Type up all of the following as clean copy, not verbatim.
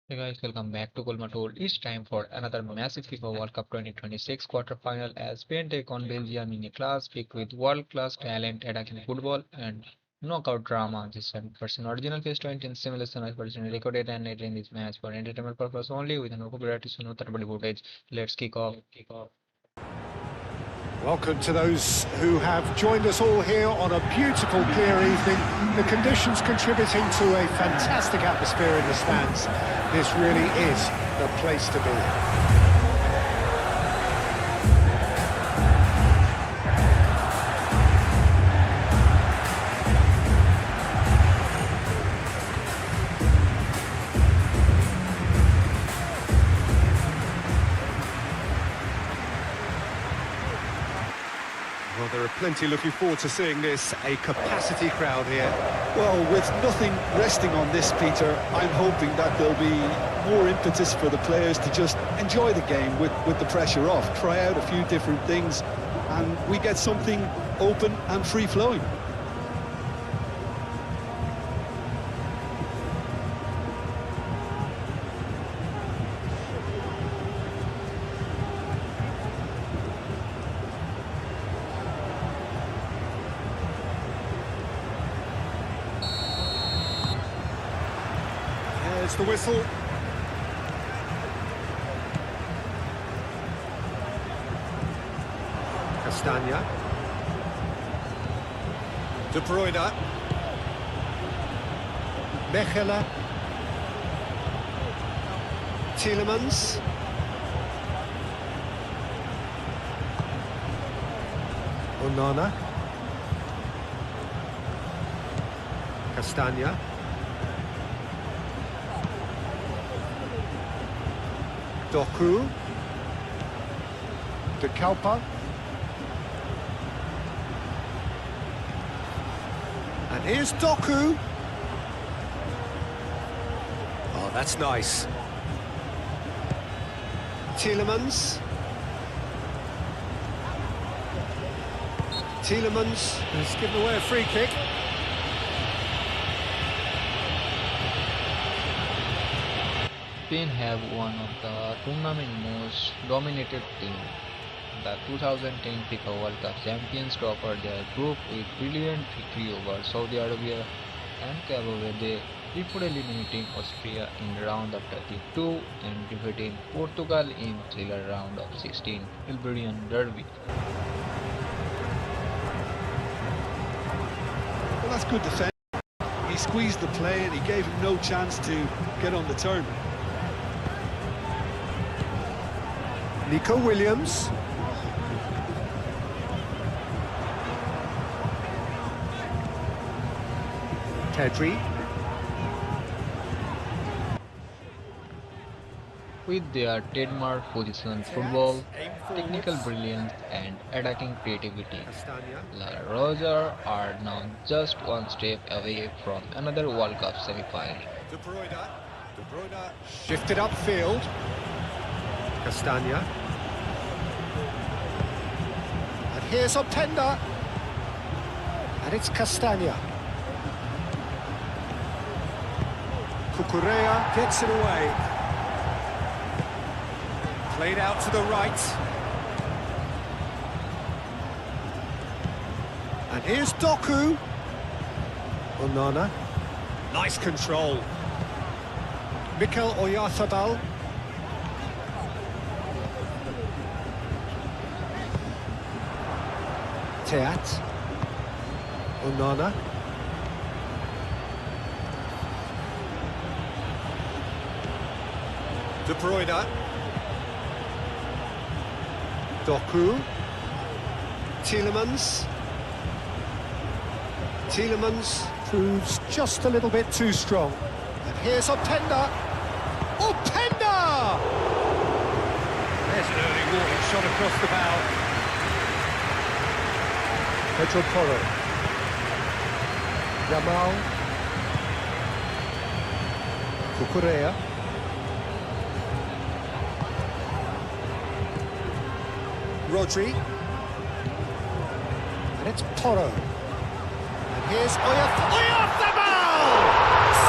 Hey guys, welcome back to GoalMatol. It's time for another massive FIFA World Cup 2026 quarterfinal as Spain take on Belgium in a class pick with world-class talent, attacking football, and knockout drama. This 7% original face 20 and simulation is personally recorded and edited in this match for entertainment purpose only with no copyright issue, no third-party footage. Let's kick off. Welcome to those who have joined us all here on a beautiful, clear evening. The conditions contributing to a fantastic atmosphere in the stands. This really is the place to be. Well, there are plenty looking forward to seeing this, a capacity crowd here. Well, with nothing resting on this, Peter, I'm hoping that there'll be more impetus for the players to just enjoy the game with the pressure off, try out a few different things, and we get something open and free-flowing. There's the whistle. Castagna. De Bruyne. Mechelen. Tielemans. Onana. Castagna. Doku, De Kalpa, and here's Doku. Oh, that's nice. Tielemans. Tielemans has given away a free kick. Spain have one of the tournament most dominated team. The 2010 FIFA World Cup champions topper their group with brilliant victory over Saudi Arabia and Cabo Verde, before eliminating Austria in round of 32 and defeating Portugal in thriller round of 16 Iberian Derby. Well, that's good defence. He squeezed the play and he gave him no chance to get on the turn. Nico Williams. Pedri. With their trademark position football, technical brilliance and attacking creativity, La Roja are now just one step away from another World Cup semi-final. De Bruyne. De Bruyne shifted upfield. Castagna. And here's Openda. And it's Castagna. Cucurella gets it away. Played out to the right. And here's Doku. Onana. Nice control. Mikel Oyarzabal. Teat. Onana. De Bruyne. Doku. Tielemans. Tielemans proves just a little bit too strong. And here's Openda. Openda! There's an early warning shot across the bow. Pedro Porro. Yamal. Cucurella. Rodri. And it's Porro. And here's Oyarzabal!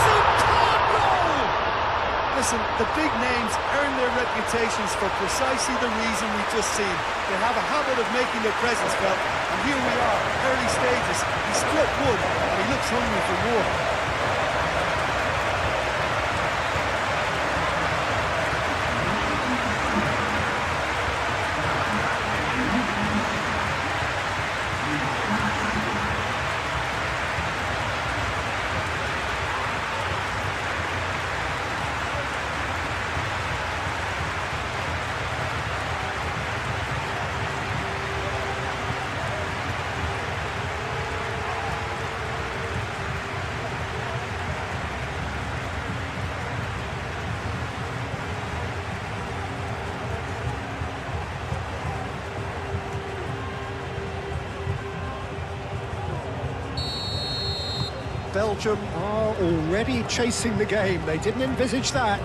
Superb goal! Listen, the big names earn their reputations for precisely the reason we've just seen. They have a habit of making their presence felt, and here we are, early stages. He struck one, and he looks hungry for more. Belgium are already chasing the game. They didn't envisage that.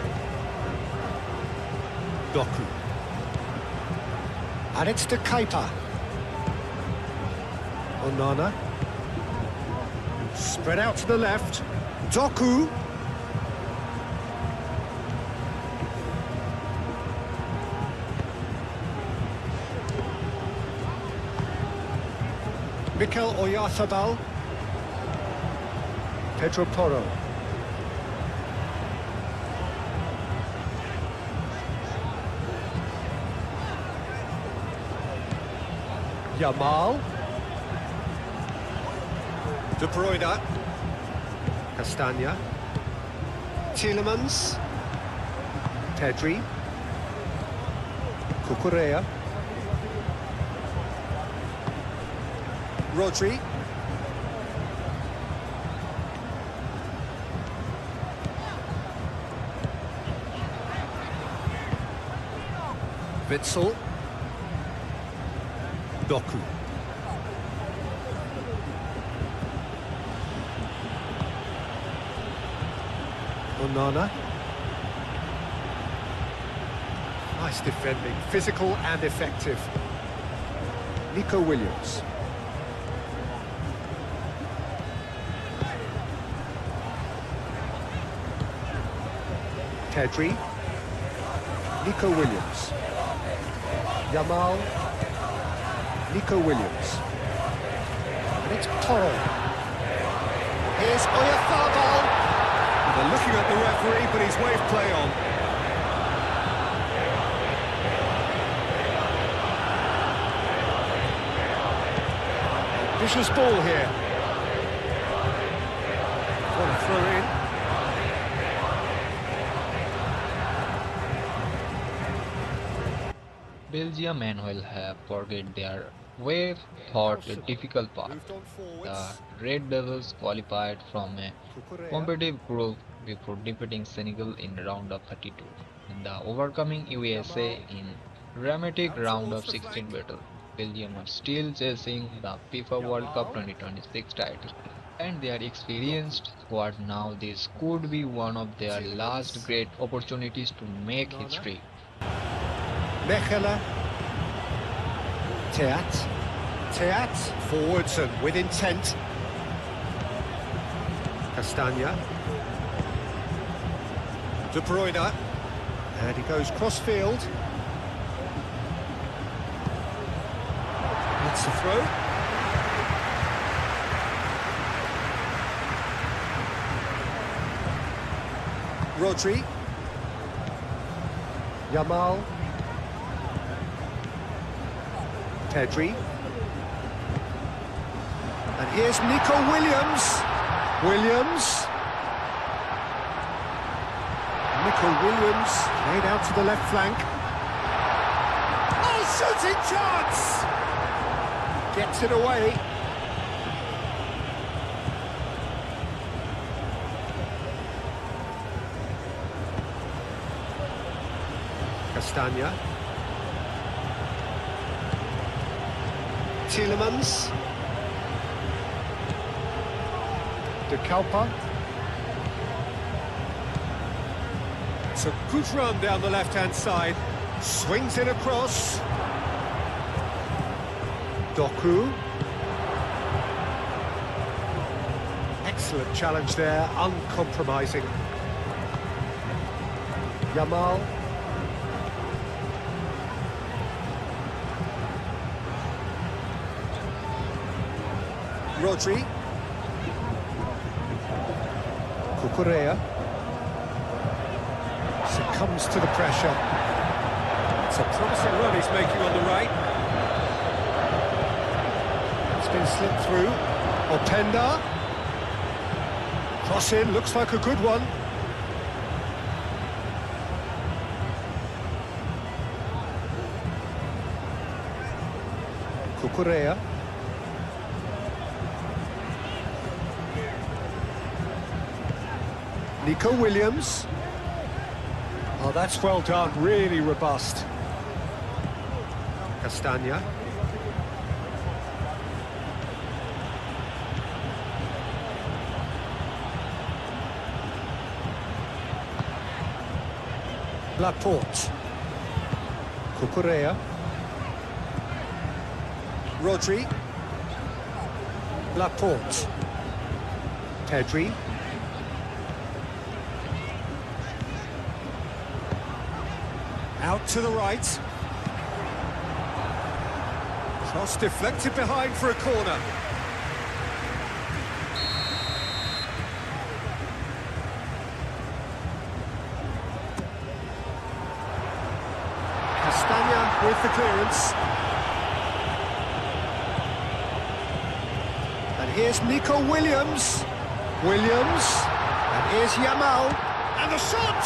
Doku. And it's to Keita. Onana. Spread out to the left. Doku. Mikel Oyarzabal. Pedro Porro. Yamal. De Bruyne. Castagna. Tielemans. Pedri. Cucurella. Rodri. Witsel. Doku. Onana. Nice defending, physical and effective. Nico Williams. Pedri. Nico Williams. Yamal. Nico Williams. And it's Porro. Here's Oyarzabal. They're looking at the referee, but he's waved play on. Vicious ball here. What a throw in. Belgium will have forget their way thought the difficult part. The Red Devils qualified from a competitive group before defeating Senegal in round of 32 and the overcoming USA in dramatic round of 16 battle. Belgium are still chasing the FIFA World Cup 2026 title and their experienced squad now this could be one of their last great opportunities to make history. Mechelen. Teat. Teat. Forwards and with intent. Castagna. De Bruyne. And he goes cross-field. That's the throw. Rodri. Yamal. Pedri. And here's Nico Williams. Williams. Nico Williams laid out to the left flank. Oh, shooting chance! Gets it away. Castagna. Tielemans. De Kalpa. It's a good run down the left-hand side. Swings it across. Doku. Excellent challenge there, uncompromising. Yamal. Rodri. Cucurella. Succumbs to the pressure. It's a promising run he's making on the right. It's been slipped through. Openda. Cross in, looks like a good one. Cucurella. Nico Williams. Oh, that's well done, really robust. Castagna. Laporte. Cucurella. Rodri. Laporte. Pedri. Out to the right. Cross deflected behind for a corner. Castagna with the clearance. And here's Nico Williams. And here's Yamal. And the shot!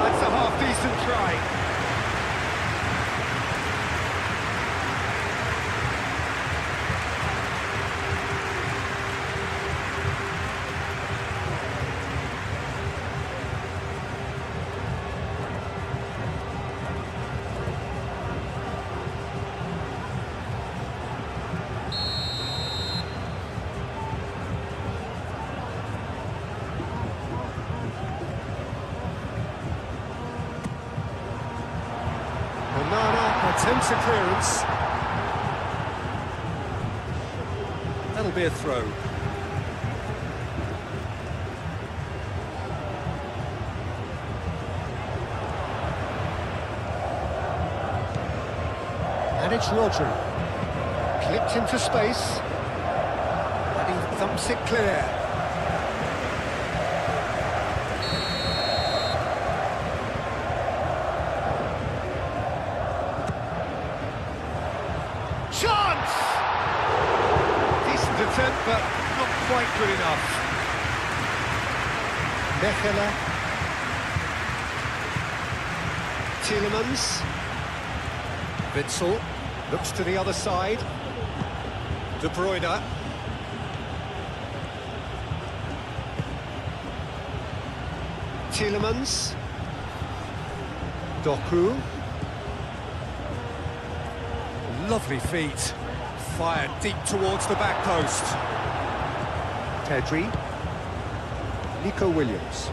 That's a half-decent try. Attempts a clearance. That'll be a throw. And it's Rodri. Clipped into space. And he thumps it clear. Chance! Decent attempt, but not quite good enough. Mechela. Tielemans. Witsel looks to the other side. De Bruyne. Tielemans. Doku. Lovely feet, fired deep towards the back post. Pedri. Nico Williams.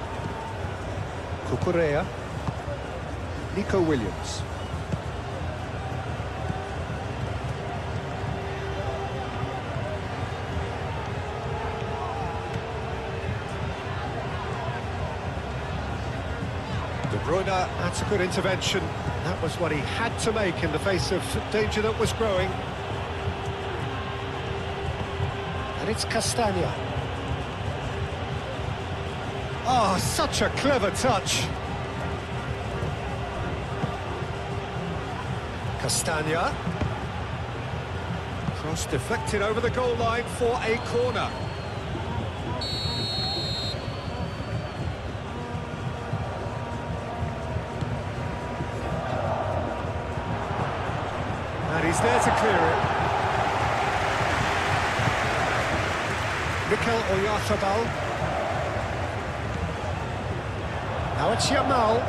Cucurella. Nico Williams. De Bruyne, that's a good intervention. That was what he had to make in the face of danger that was growing. And it's Castagna. Oh, such a clever touch. Castagna. Cross deflected over the goal line for a corner. And he's there to clear it. Mikel Oyarzabal. Now it's Yamal.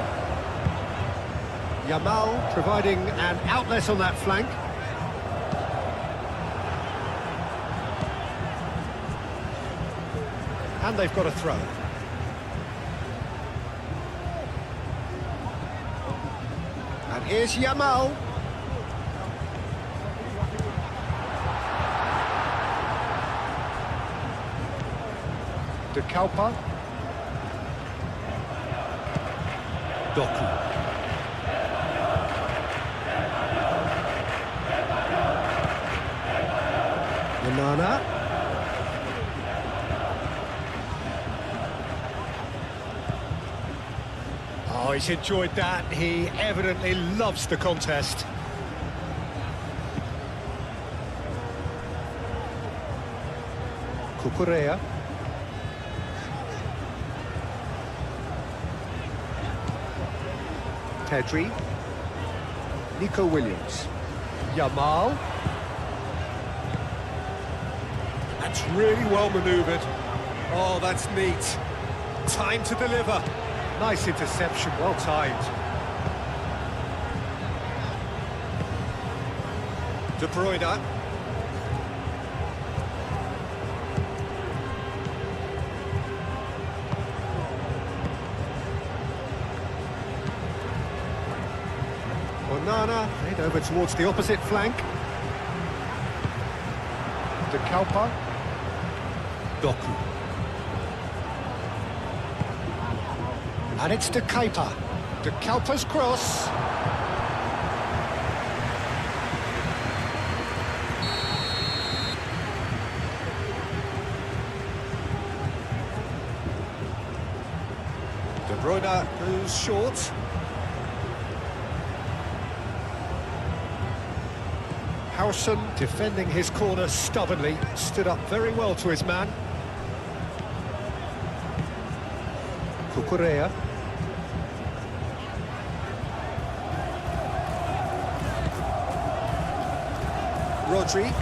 Yamal providing an outlet on that flank. And they've got a throw. And here's Yamal. De Kalpa. Doku. Banana. Oh, he's enjoyed that. He evidently loves the contest. Cucurella. Pedri. Nico Williams. Yamal. That's really well manoeuvred. Oh, that's neat. Time to deliver. Nice interception, well timed. De Bruyne. Onana, played over towards the opposite flank. De Kalpa. Doku. And it's De Keita. De Kalpa's cross. De Bruyne goes short. Howson defending his corner stubbornly, stood up very well to his man. Cucurella. Rodri.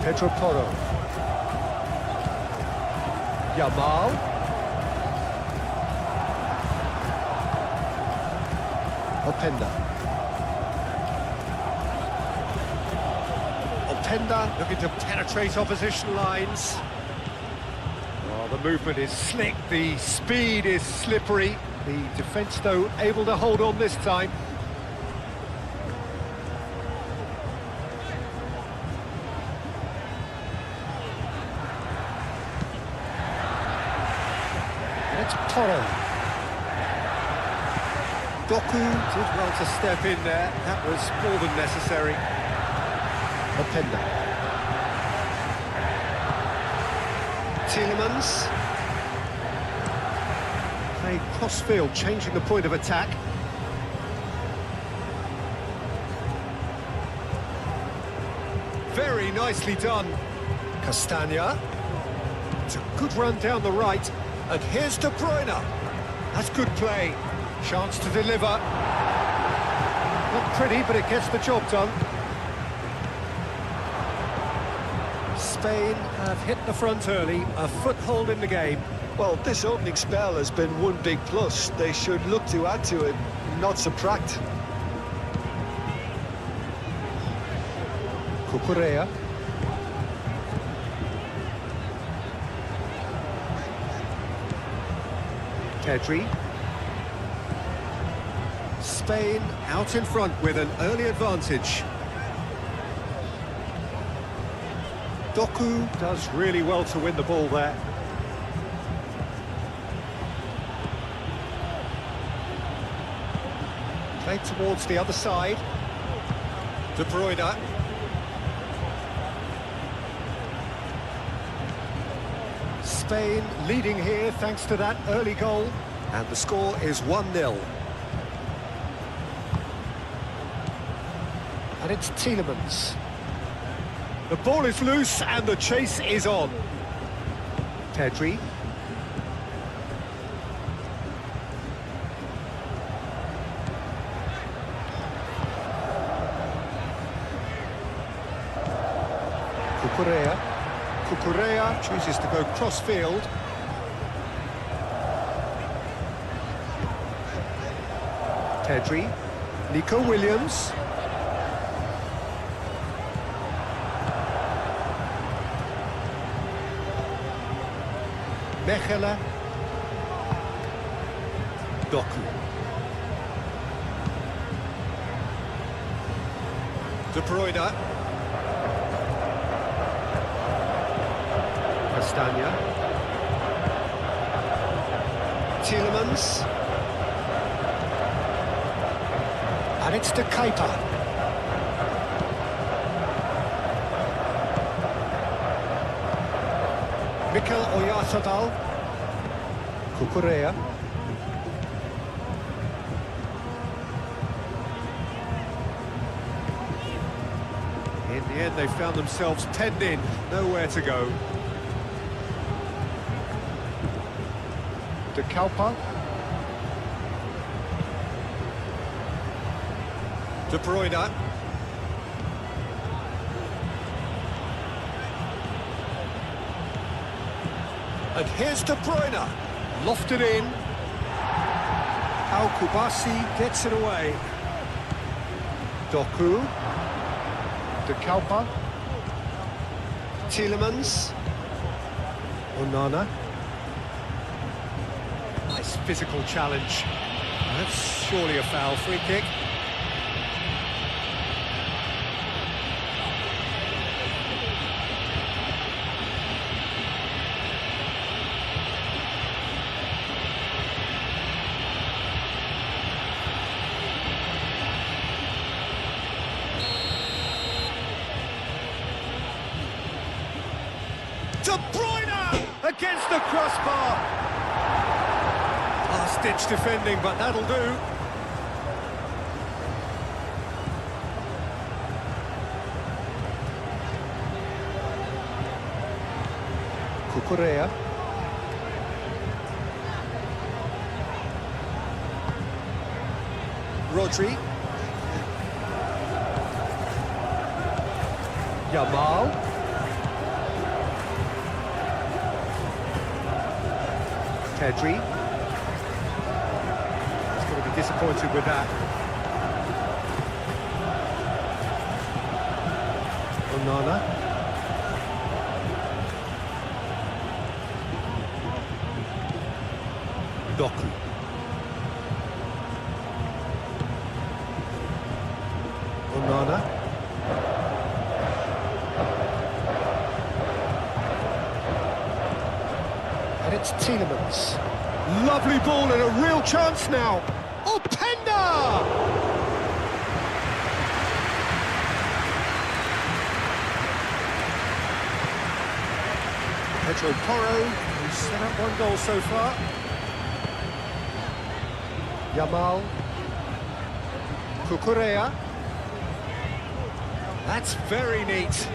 Pedro Porro. Yamal. Openda. Openda looking to penetrate opposition lines. Oh, the movement is slick, the speed is slippery. The defence, though, able to hold on this time. It's Porro. Doku did well to step in there. That was more than necessary. Openda. Tielemans. Played cross-field, changing the point of attack. Very nicely done. Castagna. It's a good run down the right. And here's De Bruyne. That's good play. Chance to deliver. Not pretty, but it gets the job done. Spain have hit the front early, a foothold in the game. Well, this opening spell has been one big plus. They should look to add to it, not subtract. Cucurella. Pedri. Spain out in front with an early advantage. Doku does really well to win the ball there. Played towards the other side. De Bruyne. Spain leading here thanks to that early goal. And the score is 1-0. And it's Tielemans. The ball is loose and the chase is on. Pedri. Cucurella. Cucurella chooses to go cross-field. Pedri. Nico Williams. Mechelen. Doku. De Bruyne. Castagna. Tielemans. And it's to Keita. Mikel Oyarzabal. Cucurella. In the end, they found themselves penned in, nowhere to go. De Kalpa. De Bruyne. And here's De Bruyne. Lofted in. Al Kubasi gets it away. Doku. De Kalpa. Tielemans. Onana. Nice physical challenge. That's surely a foul. Free kick. De Bruyne against the crossbar. Last-ditch defending, but that'll do. Cucurella. Rodri. Yamal. Pedri. He's going to be disappointed with that. Onana. Doku. Onana. And it's Tielemans. Lovely ball and a real chance now. Openda! Pedro Porro, who's set up one goal so far. Yamal. Cucurella. That's very neat.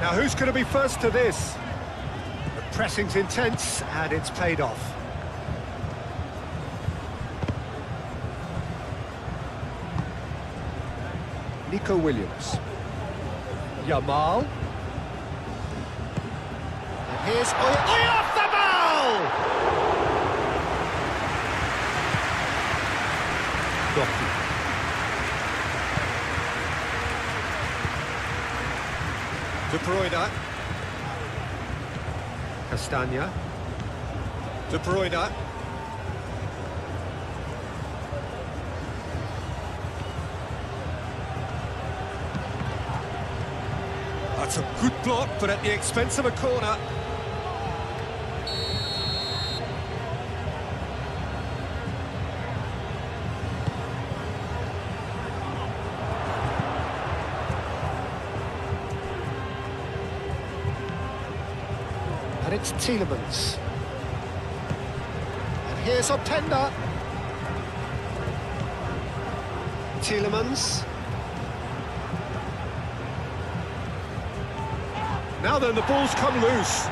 Now, who's going to be first to this? The pressing's intense, and it's paid off. Nico Williams. Yamal. And here's Oyarzabal! Doku. De Bruyne. Castagna. De Bruyne. That's a good block, but at the expense of a corner. And it's Tielemans. And here's Openda. Tielemans. Now then, the ball's come loose.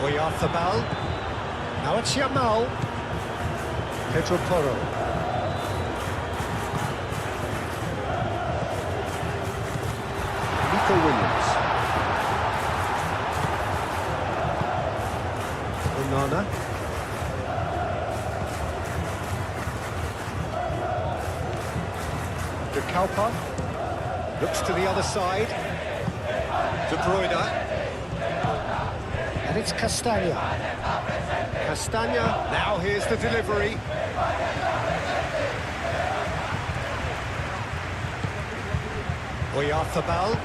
Oyarzabal. Now it's Yamal. Pedro Porro. Nico Williams. Onana. De Kalpa. Looks to the other side. De Bruyne. And it's Castagna. Castagna, now here's the delivery. Oyarzabal.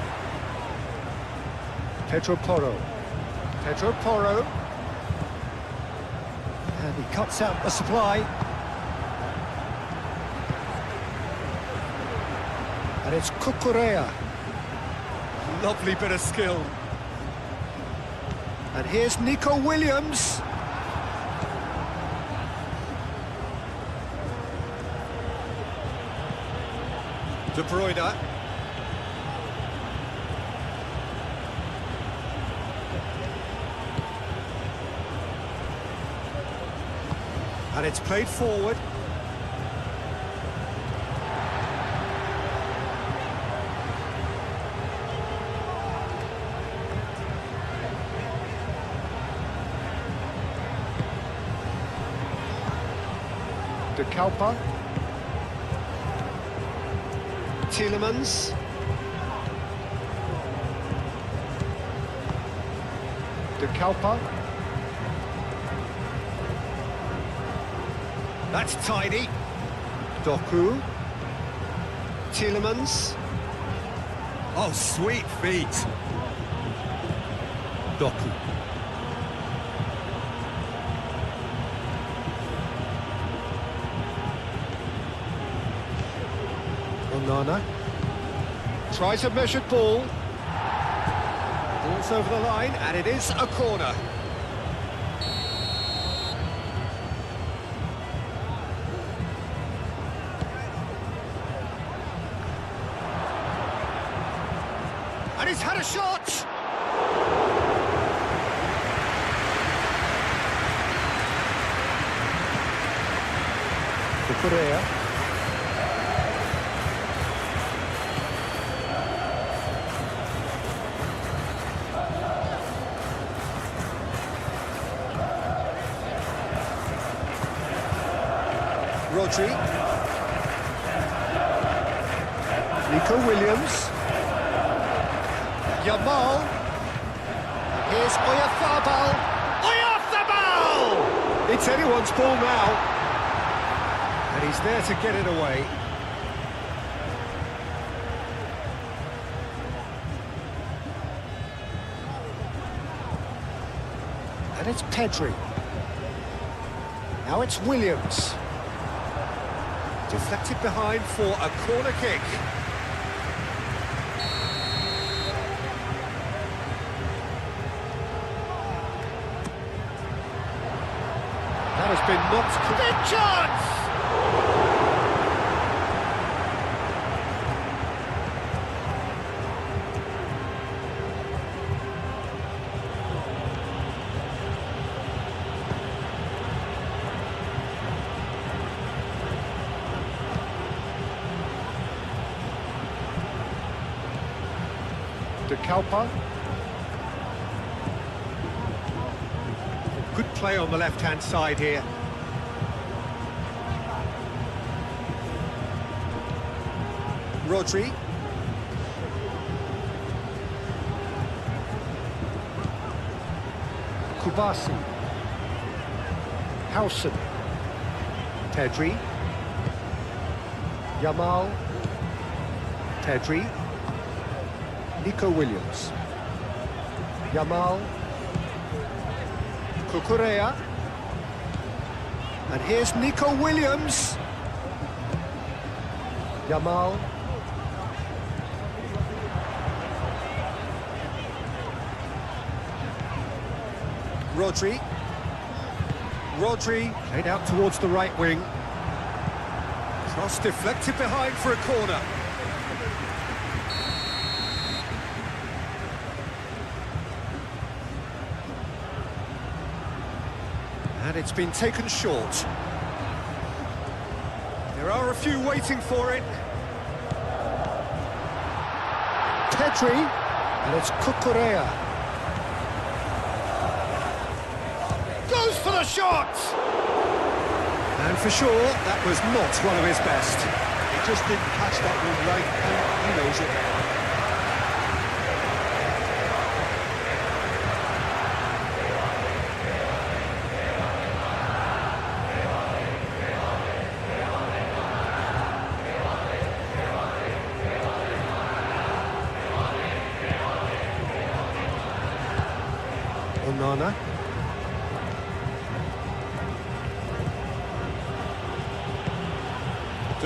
Pedro Porro. Pedro Porro. He cuts out the supply. And it's Cucurella. Lovely bit of skill. And here's Nico Williams. De Bruyne. And it's played forward. De Kalpa. Tielemans. De Kalpa. That's tidy. Doku. Tielemans. Oh, sweet feet. Doku. Onana. Tries a measured ball. Ball's over the line, and it is a corner. And he's had a shot! Cucurella. Rodri. Nico Williams. Yamal. Here's Oyarzabal. Oyarzabal! It's anyone's ball now. And he's there to get it away. And it's Pedri. Now it's Williams. Deflected behind for a corner kick. That has been knocked. Big chance! De Kalpa. Good play on the left-hand side here. Rodri. Kubasi. Howson. Pedri. Yamal. Pedri. Nico Williams. Yamal. Cucurella. And here's Nico Williams. Yamal. Rodri. Rodri played out towards the right wing. Cross deflected behind for a corner. And it's been taken short. There are a few waiting for it. Pedri, and it's Cucurella. Goes for the shot! And for sure, that was not one of his best. He just didn't catch that one right, and he knows it. Onana.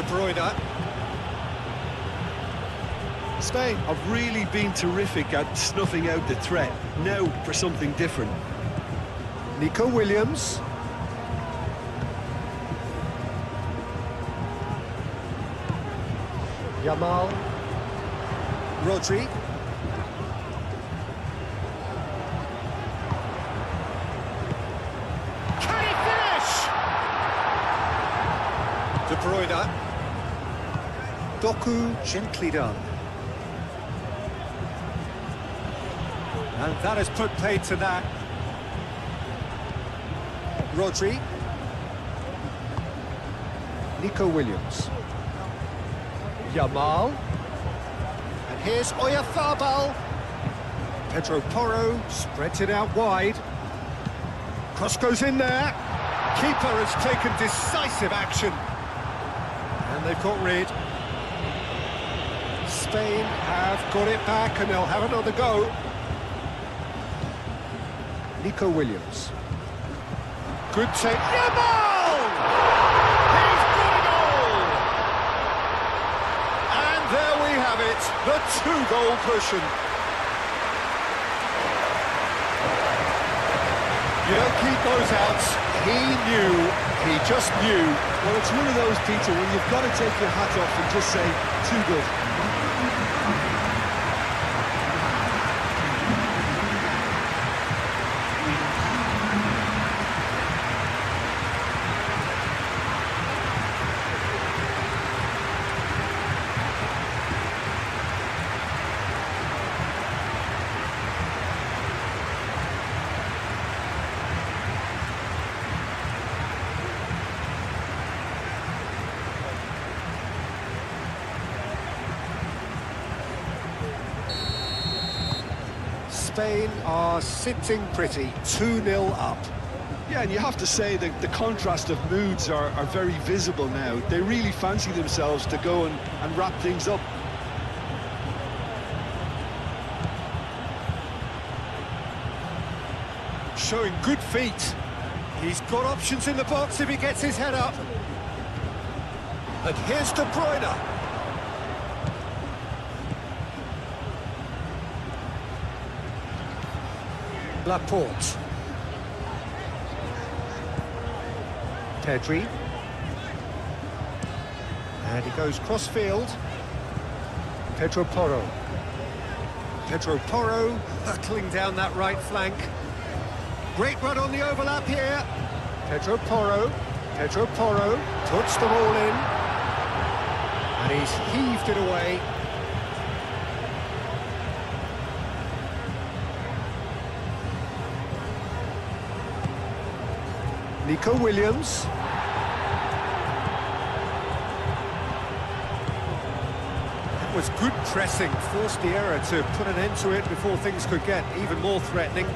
De Bruyne. Spain have really been terrific at snuffing out the threat. Now for something different. Nico Williams. Yamal. Rodri. Can he finish? De Bruyne. Doku, gently done. And that has put paid to that. Rodri. Nico Williams. Yamal. And here's Oyarzabal. Pedro Porro spreads it out wide. Cross goes in there. Keeper has taken decisive action. And they've got rid. Spain have got it back and they'll have another go. Nico Williams. Good take. Yamal! He's got it all! And there we have it, the two-goal cushion. You don't keep those outs. He knew, he just knew. Well, it's one of those, Peter, when you've got to take your hat off and just say, too good. Spain are sitting pretty, 2-0 up. Yeah, and you have to say that the contrast of moods are very visible now. They really fancy themselves to go and wrap things up. Showing good feet. He's got options in the box if he gets his head up. And here's De Bruyne. Laporte. Pedri. And he goes cross-field. Pedro Porro. Pedro Porro hurtling down that right flank. Great run on the overlap here. Pedro Porro. Pedro Porro puts them all in. And he's heaved it away. Nico Williams. That was good pressing, forced the error to put an end to it before things could get even more threatening.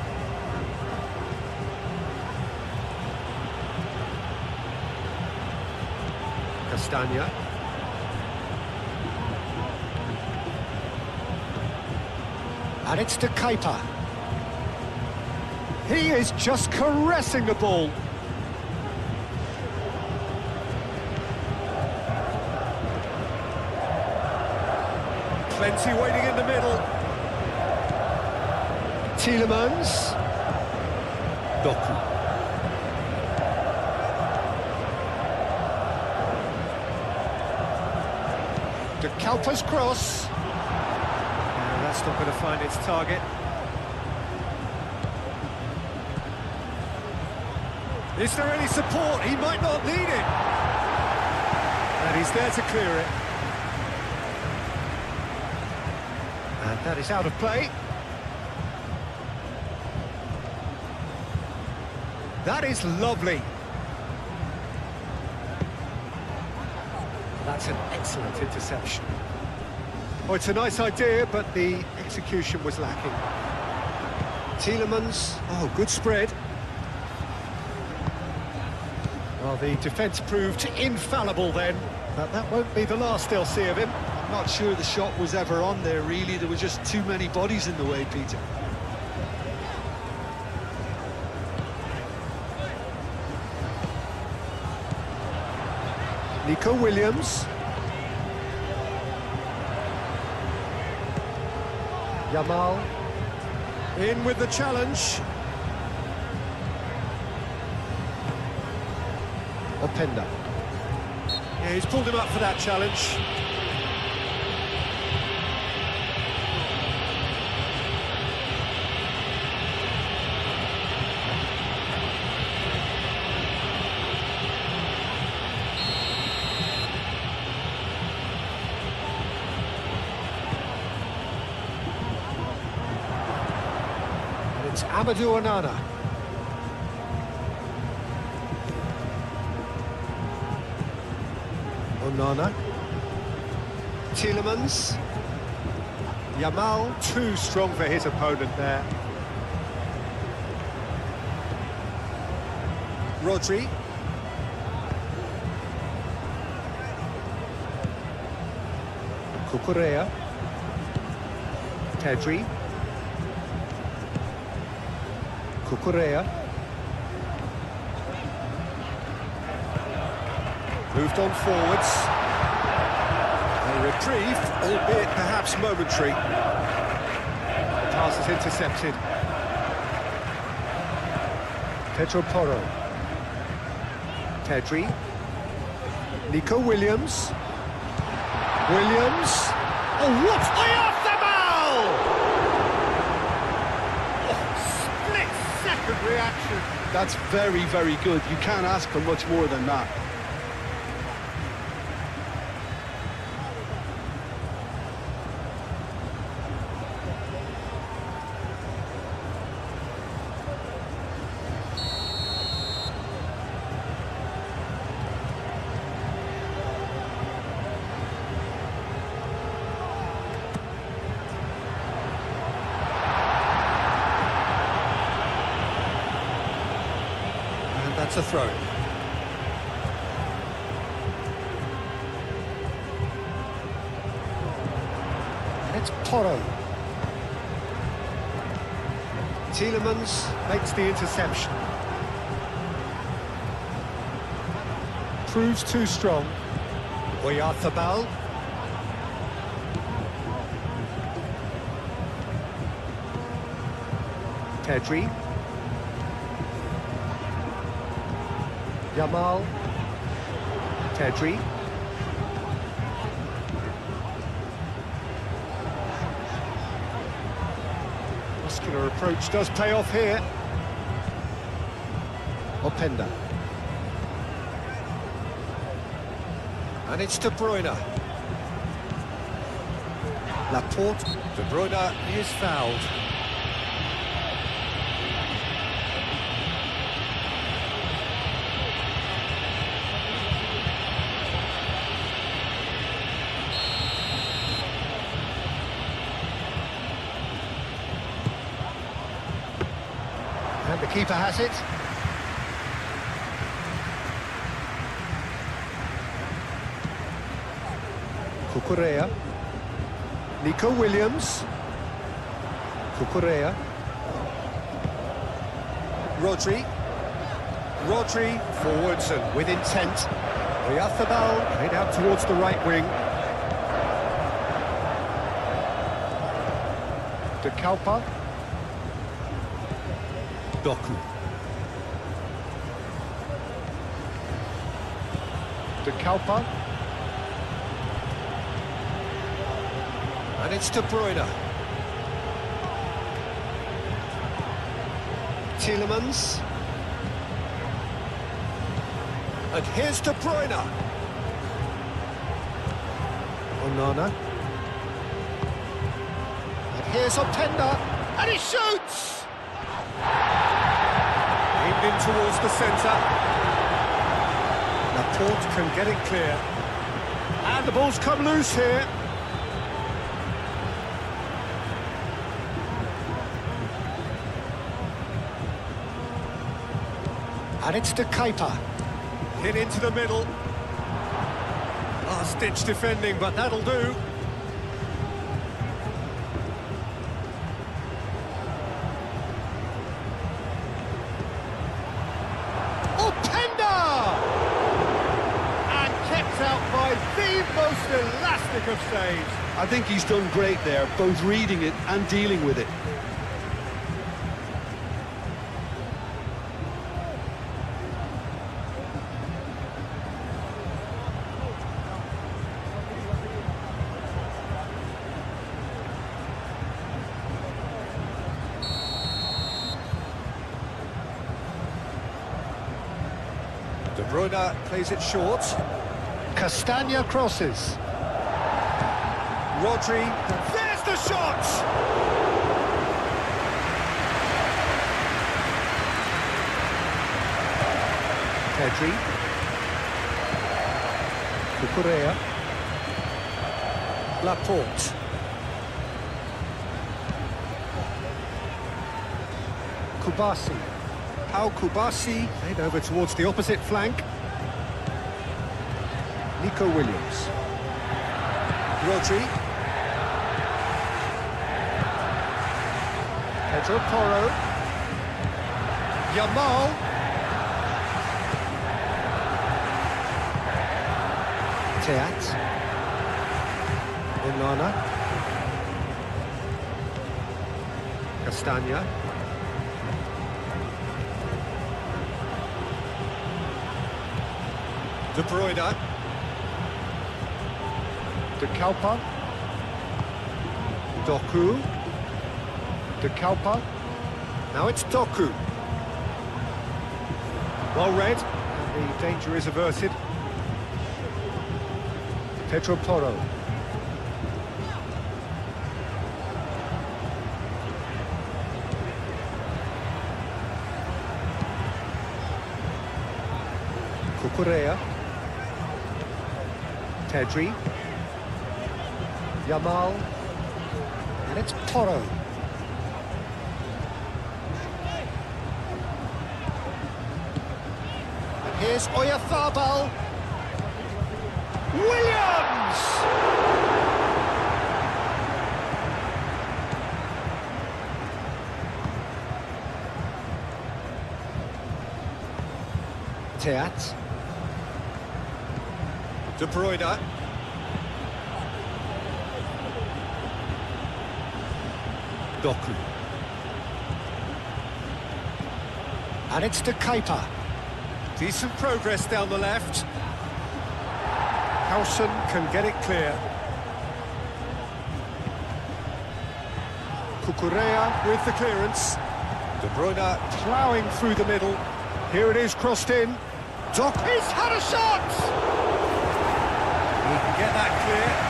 Castagna. And it's to Kepa. He is just caressing the ball. Plenty waiting in the middle. Tielemans. Doku. De Kalpa's cross. No, that's not going to find its target. Is there any support? He might not need it. And he's there to clear it. And that is out of play. That is lovely. That's an excellent interception. Oh, it's a nice idea, but the execution was lacking. Tielemans, oh, good spread. Well, the defence proved infallible then, but that won't be the last they'll see of him. I'm not sure the shot was ever on there, really. There were just too many bodies in the way, Peter. Nico Williams. Yamal. In with the challenge. Openda. Yeah, he's pulled him up for that challenge. And it's Amadou Onana. Onana. Tielemans. Yamal, too strong for his opponent there. Rodri. Cucurella. Pedri. Cucurella. Moved on forwards. A reprieve, albeit perhaps momentary. The pass is intercepted. Pedro Porro. Pedri. Nico Williams. Williams. Oh, what? Oyarzabal! Oh, split-second reaction. That's very, very good. You can't ask for much more than that. That's a throw. It's Porro. Tielemans makes the interception. Proves too strong. Oyarzabal. Pedri. Yamal. Pedri. Muscular approach does pay off here. Openda. And it's De Bruyne. Laporte. De Bruyne is fouled. And the keeper has it. Cucurella. Nico Williams. Cucurella. Rodri. Rodri forwards and with intent. Oyarzabal played out towards the right wing. De Kalpa. Doku. De Kalpa. And it's De Bruyne. Tielemans. And here's De Bruyne. Onana. And here's Openda. And he shoots! Aimed in towards the centre. Laporte can get it clear. And the ball's come loose here. And it's De Kuiper. Hit into the middle. Last-ditch defending, but that'll do. Openda! And kept out by the most elastic fantastic of saves. I think he's done great there, both reading it and dealing with it. De Bruyne plays it short. Castagna crosses. Rodri, there's the shot! Pedri. Cucurella. Laporte. Kubasi. Al Kubasi, played over towards the opposite flank. Nico Williams. Rodri. Pedro Porro. Yamal. Teat. Onana. Castagna. De Bruyne. De Kalpa. Doku. De Kalpa. Now it's Doku. Well read, and the danger is averted. Pedro Porro. Cucurella. Pedri. Yamal. And it's Porro. And here's Oyarzabal. Williams! Teat. De Bruyne. Doku. And it's De Keita. Decent progress down the left. Howson can get it clear. Cucurella with the clearance. De Bruyne ploughing through the middle. Here it is, crossed in. Doku. He's had a shot! He can get that clear.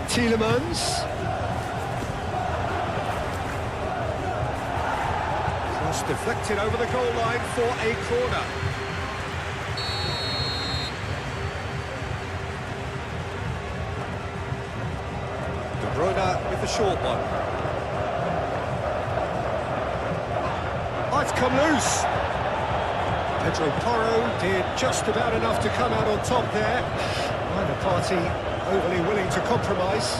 Tielemans. Cross deflected over the goal line for a corner. De Bruyne with the short one. Oh, it's come loose. Pedro Porro did just about enough to come out on top there. Neither party overly willing to compromise.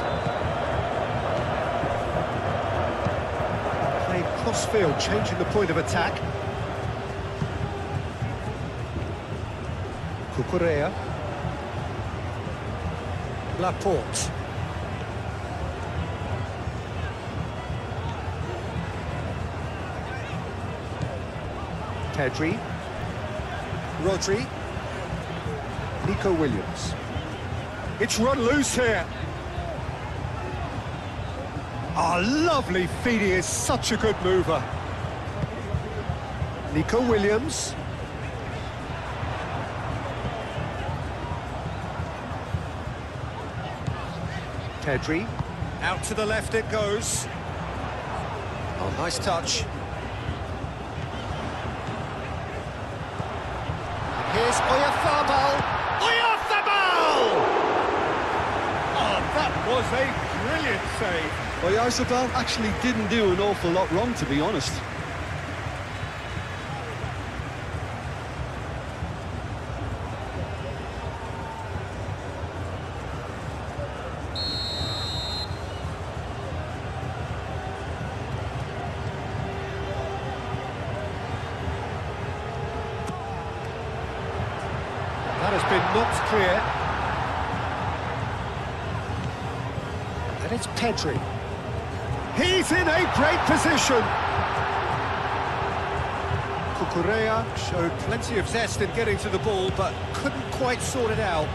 Played cross-field, changing the point of attack. Cucurella. Laporte. Pedri. Rodri. Nico Williams. It's run loose here. Oh, lovely feed. He is such a good mover. Nico Williams. Pedri. Out to the left it goes. Oh, nice touch. And here's Oyarzabal. Was a brilliant save. Oyarzabal actually didn't do an awful lot wrong, to be honest. has been knocked clear. And it's Pedri. He's in a great position. Cucurella showed plenty of zest in getting to the ball, but couldn't quite sort it out.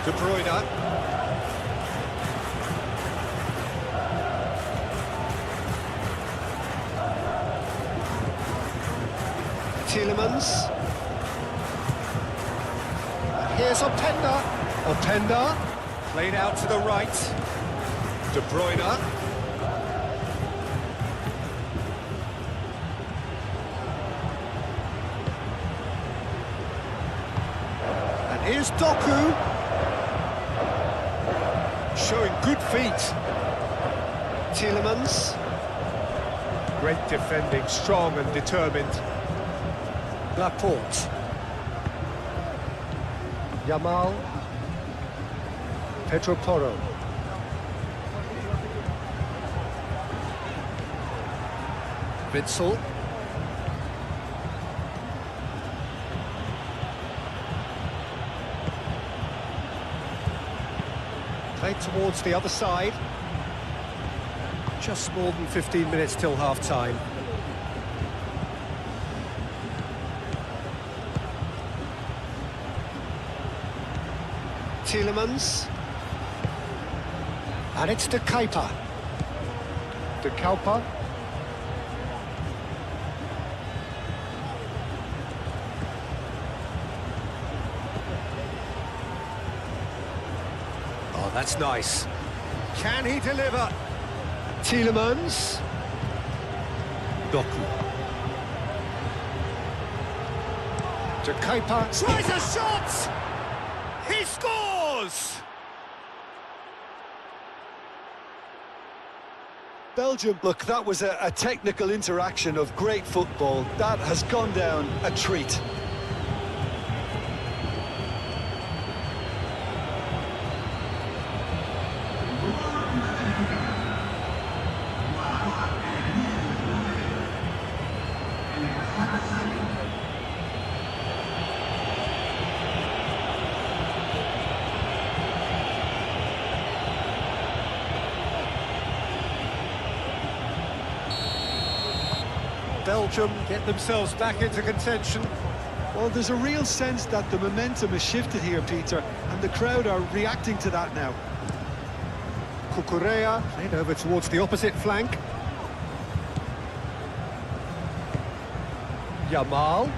De Bruyne. Tielemans. And here's Openda. Openda. Played out to the right. De Bruyne. And here's Doku. Showing good feet. Tielemans. Great defending, strong and determined. Laporte. Yamal. Pedro Porro. Witsel. Played towards the other side. Just more than 15 minutes till half-time. Tielemans. And it's De Kuyper. De Kuyper. Oh, that's nice. Can he deliver? Tielemans. Doku. De Kuyper tries a shot! He scores! Belgium, look, that was a technical interaction of great football. That has gone down a treat. Belgium get themselves back into contention. Well, there's a real sense that the momentum has shifted here, Peter, and the crowd are reacting to that now. Cucurella played over towards the opposite flank. Yamal.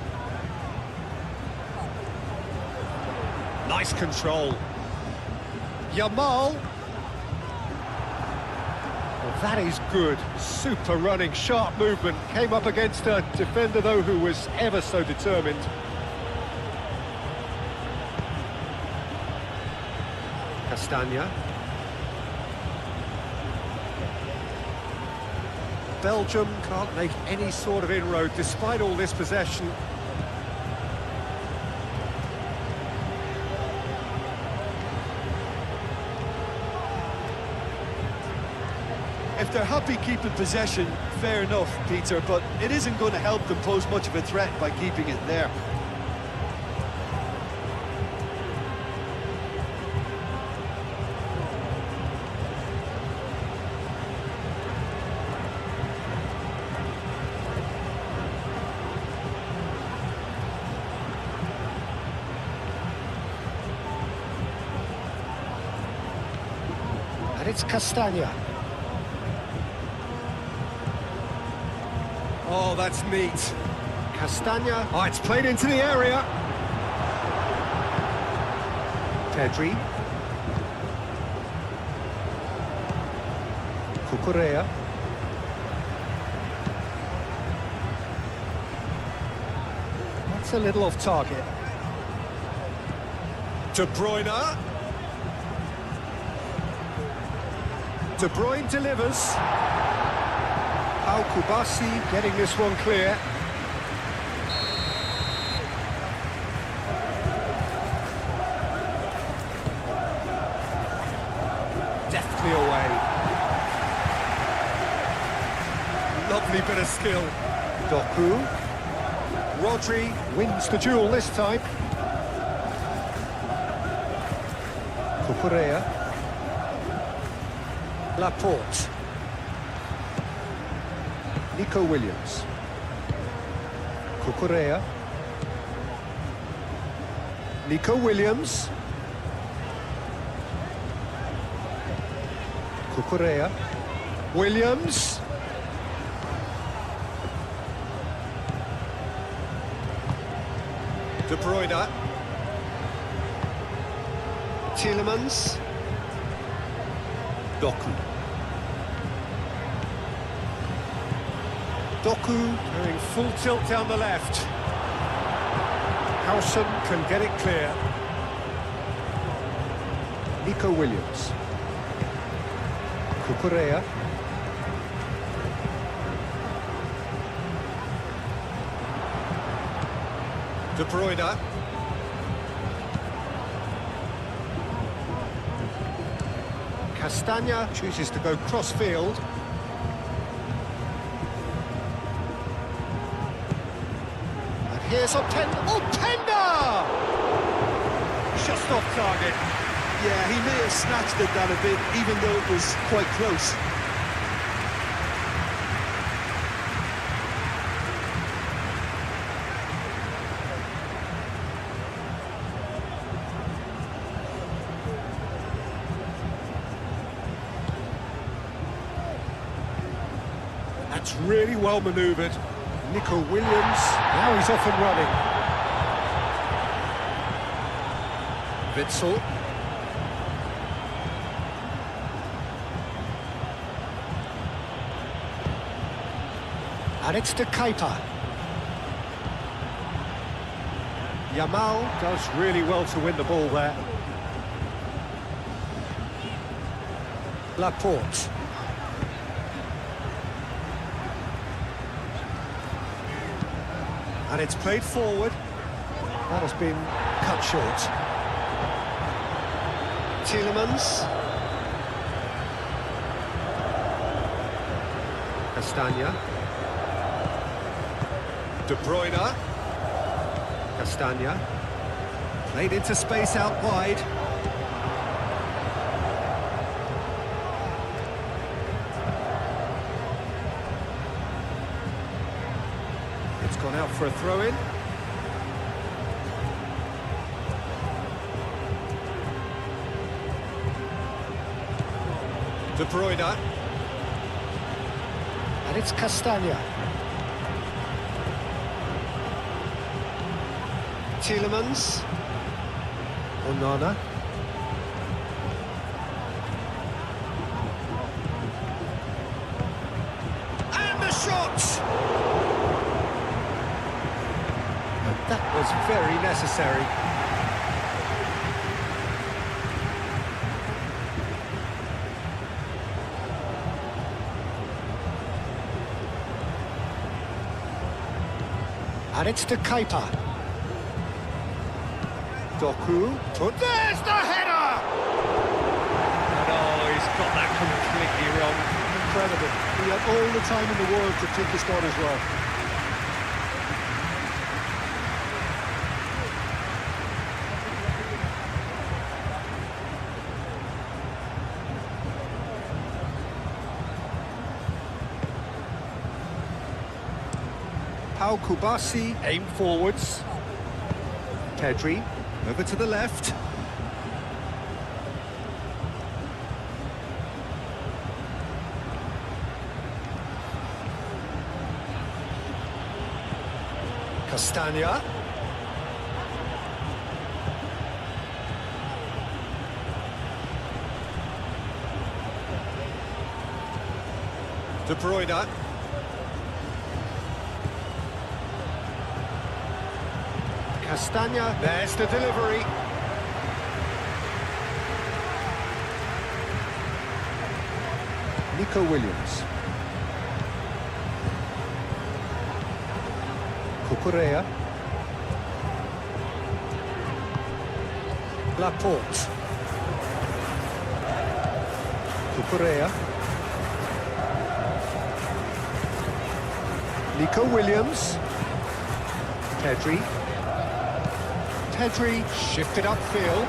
Nice control. Yamal. Well, that is good. Super running, sharp movement. Came up against a defender, though, who was ever so determined. Castagna. Belgium can't make any sort of inroad despite all this possession. If they're happy keeping possession, fair enough, Peter, but it isn't going to help them pose much of a threat by keeping it there. And it's Castagna. Oh, that's neat. Castagna. Oh, it's played into the area. Pedri. Cucurella. That's a little off target. De Bruyne. De Bruyne delivers. Al-Kubasi getting this one clear. Deftly away. Lovely bit of skill. Doku. Rodri wins the duel this time. Cucurella. Laporte. Nico Williams. Cucurella. Nico Williams. Cucurella. Williams. De Bruyne. Tielemans. Doku. Doku doing full tilt down the left. Howson can get it clear. Nico Williams. Cucurella. De Bruyne. Castagna chooses to go cross-field. And here's Openda. Openda! Just off target. Yeah, he may have snatched at that a bit, even though it was quite close. That's really well manoeuvred. Nico Williams, now he's off and running. Witsel. And it's to Keita. Yamal does really well to win the ball there. Laporte. And it's played forward. That has been cut short. Tielemans. Castagna. De Bruyne. Castagna. Played into space out wide. It's gone out for a throw-in. De Bruyne. And it's Castagna. Tielemans. Onana. And the shot! And that was very necessary. And it's to Keita. Doku. There's the header! And oh, he's got that completely wrong. Incredible. He had all the time in the world to take his shot as well. Pau Kubasi aimed forwards. Pedri over to the left. Castagna. De Bruyne. Castagna, there's the delivery. Nico Williams. Cucurella. Laporte. Cucurella. Nico Williams. Pedri. Pedri shifted upfield.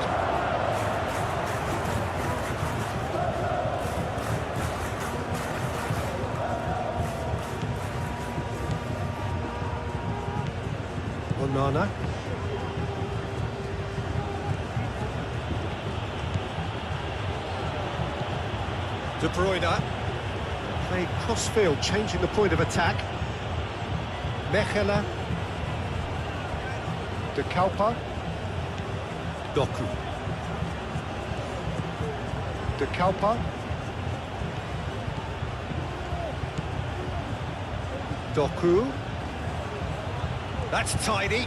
Onana. De Bruyne. Played cross-field, changing the point of attack. Mechelen. De Kalpa. Doku. De Kalpa. Doku. That's tidy.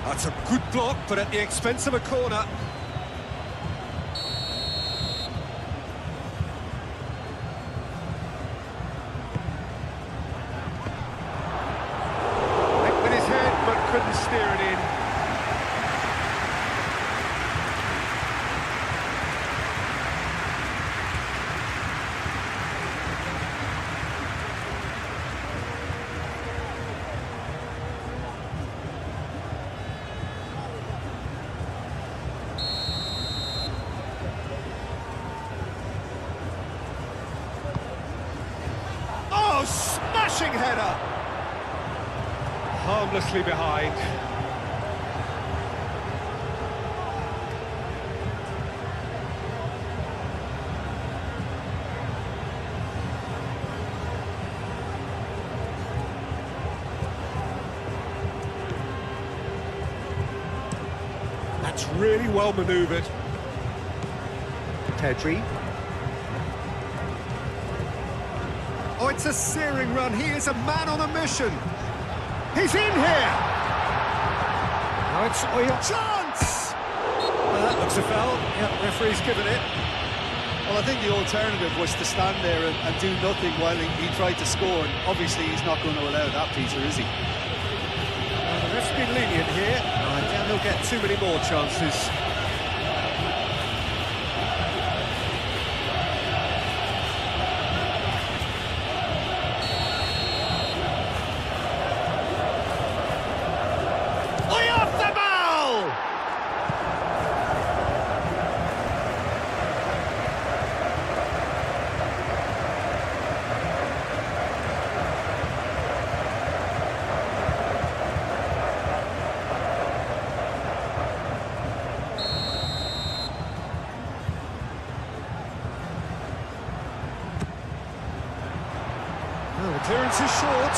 That's a good block, but at the expense of a corner. Went with his head, but couldn't steer it in. Oh, smashing header! Harmlessly behind. That's really well manoeuvred. Pedri. Oh, it's a searing run. He is a man on a mission. He's in here. Now it's chance. Well, that looks a foul. Yeah, referee's given it. Well, I think the alternative was to stand there and do nothing while he tried to score. And obviously, he's not going to allow that, Peter, is he? The ref's been lenient here. I doubt he'll get too many more chances. Oh, the clearance is short.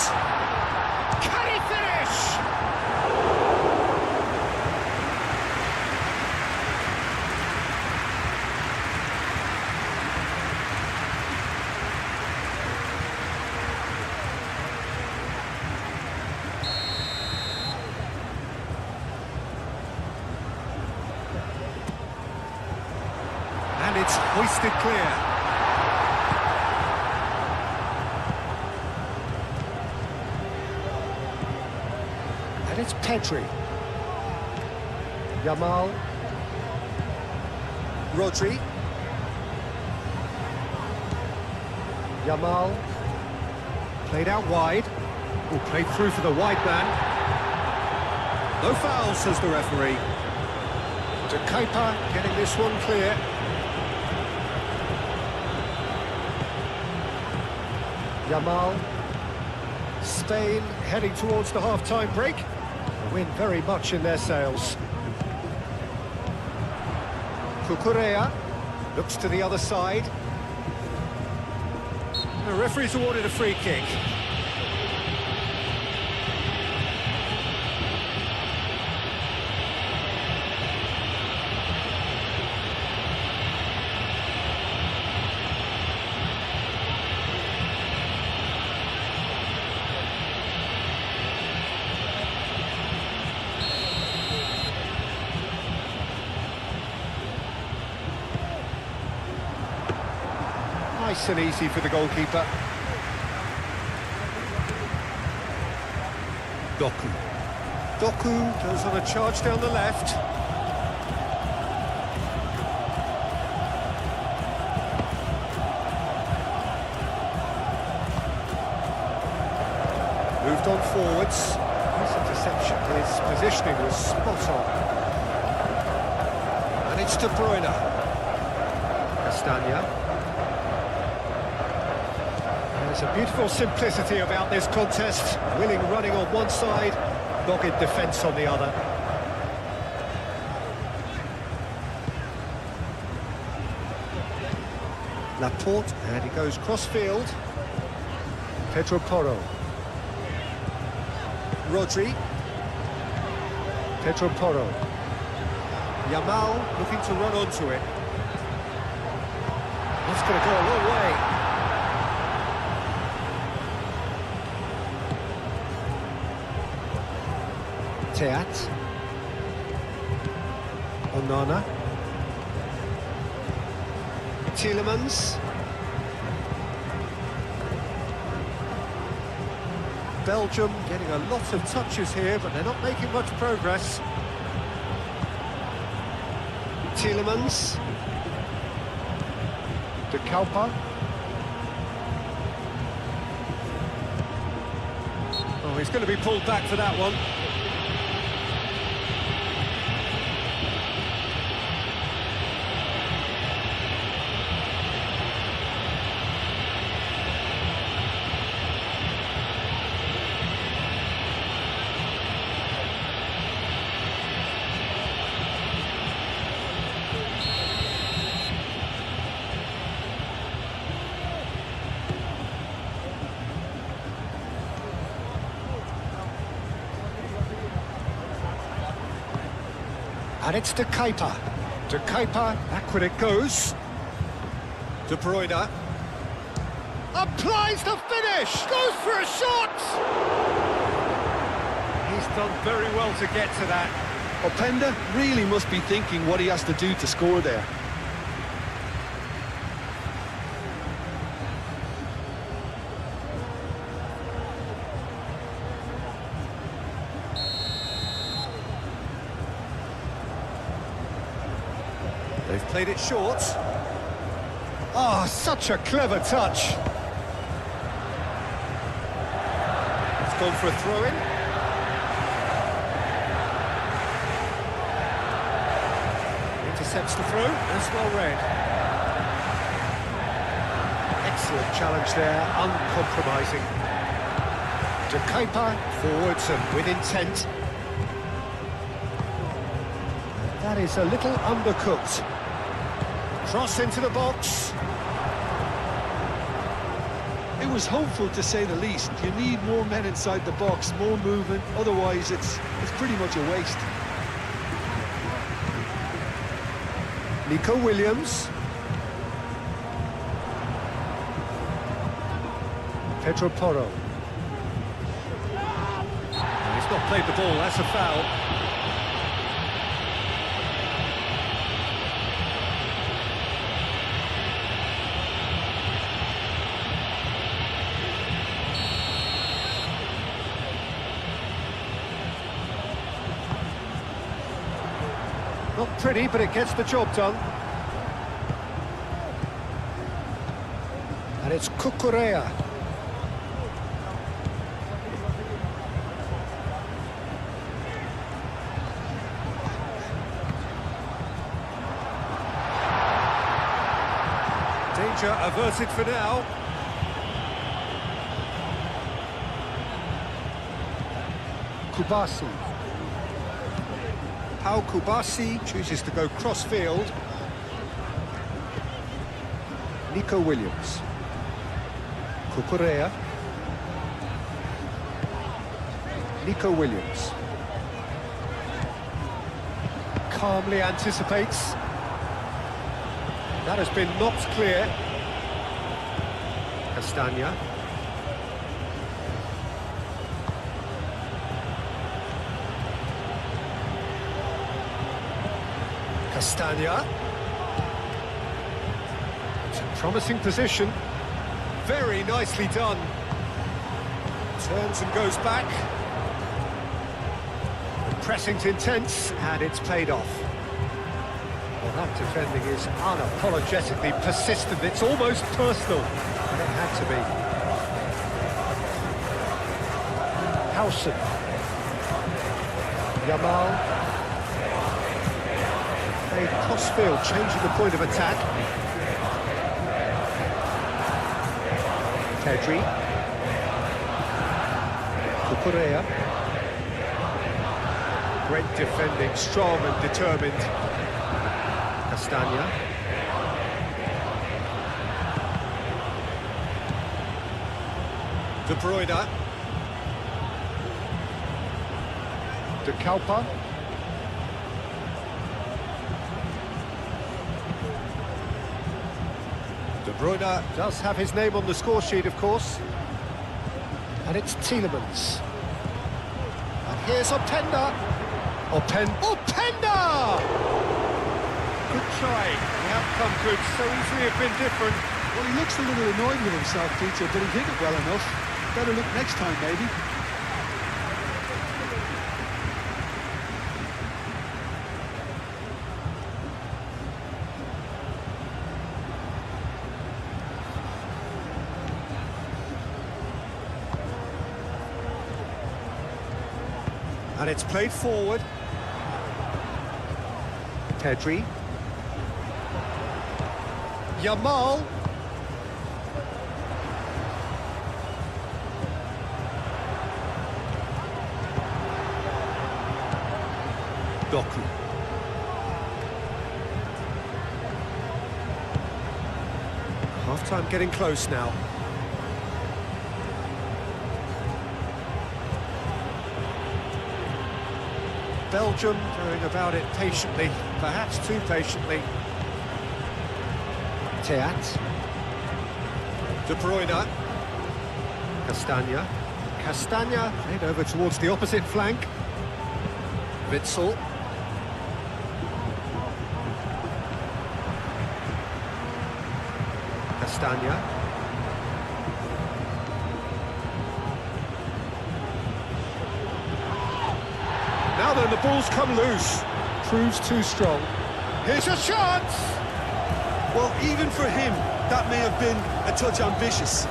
Can he finish? And it's hoisted clear. And it's Pedri. Yamal. Rodri. Yamal. Played out wide. Oh, played through for the wide man. No foul, says the referee. De Kuiper getting this one clear. Yamal. Spain heading towards the half-time break. The wind very much in their sails. Cucurella looks to the other side. The referee's awarded a free kick. Nice and easy for the goalkeeper. Doku. Doku goes on a charge down the left. moved on forwards. His interception, his positioning was spot on. And it's De Bruyne. Castagna. There's a beautiful simplicity about this contest. Willing running on one side, dogged defence on the other. Laporte, and he goes cross-field. Pedro Porro. Rodri. Pedro Porro. Yamal looking to run onto it. That's going to go a long way. Teat. Onana. Tielemans. Belgium getting a lot of touches here, but they're not making much progress. Tielemans. De Kalpa. Oh, he's going to be pulled back for that one. And it's De Kuiper. De Kuiper, back when it goes. De Bruyne. Applies the finish! Goes for a shot! He's done very well to get to that. Openda really must be thinking what he has to do to score there. They've played it short. Oh, such a clever touch. It's gone for a throw-in. Intercepts the throw, that's well read. Excellent challenge there, uncompromising. De Kuiper, forwards and with intent. That is a little undercooked. Cross into the box. It was hopeful to say the least. You need more men inside the box, more movement, otherwise it's pretty much a waste. Nico Williams. Pedro Porro. He's not played the ball, that's a foul. Not pretty, but it gets the job done. And it's Cucurella. Danger averted for now. Kubasi. Pau Kubasi chooses to go cross-field. Nico Williams. Cucurella. Nico Williams. Calmly anticipates. That has been knocked clear. Castagna. Castagna. It's a promising position. Very nicely done. Turns and goes back. The pressing's intense, and it's paid off. Well, that defending is unapologetically persistent. It's almost personal. And it had to be. Howson. Yamal. A crossfield, changing the point of attack. Pedri. Cucurella. Great defending, strong and determined. Castagna. De Bruyne. De Kalpa. De Bruyne does have his name on the score sheet, of course. And it's Tielemans. And here's Openda. Openda! Good try. The outcome could so easily have been different. Well, he looks a little annoyed with himself, Peter, but he did it well enough. Better look next time, maybe. And it's played forward. Pedri. Yamal. Doku. Half-time getting close now. Belgium going about it patiently, perhaps too patiently. Teat. De Bruyne. Castagna. Castagna played over towards the opposite flank. Witsel. Castagna. Now then, the ball's come loose. Proves too strong. Here's a shot! Well, even for him, that may have been a touch ambitious.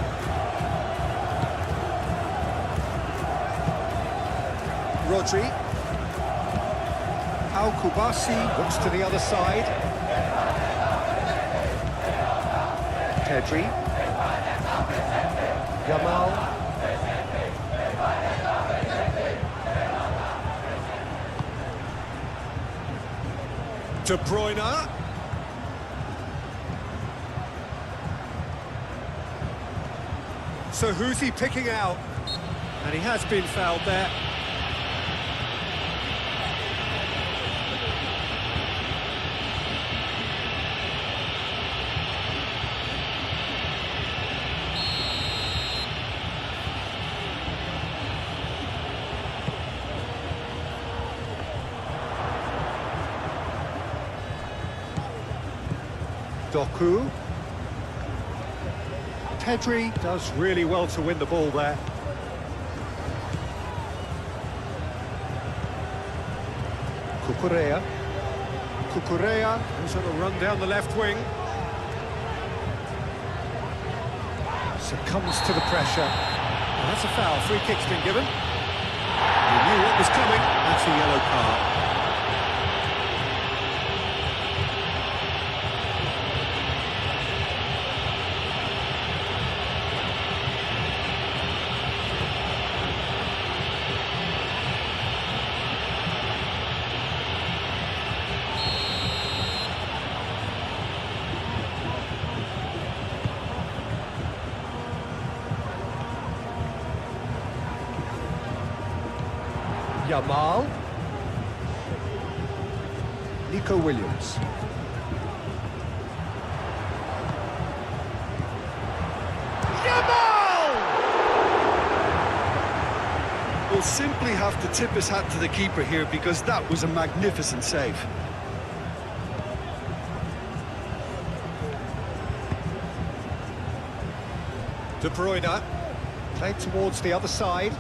Rodri. Al Kubasi looks to the other side. Pedri. Yamal. De Bruyne. So who's he picking out? And he has been fouled there. Doku. Pedri does really well to win the ball there. Cucurella. Cucurella goes on a run down the left wing. Succumbs to the pressure. Well, that's a foul. Free kick's been given. He knew what was coming. That's a yellow card. Yamal. Nico Williams. Yamal! We'll simply have to tip his hat to the keeper here because that was a magnificent save. De Bruyne. Played towards the other side.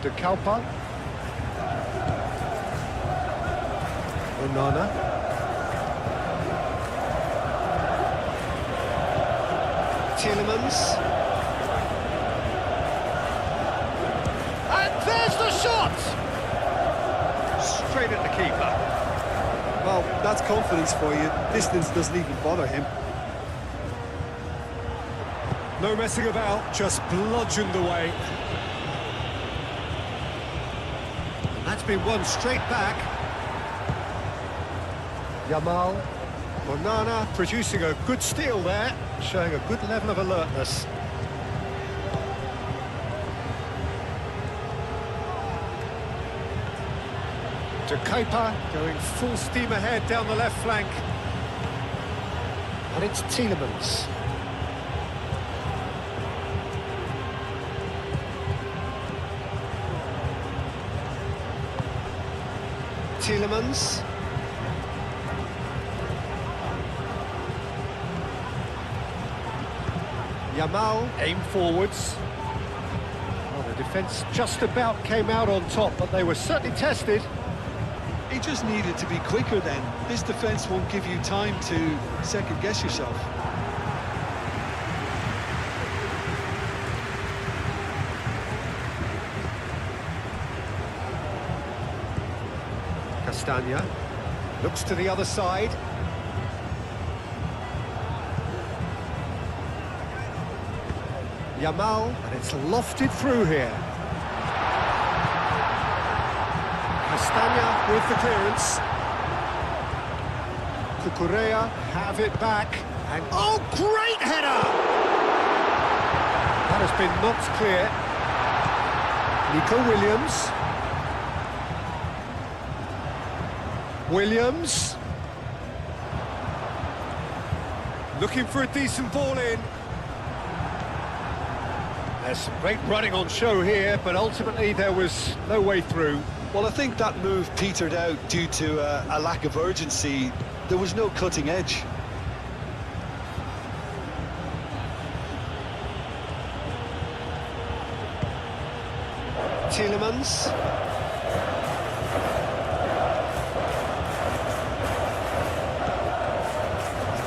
De Kalpa. Onana. Tielemans. And there's the shot! Straight at the keeper. Well, that's confidence for you. Distance doesn't even bother him. No messing about, just bludgeoned away. That's been won straight back. Yamal. Onana producing a good steal there, showing a good level of alertness. De Kuiper going full steam ahead down the left flank. And it's Tielemans. Tielemans. Yamal, aim forwards. Well, the defence just about came out on top, but they were certainly tested. He just needed to be quicker then. This defence won't give you time to second-guess yourself. Castagna looks to the other side. Yamal, and it's lofted through here. Castagna with the clearance. Cucurella have it back, and oh, great header! That has been knocked clear. Nico Williams. Looking for a decent ball in. There's some great running on show here, but ultimately there was no way through. Well, I think that move petered out due to a lack of urgency. There was no cutting edge. Tielemans.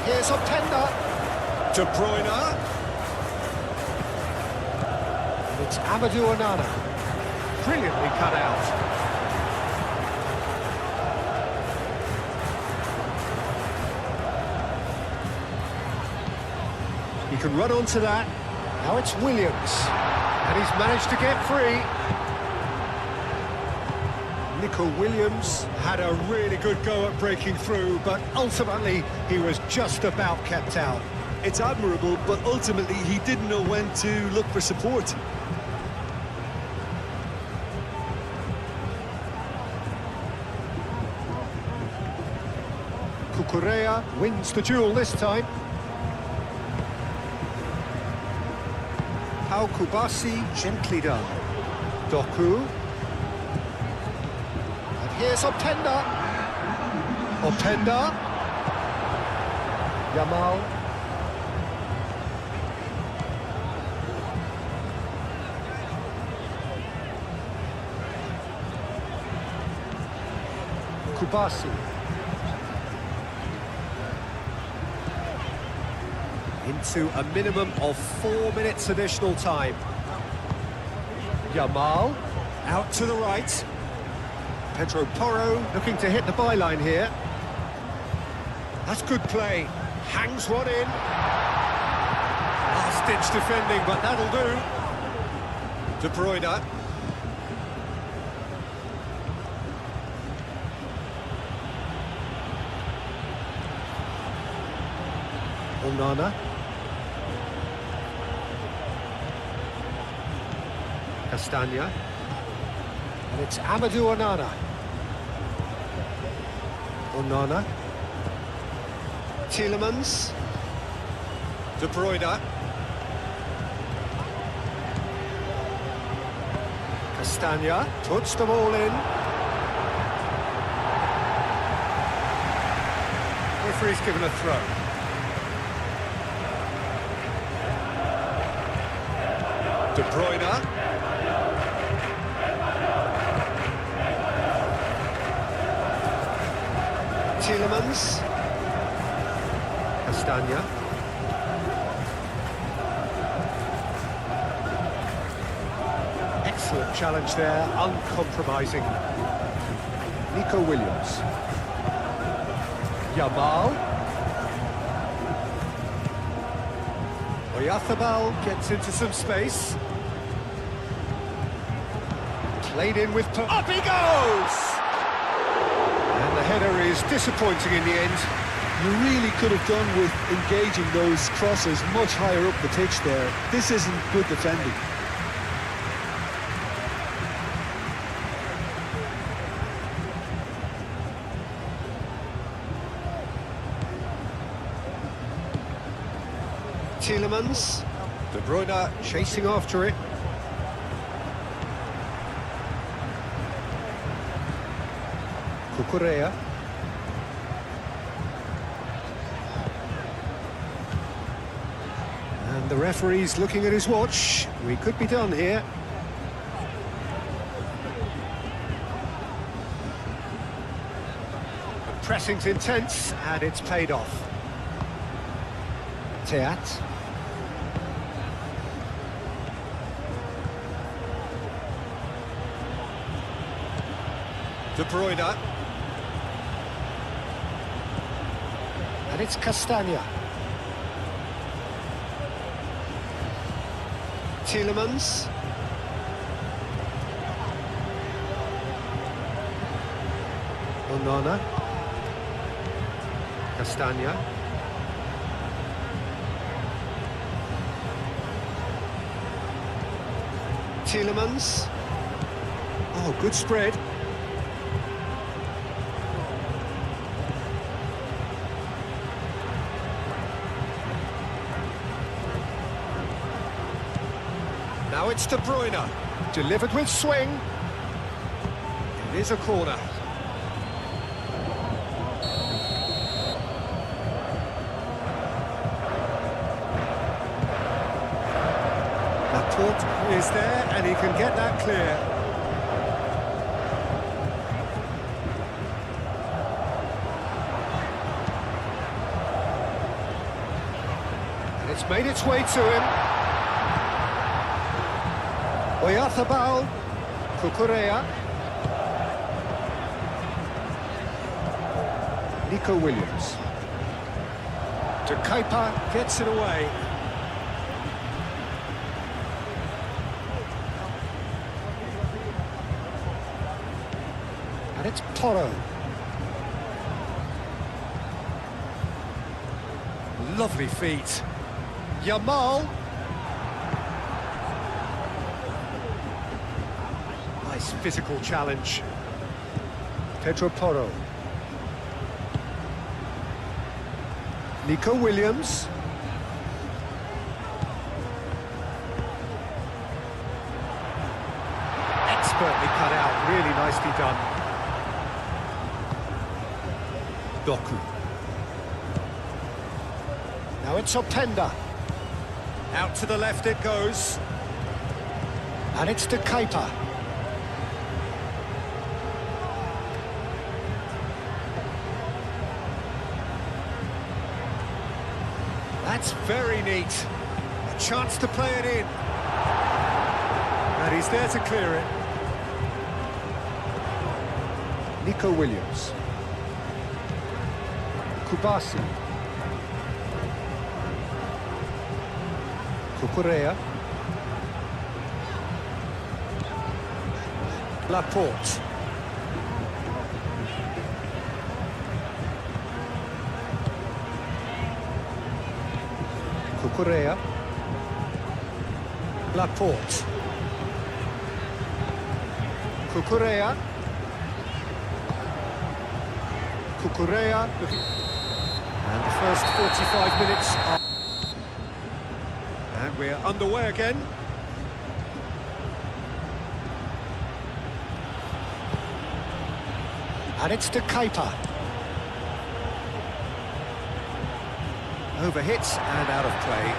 Here's Openda. De Bruyne. And it's Amadou Onana. Brilliantly cut out. He can run onto that. Now it's Williams. And he's managed to get free. Nico Williams had a really good go at breaking through, but ultimately he was just about kept out. It's admirable, but ultimately he didn't know when to look for support. Cucurella wins the duel this time. Pau Kubasi, gently done. Doku. And here's Openda. Yamal. Kubasi. Into a minimum of 4 minutes additional time. Yamal, out to the right. Pedro Porro looking to hit the byline here. That's good play. Hangs one in. Last-ditch defending, but that'll do. De Bruyne. Onana. Castagna. And it's Amadou Onana. Tielemans. De Bruyne. Castagna puts them all in. Referee's given a throw. De Bruyne. Tielemans. Castagna. Excellent challenge there, uncompromising. Nico Williams. Yamal. Oyarzábal gets into some space. Played in with... Up he goes! And the header is disappointing in the end. You really could have done with engaging those crosses much higher up the pitch there. This isn't good defending. Tielemans. De Bruyne chasing after it. Cucurella. And the referee's looking at his watch. We could be done here. The pressing's intense, and it's paid off. Teat. De Bruyne. And it's Castagna. Tielemans. Onana. Castagna. Tielemans. Oh, good spread. Now it's De Bruyne, delivered with swing. It is a corner. Laporte is there, and he can get that clear. And it's made its way to him. Oyarzábal, Cucurella, Nico Williams. De Kuyper gets it away. And it's Porro. Lovely feet. Yamal. Nice physical challenge. Pedro Porro. Nico Williams. Expertly cut out, really nicely done. Doku. Now it's Openda. Out to the left it goes. And it's De Kuyper. That's very neat. A chance to play it in. And he's there to clear it. Nico Williams. Kubasi. Cucurella. Laporte. Cucurella. Laporte. Cucurella. Cucurella. And the first 45 minutes are... And we're underway again. And it's De Kuyper. Overhits and out of play.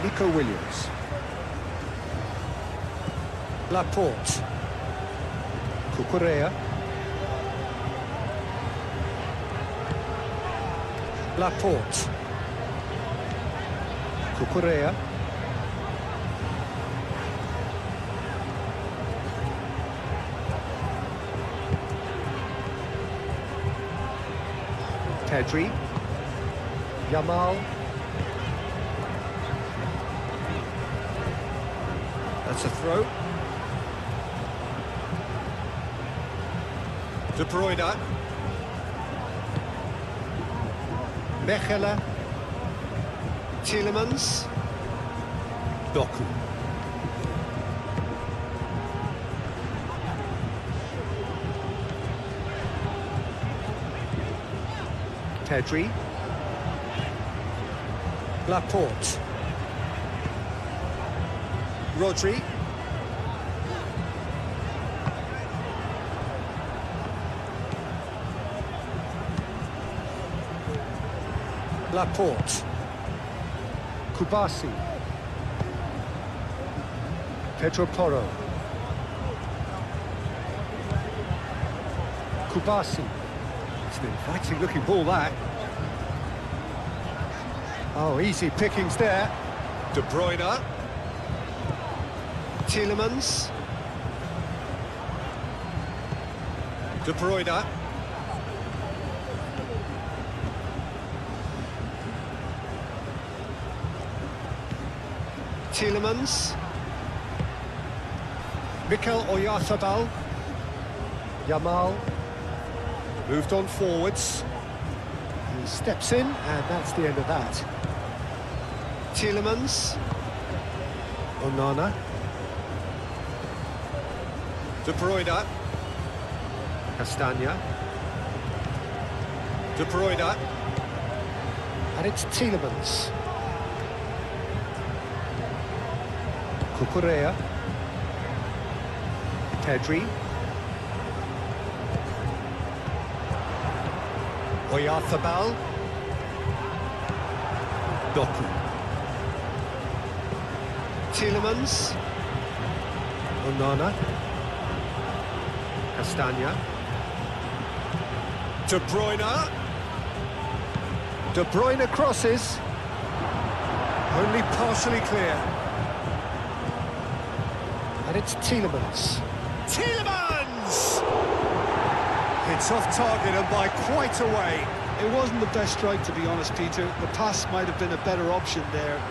Nico Williams. Laporte. Cucurella. Laporte. Cucurella. Pedri. Yamal. That's a throw. De Bruyne. Mechelen. Tielemans. Doku. Pedri. Laporte. Rodri. Laporte. Kubasi. Pedro Porro. Kubasi. It's an inviting looking ball that. Oh, easy pickings there. De Bruyne. Tielemans. De Bruyne. Tielemans. Mikel Oyarzabal. Yamal. Moved on forwards. He steps in, and that's the end of that. Tielemans. Onana. De Bruyne. Castagna. De Bruyne. And it's Tielemans. Cucurella. Pedri. Oyarzabal. Doku. Tielemans. Onana. Castagna. De Bruyne. De Bruyne crosses. Only partially clear. And it's Tielemans. Tielemans! It's off target and by quite a way. It wasn't the best strike, to be honest, Peter. The pass might have been a better option there.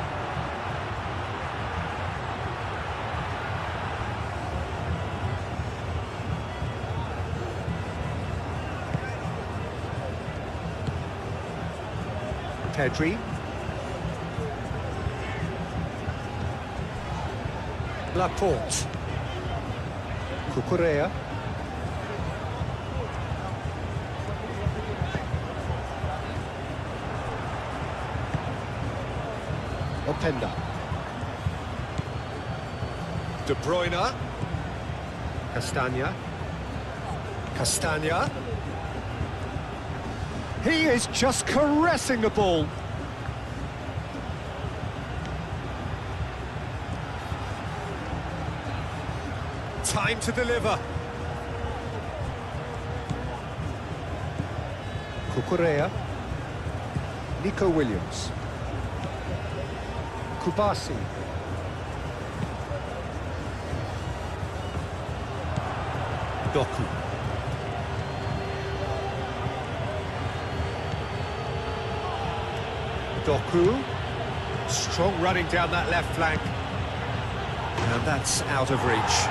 Pedri. Laporte. Cucurella. Openda. De Bruyne. Castagna. Castagna. He is just caressing the ball. Time to deliver. Cucurella. Nico Williams. Kubasi. Doku. Doku. Strong running down that left flank. And that's out of reach.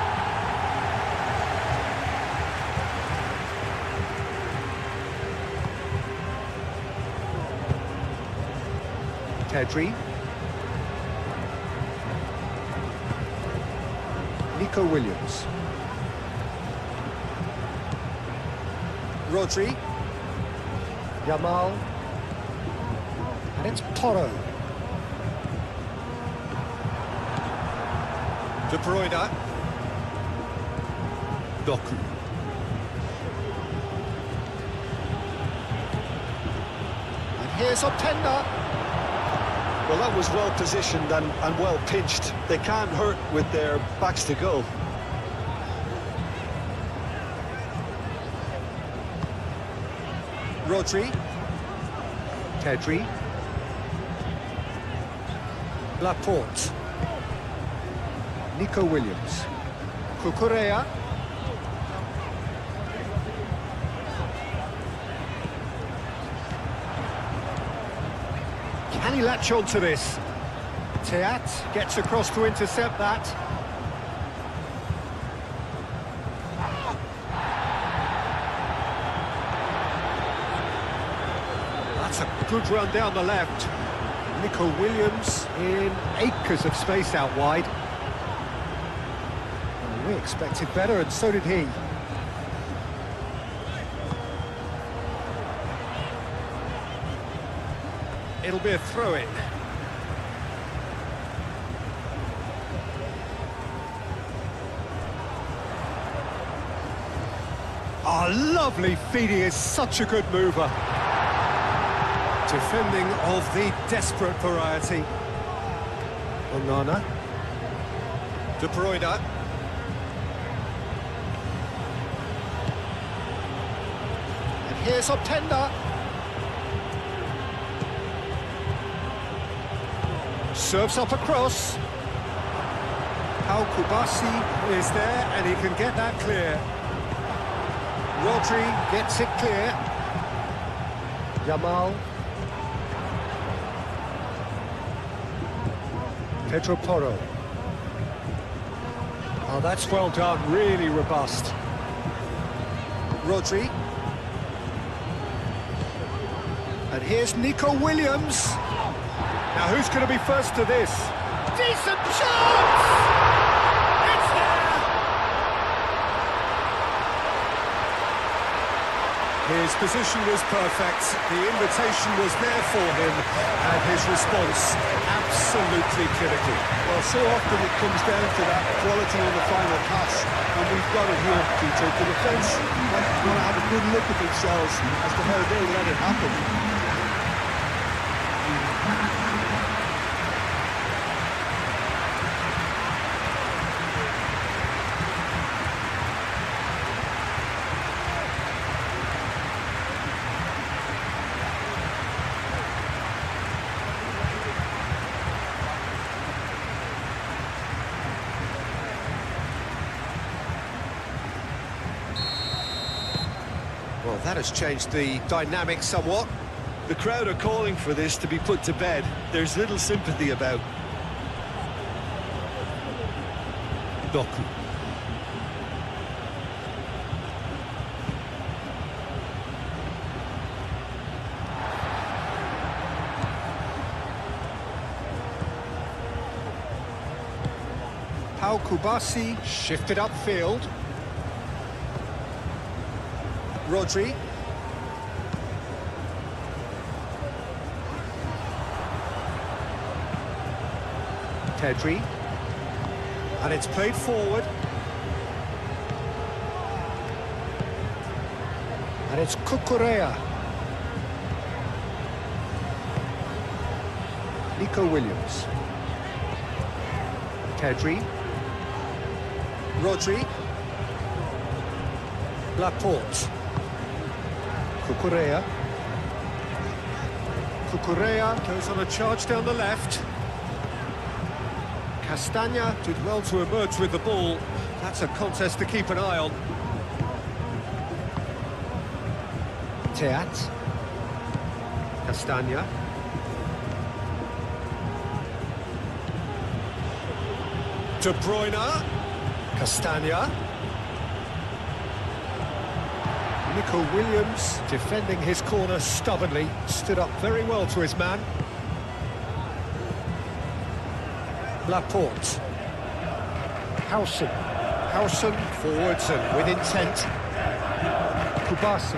Pedri. Nico Williams. Rodri. Yamal. And it's Porro. De Bruyne. Doku. And here's Openda. Well, that was well positioned and well pitched. They can't hurt with their backs to goal. Rodri. Pedri. Laporte. Nico Williams. Cucurella. Can he latch on to this? Teat gets across to intercept that. That's a good run down the left. Nico Williams in acres of space out wide. Well, we expected better, and so did he. It'll be a throw-in. Oh, lovely feed, he is such a good mover. Defending of the desperate variety. Onana. De Bruyne. And here's Optenda. Serves up across. Pau Kubasi is there, and he can get that clear. Rodri gets it clear. Yamal. Pedro Porro. Oh, that's well done, really robust. Rodri. And here's Nico Williams. Now, who's going to be first to this? Decent chance! It's there! His position was perfect, the invitation was there for him, and his response absolutely clinical. Well, so often it comes down to that quality on the final pass, and we've got it here, Peter. The defence might want to have a good look at themselves as to how they let it happen. Well, that has changed the dynamic somewhat. The crowd are calling for this to be put to bed. There's little sympathy about. Doku. Pau Kubasi shifted upfield. Rodri. Pedri. And it's played forward. And it's Cucurella. Nico Williams. Pedri. Rodri. Laporte. Cucurella. Cucurella goes on a charge down the left. Castagna did well to emerge with the ball. That's a contest to keep an eye on. Teat. Castagna. De Bruyne. Castagna. Nico Williams defending his corner stubbornly, stood up very well to his man. Laporte. Howson. Howson forwards and with intent. Kubasi.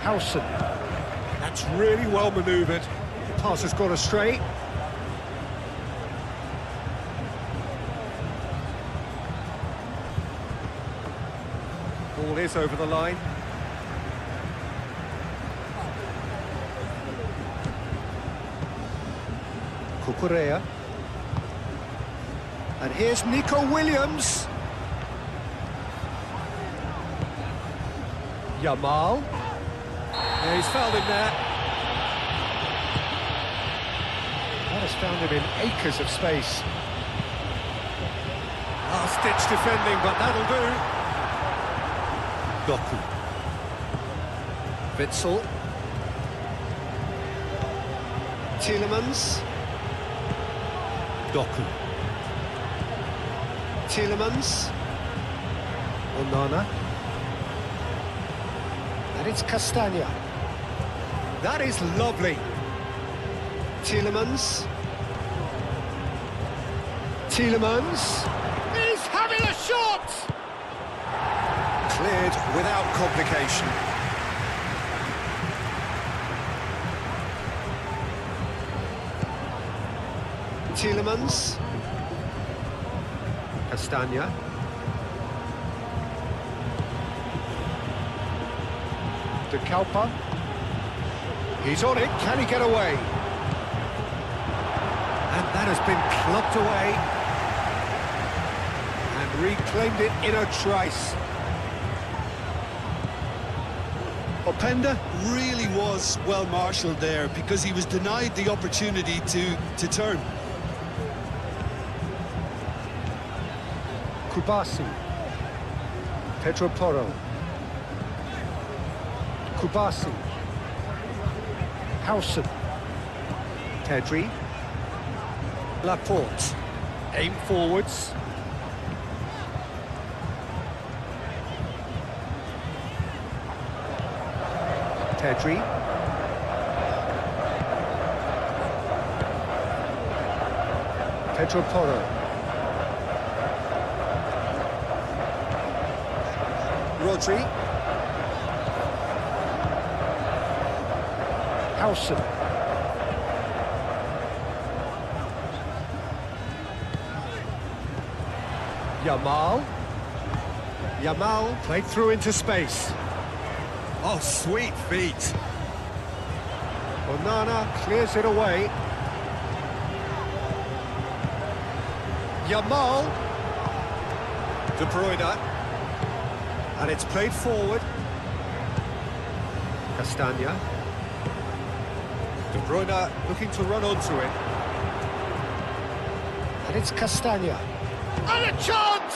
Howson. That's really well manoeuvred. The pass has gone astray. Ball is over the line. Cucurella. And here's Nico Williams. Yamal. Yeah, he's fouled him there. has found him in acres of space. Last-ditch defending, but that'll do. Doku. Witsel. Tielemans. Doku. Tielemans. Onana. And it's Castagna. That is lovely. Tielemans. Tielemans. He's having a shot! Cleared without complication. Tielemans. Castagna. De Kalpa. He's on it, can he get away? And that has been plucked away. And reclaimed it in a trice. Openda really was well marshalled there because he was denied the opportunity to turn. Kubasi. Pedro Porro. Kubasi. Howson. Pedri. Laporte. Aim forwards. Pedri. Pedro Porro. Rodri. Howson. Yamal played through into space. Oh, sweet feet. Onana clears it away. Yamal. De Bruyne. And it's played forward. Castagna. De Bruyne looking to run onto it. And it's Castagna. And a chance!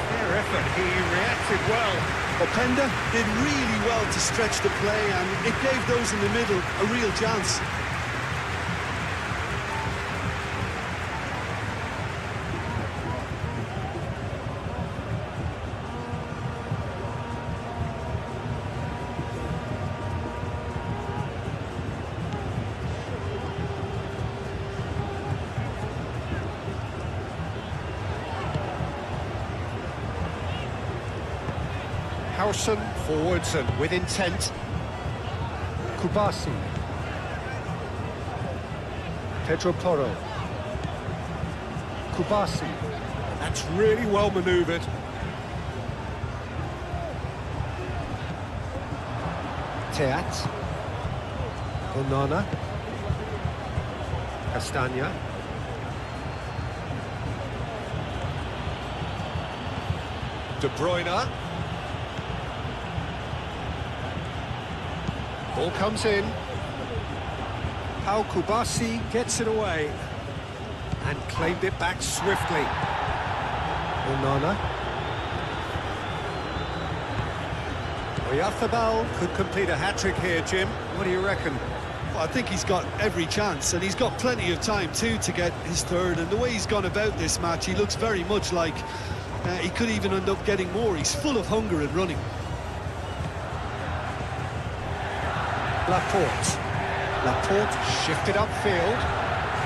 Fair effort, he reacted well. Openda did really well to stretch the play, and it gave those in the middle a real chance. Howson forwards and with intent. Kubasi. Pedro Porro. Kubasi. That's really well manoeuvred. Teat. Onana. Castagna. De Bruyne. Ball comes in. Pau Kubasi gets it away and claimed it back swiftly. Onana. Oyarzabal could complete a hat-trick here, Jim. What do you reckon? Well, I think he's got every chance, and he's got plenty of time too to get his third. And the way he's gone about this match, he looks very much like he could even end up getting more. He's full of hunger and running. Laporte. Laporte shifted upfield,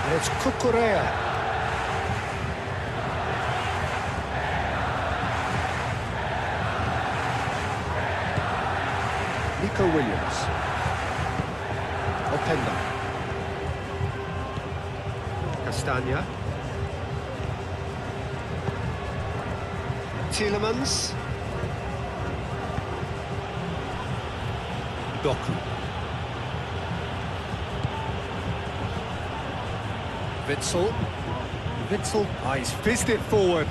and it's Cucurella. Nico Williams. Openda. Castagna. Tielemans. Doku. Witsel. Witsel. Ah, he's fizzed it forward.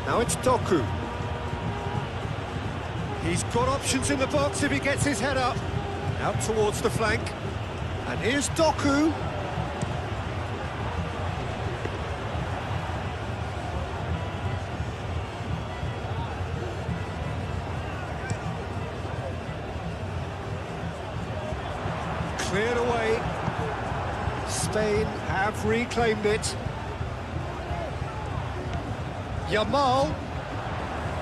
Now it's Doku. He's got options in the box if he gets his head up. Out towards the flank. And here's Doku. Cleared away. Spain have reclaimed it. Yamal.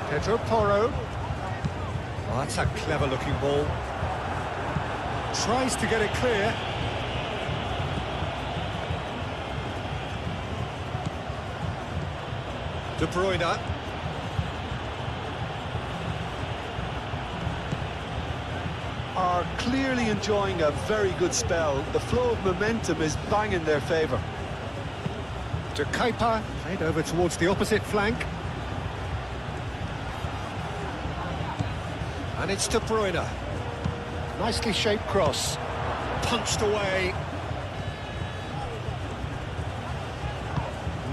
Pedro Porro. Oh, that's a clever-looking ball. Tries to get it clear. De Bruyne. Are clearly enjoying a very good spell. The flow of momentum is bang in their favour. De Kuiper, played over towards the opposite flank. And it's De Bruyne. Nicely shaped cross. Punched away.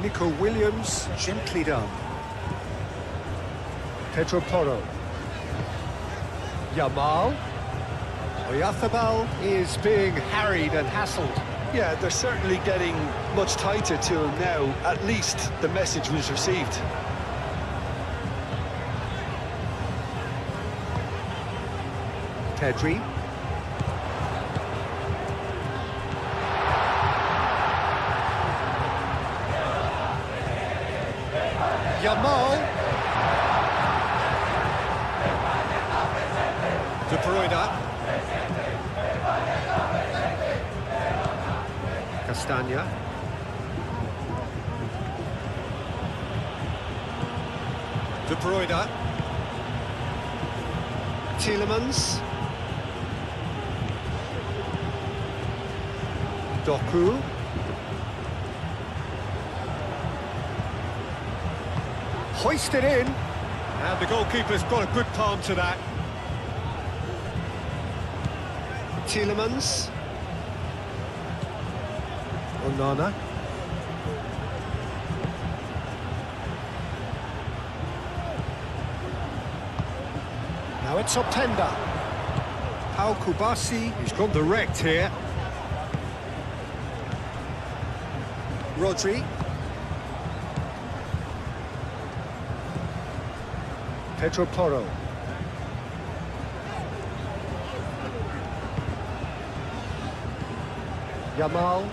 Nico Williams, gently done. Pedro Porro. Yamal. Oyarzabal is being harried and hassled. Yeah, they're certainly getting much tighter to him now. At least the message was received. Pedri. Yamal. De Bruyne. Castagna. De Bruyne. Tielemans. Doku. Hoisted in. And the goalkeeper's got a good palm to that. Tielemans. Onana. Now it's Openda. Pau Kubasi, he's gone direct here. Rodri. Pedro Porro. Yamal.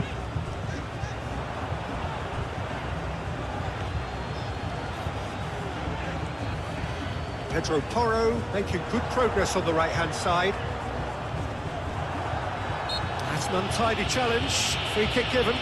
Pedro Porro making good progress on the right-hand side. That's an untidy challenge. Free kick given.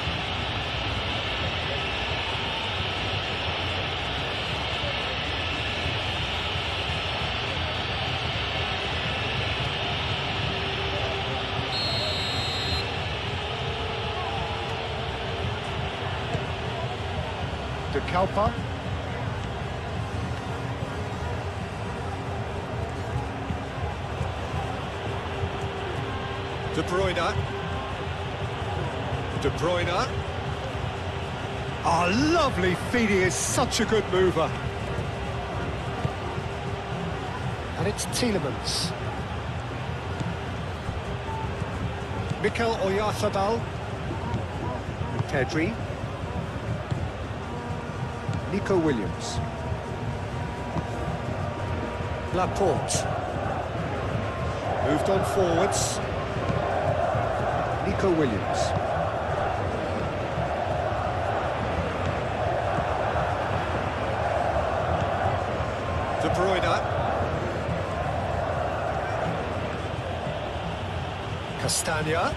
De Kuiper. De Bruyne. De Bruyne. Oh, lovely feed. He is such a good mover. And it's Tielemans. Mikel Oyarzabal. Pedri. Nico Williams. Laporte. Moved on forwards. Nico Williams. De Bruyne. Castagna.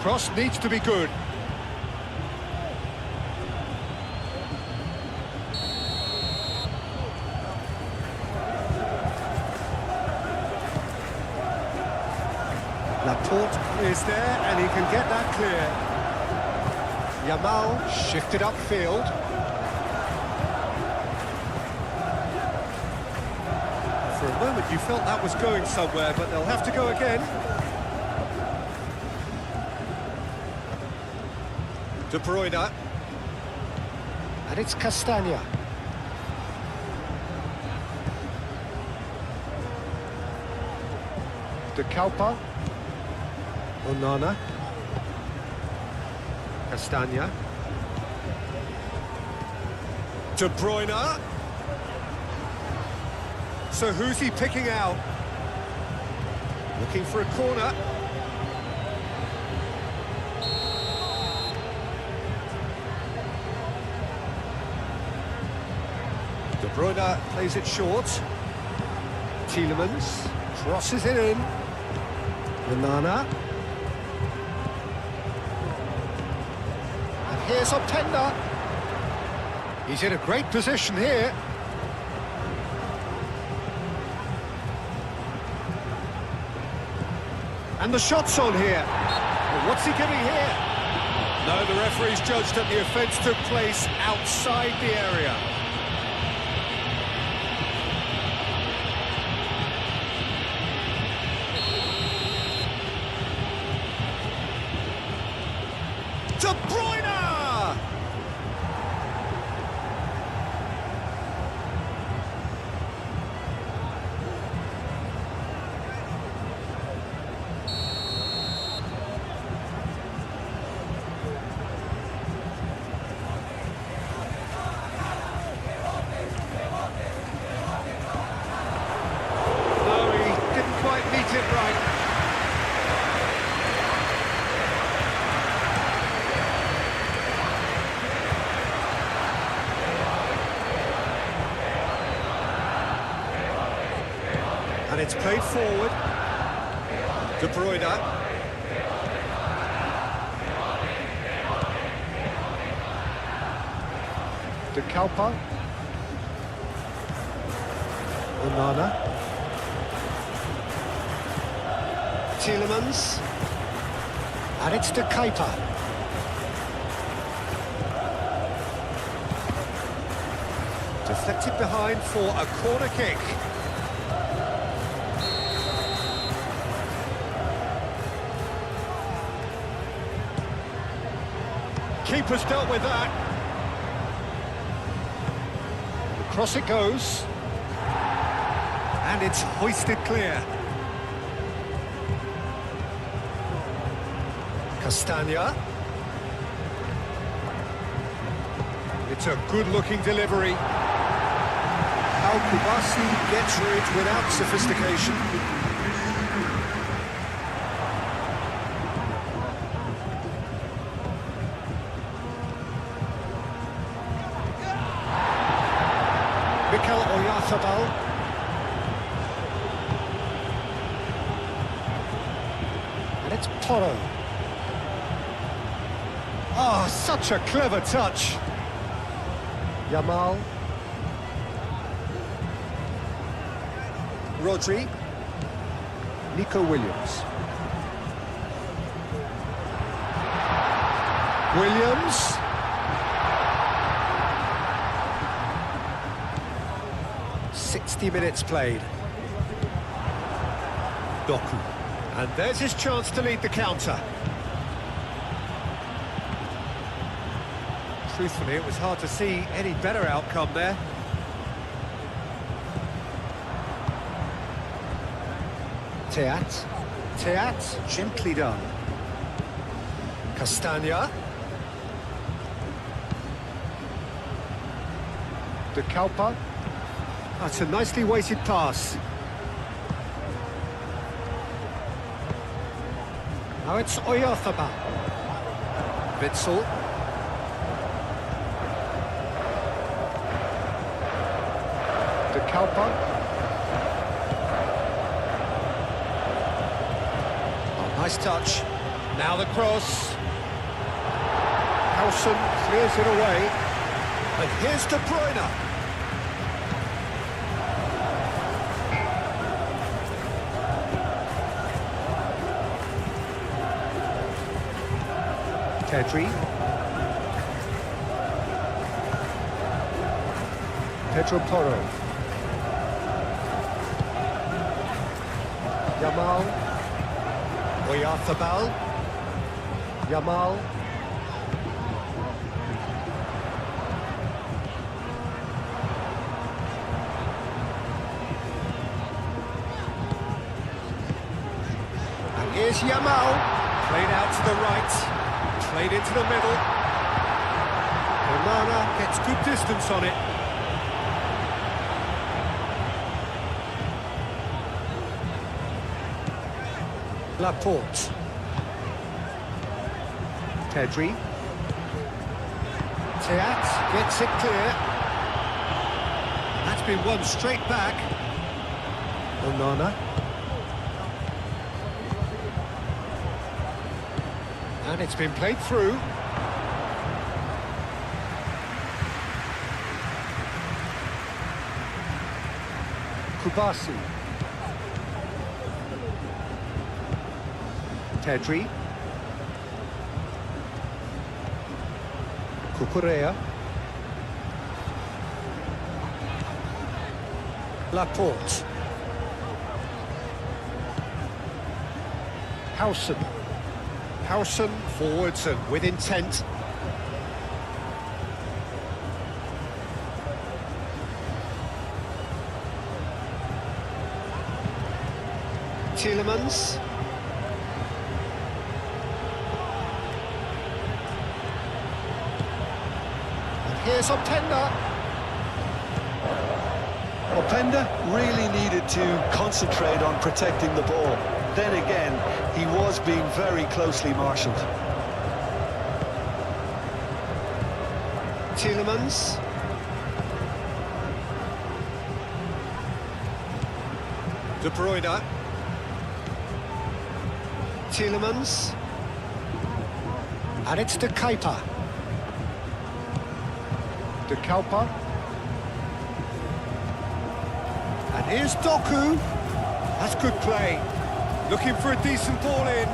Cross needs to be good. Laporte is there and he can get that clear. Yamal shifted upfield. For a moment you felt that was going somewhere, but they'll have to go again. De Bruyne. And it's Castagna. De Kalpa. Onana. Castagna. De Bruyne. So who's he picking out? Looking for a corner. De Bruyne plays it short. Tielemans crosses it in. Onana. And here's Openda. He's in a great position here. And the shot's on here. Well, what's he giving here? No, the referee's judged that the offence took place outside the area. De Bruyne! No, he didn't quite meet it right. And it's played forward. De Bruyne. De Kalpa. Onana. Tielemans. And it's De Kuiper. Deflected behind for a corner kick. Keeper's dealt with that. Across it goes. And it's hoisted clear. Castagna. It's a good-looking delivery. Al-Kubasi gets through it without sophistication. Mikel Oyarzabal. And it's Porro. Oh, such a clever touch. Yamal. Rodri. Nico Williams. Williams. Minutes played. Doku. And there's his chance to lead the counter. Truthfully, it was hard to see any better outcome there. Teat, gently done. Castagna. De Kalpa. That's a nicely weighted pass. Now it's Oyarzabal. Witsel. De Kalpa. Oh, nice touch. Now the cross. Howson clears it away. And here's De Bruyne. Pedri. Pedro Porro. Yamal. Oyarzabal. Yamal. Here's Yamal, played out to the right, played into the middle. Onana gets good distance on it. Laporte. Pedri. Teat gets it clear. That's been won straight back. Onana. And it's been played through. Kubasi. Pedri. Cucurella. Laporte. Howson. Howson forwards and with intent. Tielemans. And here's Openda. Openda really needed to concentrate on protecting the ball. Then again, he was being very closely marshalled. Tielemans. De Bruyne. Tielemans. And it's De Kuyper. De Kuyper. And here's Doku. That's good play. Looking for a decent ball in.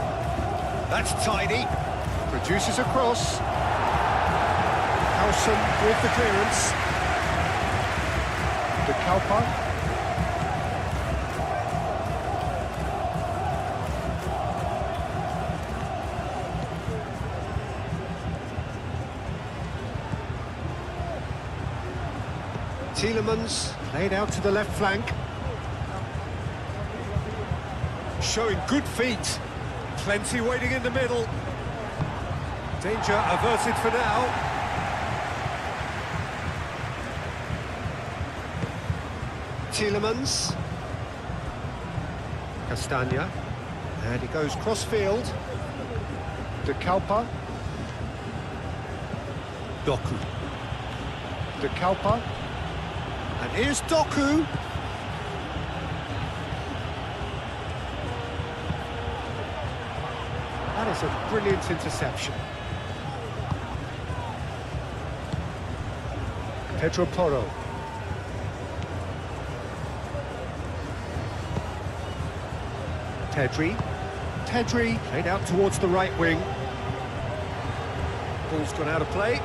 That's tidy. Produces a cross. Howson with the clearance. De Kuyper. Tielemans played out to the left flank. Showing good feet. Plenty waiting in the middle. Danger averted for now. Tielemans. Castagna. And he goes cross-field. De Kuyper. Doku. De Kuyper. And here's Doku. That is a brilliant interception. Pedro Porro. Pedri. Pedri played out towards the right wing. Ball's gone out of play.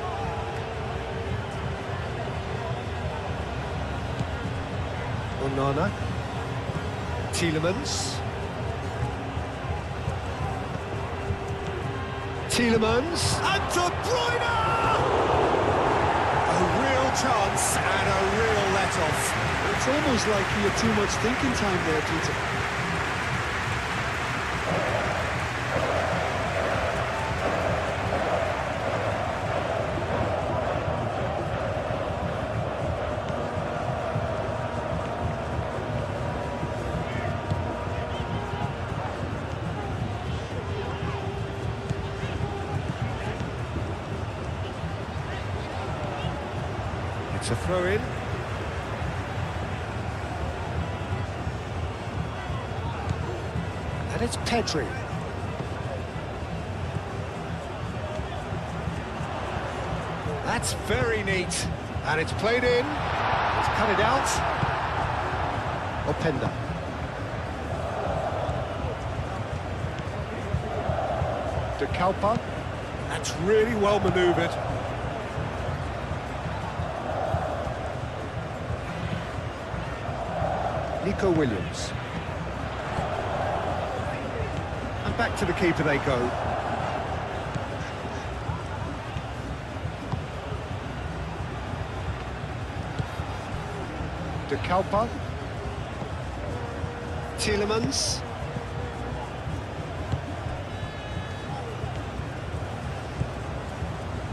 Onana. Tielemans. Tielemans. And De Bruyne! A real chance and a real let-off. It's almost like he had too much thinking time there, Peter. It's a throw-in. And it's Pedri. That's very neat. And it's played in. He's cut it out. Openda. De Kuyper. That's really well manoeuvred. Nico Williams. And back to the keeper they go. De Kuyper. Tielemans.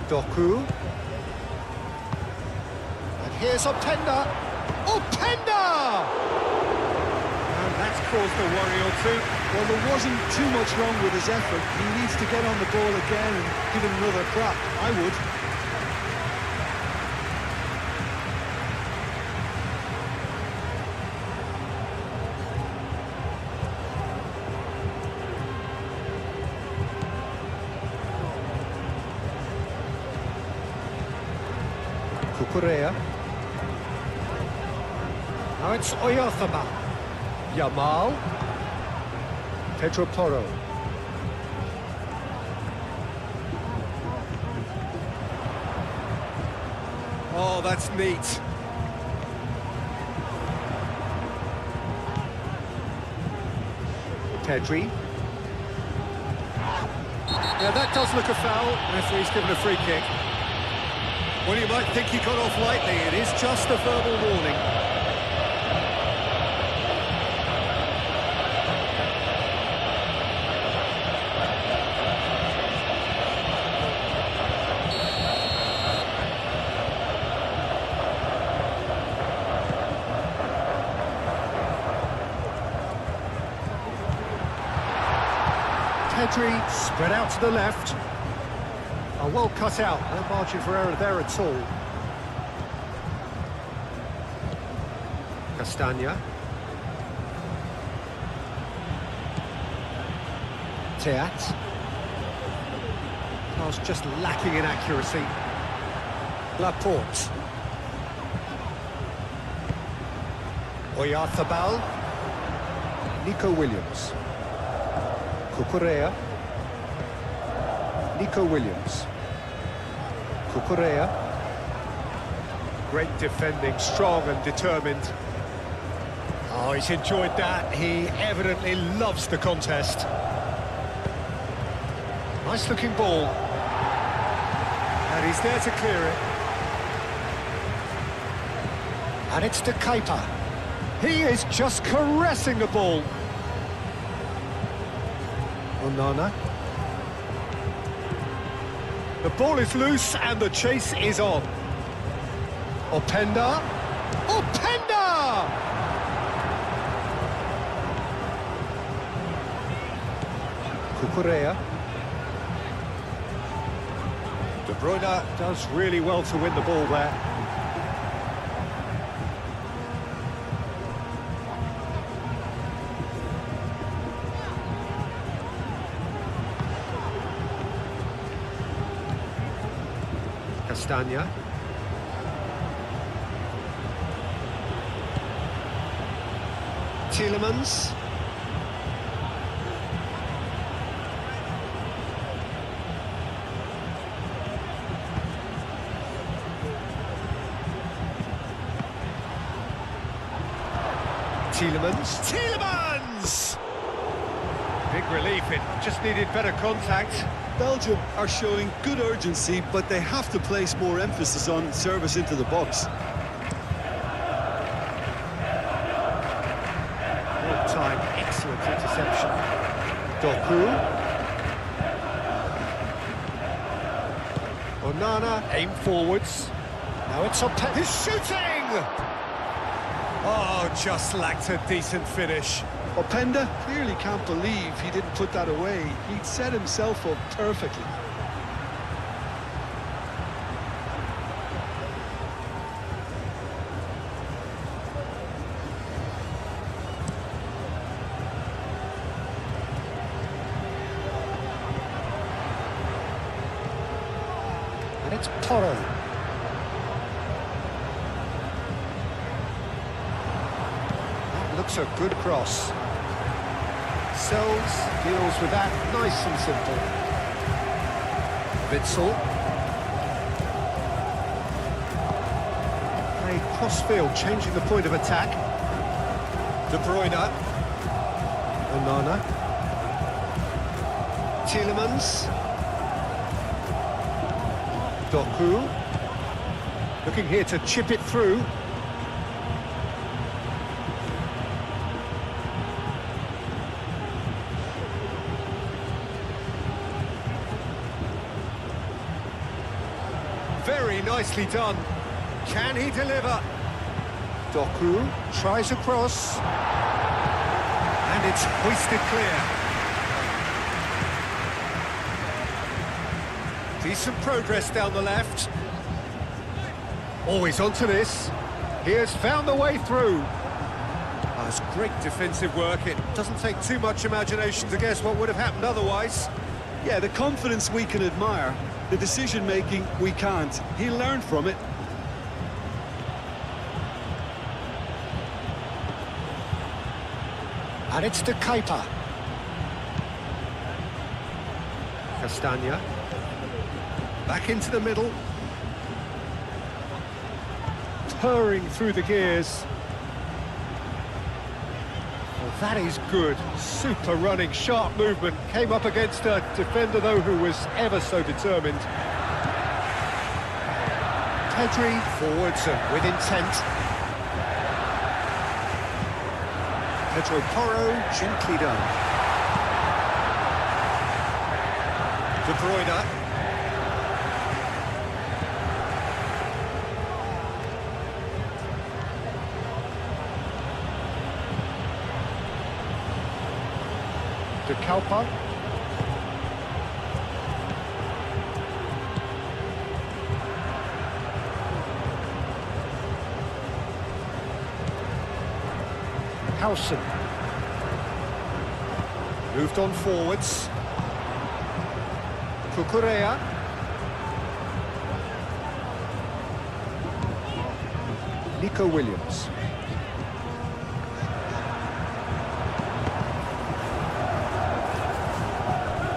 Doku. And here's Openda. Openda! And that's caused a worry or two. Well, there wasn't too much wrong with his effort. He needs to get on the ball again and give it another crack. I would. Kukurea. Now it's Oyarzabal. Yamal. Pedro Porro. Oh, that's neat. Pedri. Yeah, that does look a foul. Referee's given a free kick. Well, you might think he got off lightly. It is just a verbal warning. Pedri spread out to the left. Oh, well cut out, no margin for error there at all. Castagna. Teat. Pass just lacking in accuracy. Laporte. Oyarzabal. Nico Williams. Kukurea. Nico Williams. Kukurea. Great defending, strong and determined. Oh, he's enjoyed that. He evidently loves the contest. Nice looking ball. And he's there to clear it. And it's to Keita. He is just caressing the ball. Onana. The ball is loose and the chase is on. Openda. Openda! Kukurea. De Bruyne does really well to win the ball there. Castagna. Tielemans. Tielemans! Big relief, it just needed better contact. Belgium are showing good urgency, but they have to place more emphasis on service into the box. Well timed, excellent interception. Doku. Onana, aim forwards. Now it's up. He's shooting! Oh, just lacked a decent finish. Openda clearly can't believe he didn't put that away. He'd set himself up perfectly. And it's Porro. That looks a good cross. Sells, deals with that, nice and simple. Witsel. Played cross-field, changing the point of attack. De Bruyne. Onana. Tielemans. Doku. Looking here to chip it through. Very nicely done. Can he deliver? Doku tries across. And it's hoisted clear. Decent progress down the left. Always onto this. He has found the way through. Oh, it's great defensive work. It doesn't take too much imagination to guess what would have happened otherwise. Yeah, the confidence we can admire, the decision-making we can't. He learned from it. And it's to Keita. Castagna. Back into the middle. Purring through the gears. Well, that is good. Super running, sharp movement. Came up against a defender, though, who was ever so determined. Pedri forwards and with intent. Pedro Porro, gently done. De Bruyne. De Kalpa. Howson. Moved on forwards. Cucurella. Nico Williams.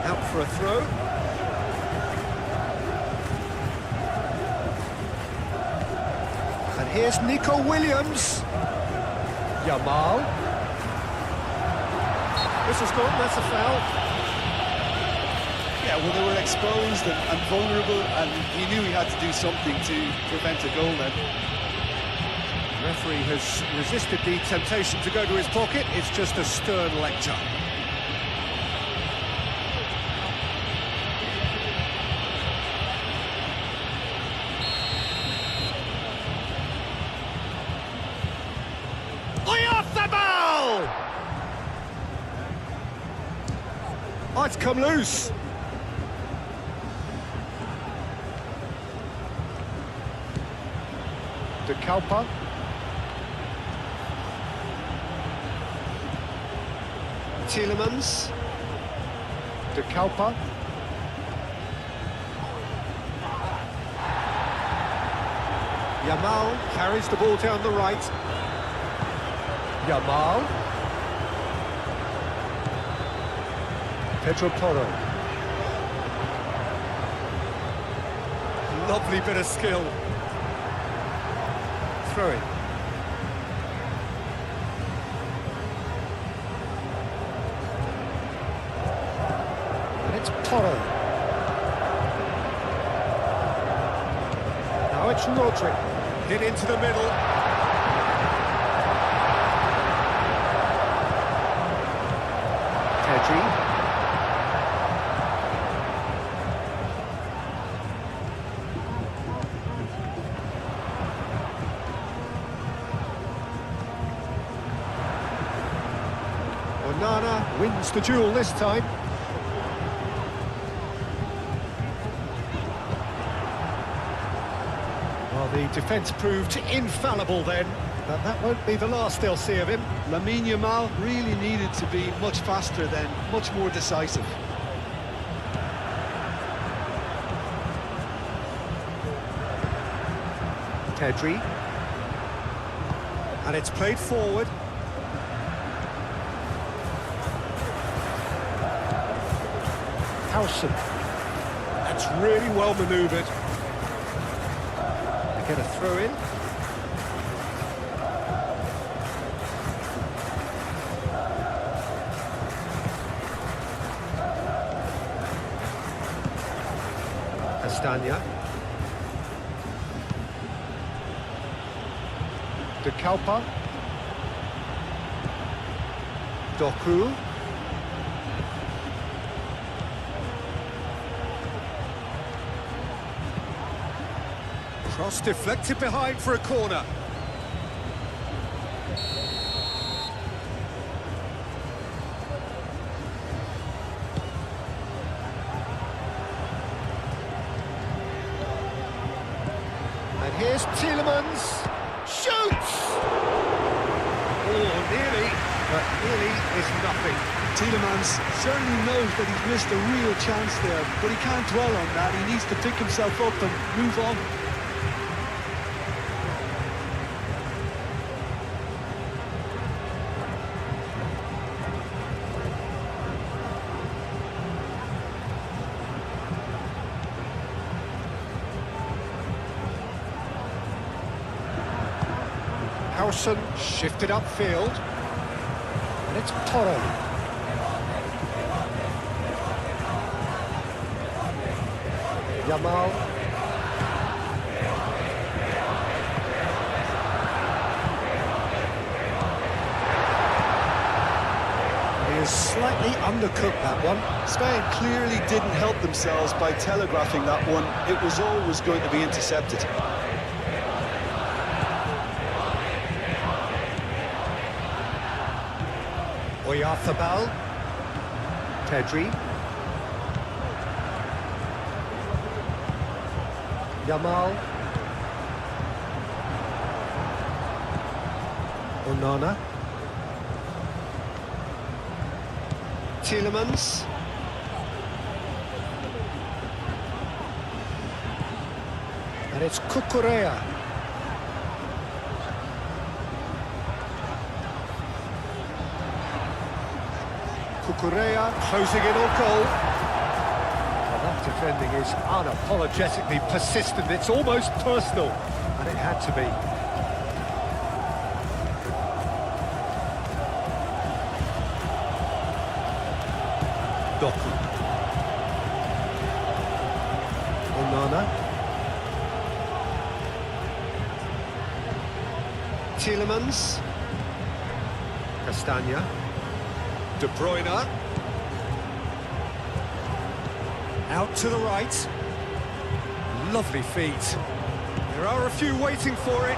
Out for a throw. And here's Nico Williams. Yamal. This is gone, that's a foul. Yeah, well, they were exposed and vulnerable, and he knew he had to do something to prevent a goal then. The referee has resisted the temptation to go to his pocket. It's just a stern lecture. Oh, it's come loose. De Kalpa. Tielemans. De Kalpa. Yamal carries the ball down the right. Yamal. Pedro Porro. Lovely bit of skill. Throw it. And it's Porro. Now it's Rodri. Hit into the middle. Pedri. Onana wins the duel this time. Well, the defence proved infallible then, but that won't be the last they'll see of him. Lamine Yamal really needed to be much faster then, much more decisive. Pedri. And it's played forward. Howson. That's really well manoeuvred. They get a throw in. Castagna. De Kalpa. Doku. Cross deflected behind for a corner. And here's Tielemans. Shoots! Oh, nearly, but nearly is nothing. Tielemans certainly knows that he's missed a real chance there, but he can't dwell on that. He needs to pick himself up and move on. Howson shifted upfield. And it's Toro. Yamal. He is slightly undercooked, that one. Spain clearly didn't help themselves by telegraphing that one. It was always going to be intercepted. Oyarthabal. Pedri. Yamal. Onana. Tielemans. And it's Cucurella. Cucurella closing in on goal. Well, that defending is unapologetically persistent. It's almost personal, and it had to be. Doku. Onana. Tielemans. Castagna. De Bruyne. Out to the right. Lovely feet. There are a few waiting for it.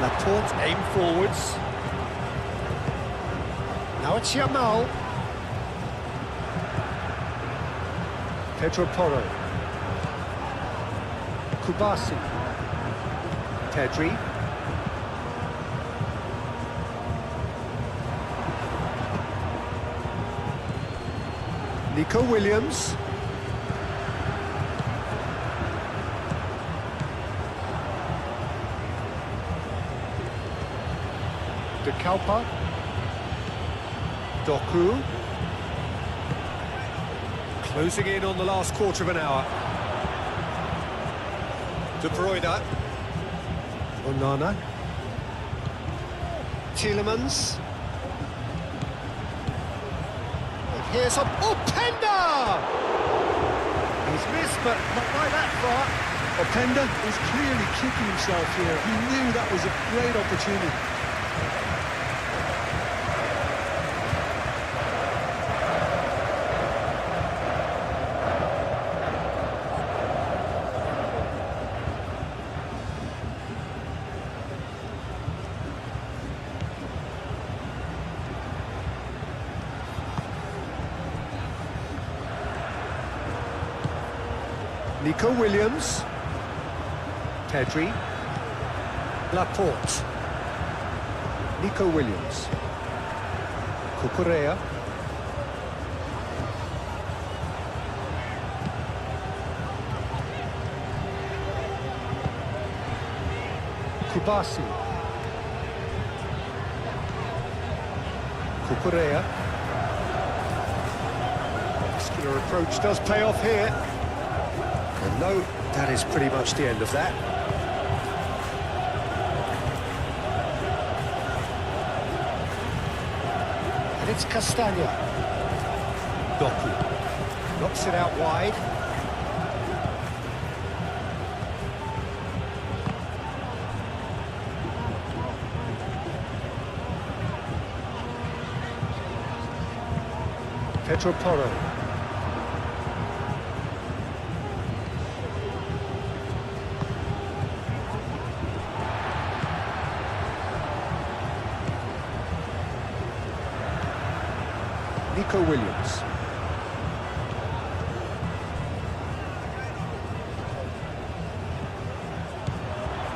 Laporte aim forwards. Now it's Yamal. Pedro Porro. Kubasi. Pedri. Nico Williams. De Kalpa. Doku. Closing in on the last quarter of an hour. De Bruyne. Onana. Tielemans. Here's a... Oh, Penda! He's missed, but not by that far. Openda is clearly kicking himself here. He knew that was a great opportunity. Nico Williams. Pedri. Laporte. Nico Williams. Cucurella. Kubasi. Cucurella. Muscular approach does pay off here. And no, that is pretty much the end of that. And it's Castagna. Doku. Knocks it out wide. Pedro Porro. Nico Williams.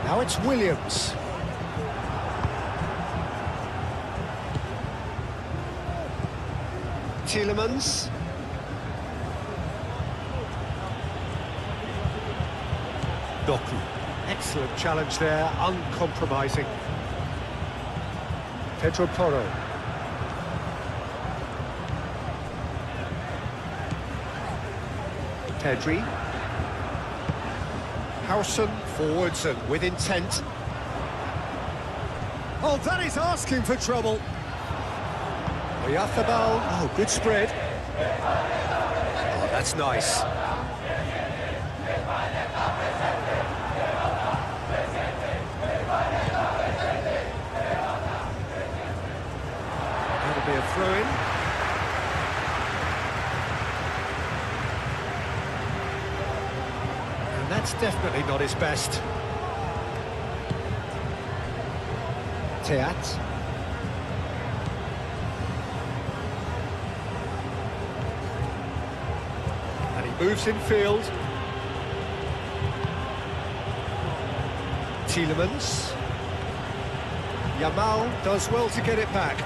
Now it's Williams. Tielemans. Doku. Excellent challenge there, uncompromising. Pedro Porro. Pedri. Howson forwards and with intent. Oh, that is asking for trouble. Oyarzábal. Oh, good spread. Oh, that's nice. That'll be a throw-in. And that's definitely not his best. Teat. And he moves in field. Tielemans. Yamal does well to get it back.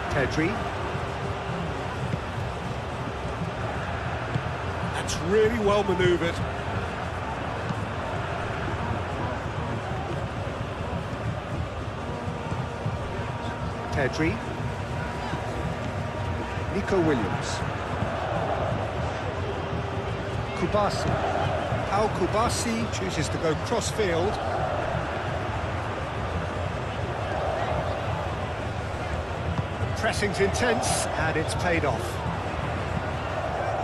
Pedri. That's really well manoeuvred. Pedri. Nico Williams. Kubasi. How Kubasi chooses to go cross-field. Pressing's intense, and it's paid off.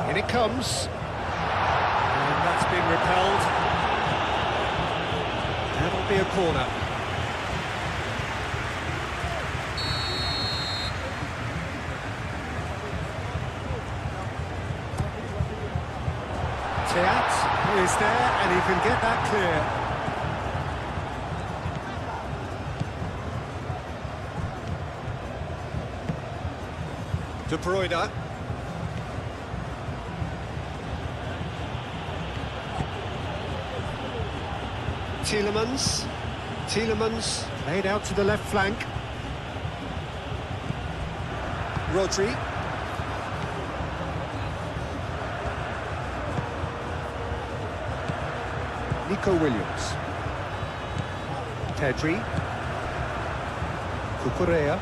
In it comes. And that's been repelled. That'll be a corner. Teat is there, and he can get that clear. De Bruyne. Tielemans. Tielemans played out to the left flank. Rodri. Nico Williams. Pedri. Cucurella.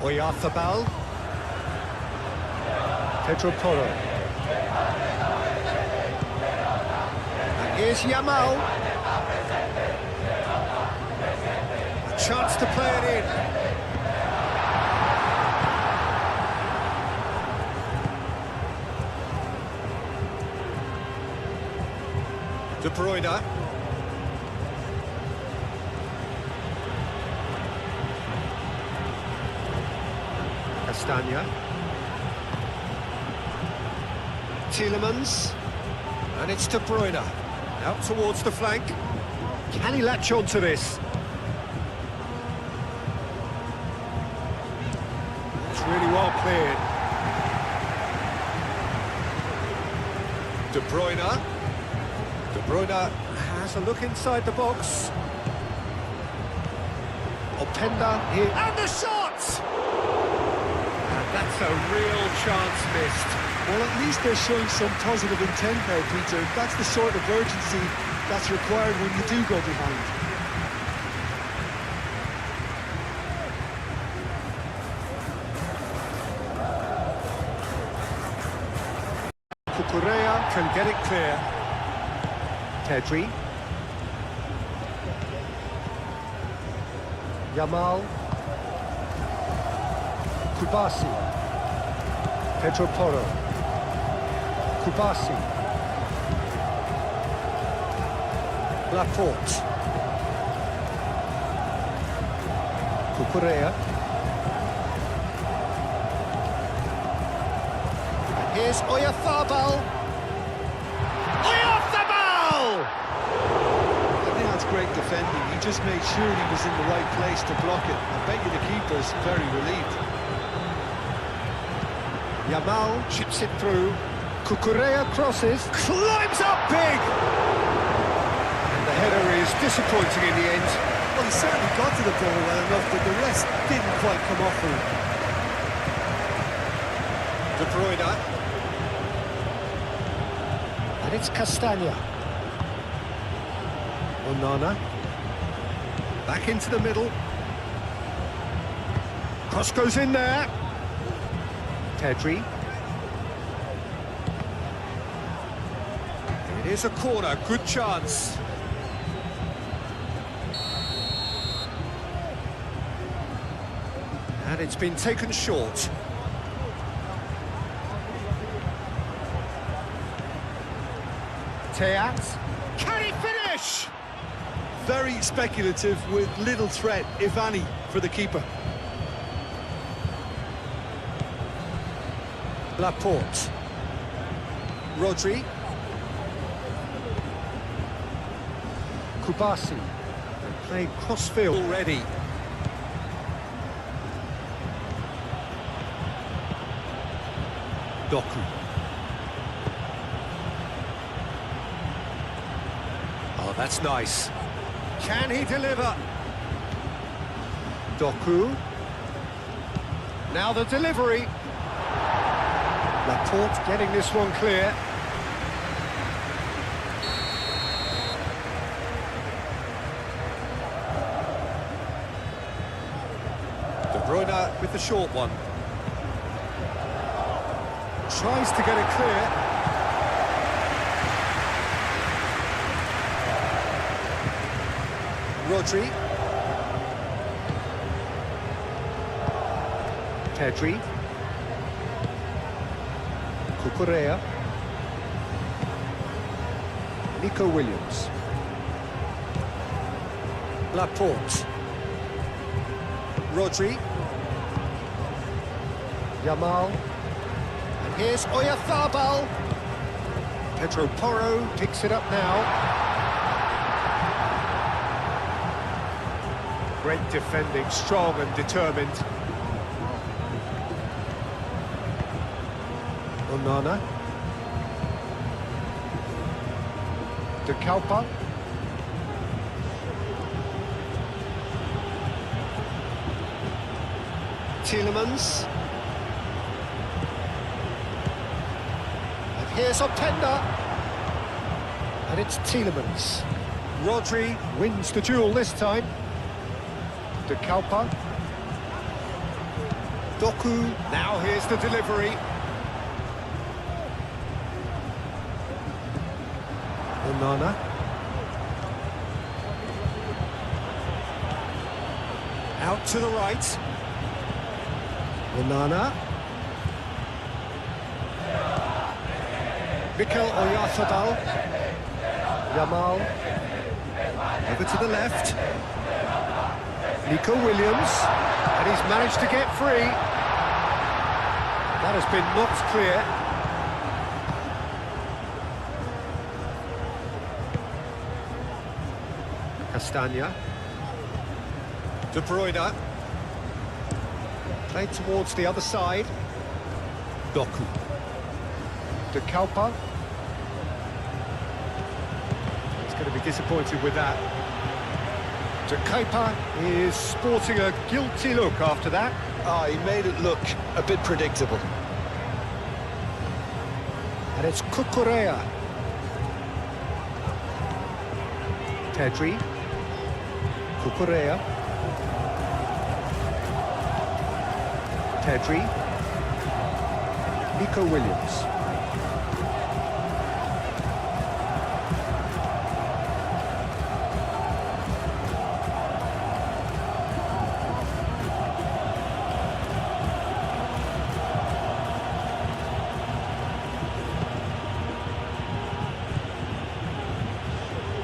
Oyarzábal. Pedro Porro. And here's Yamal. A chance to play it in. De Bruyne. Castagna. Tielemans. And it's De Bruyne. Out towards the flank. Can he latch on to this? It's really well cleared. De Bruyne. De Bruyne has a look inside the box. Openda here. And the shot! And that's a real chance missed. Well, at least they're showing some positive intent there, Peter. That's the sort of urgency that's required when you do go behind. Cucurella can get it clear. Pedri. Yamal. Kubasi. Pedro Porro. Kubasi. Laporte. Cucurella. And here's Oyarzábal. Oyarzábal! I think that's great defending. He just made sure he was in the right place to block it. I bet you the keeper's very relieved. Yamal chips it through. Cucurella crosses, climbs up big! And the header is disappointing in the end. Well, he certainly got to the ball well enough, but the rest didn't quite come off for him. De Bruyne. And it's Castagna. Onana. Back into the middle. Cross goes in there. Pedri. It is a corner, good chance. And it's been taken short. Teat. Can he finish? Very speculative with little threat, if any, for the keeper. Laporte. Rodri. Kubasi. Playing crossfield already. Doku. Oh, that's nice. Can he deliver? Doku. Now the delivery. Laporte getting this one clear. De Bruyne with the short one. Tries to get it clear. Rodri. Pedri. Cucurella. Nico Williams. Laporte. Rodri. Yamal. And here's Oyarzabal. Pedro Porro picks it up now. Great defending, strong and determined. Onana. De Kalpa. Tielemans. And here's Openda. And it's Tielemans. Rodri wins the duel this time. De Kalpa. Doku. Now here's the delivery. Onana. Out to the right. Onana. Mikel Oyarzabal. Yamal. Over to the left. Nico Williams. And he's managed to get free. That has been knocked clear. Castagna. De Bruyne. Played towards the other side. Doku. De Kalpa. He's going to be disappointed with that. De Kalpa is sporting a guilty look after that. Ah, he made it look a bit predictable. And it's Cucurella. Pedri. Cucurella. Pedri. Nico Williams.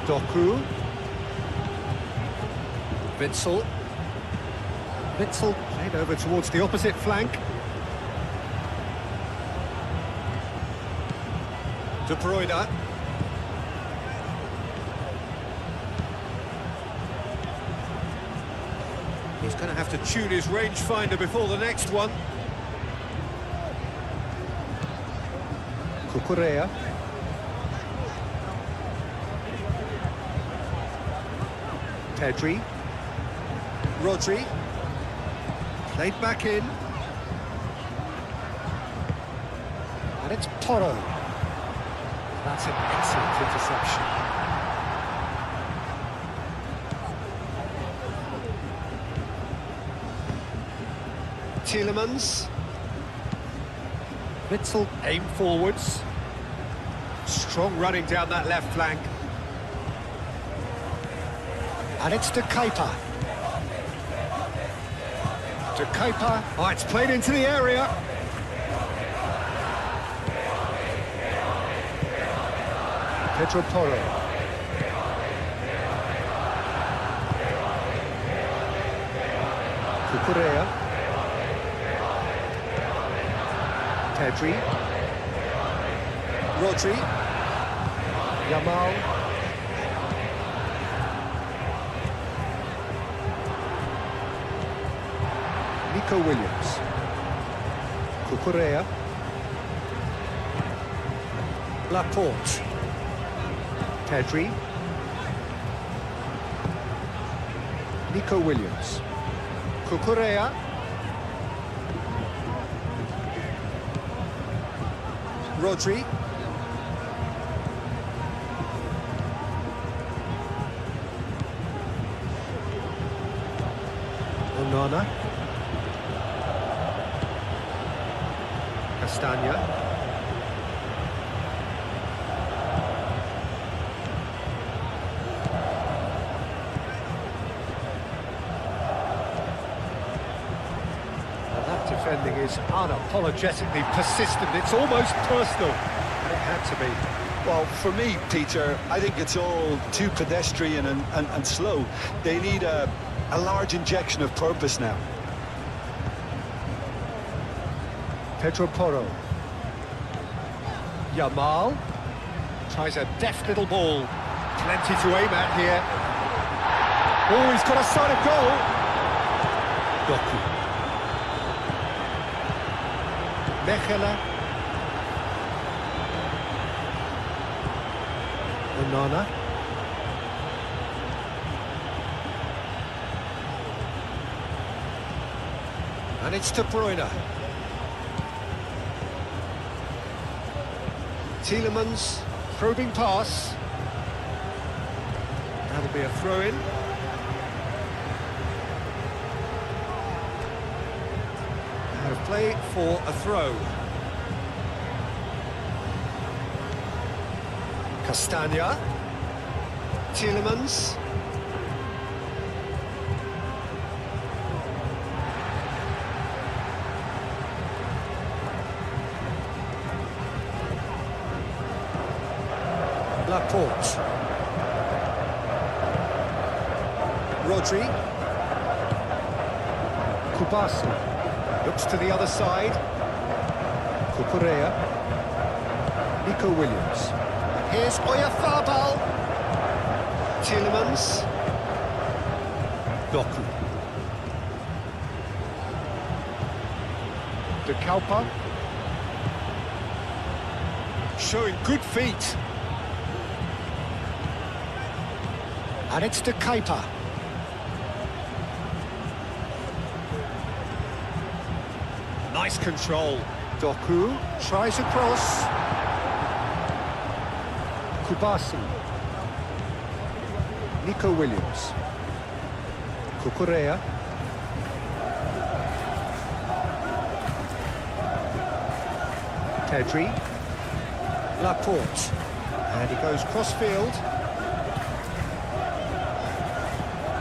Doku. Witsel. Witsel played over towards the opposite flank. De Bruyne. He's going to have to tune his rangefinder before the next one. Cucurella. Pedri. Rodri. Played back in. And it's Porro. That's an excellent interception. Tielemans. Witzel aim forwards. Strong running down that left flank. And it's De Kuyper. De Kuyper. Oh, it's played into the area. Pedro Porro. Cucurella. Pedri. Rodri. Yamal. Nico Williams. Cucurella. Laporte. Pedri. Nico Williams. Cucurella. Rodri. Onana. Castagna. Defending is unapologetically persistent. It's almost personal. And it had to be. Well, for me, Peter, I think it's all too pedestrian and slow. They need a large injection of purpose now. Pedro Porro. Yamal. Tries a deft little ball. Plenty to aim at here. Oh, he's got a sight of goal. Doku. Mechela. Onana. And it's De Bruyne. Tielemans, probing pass. That'll be a throw-in. Play for a throw. Castagna. Tielemans. Laporte. Rodri. Kubasi. Looks to the other side. Cucurella. Nico Williams. Here's Oyarzabal. Tielemans. Doku. De Kuyper. Showing good feet. And it's De Kuyper. Nice control. Doku tries a cross. Kubasi. Nico Williams. Cucurella. Pedri. Laporte. And he goes cross-field.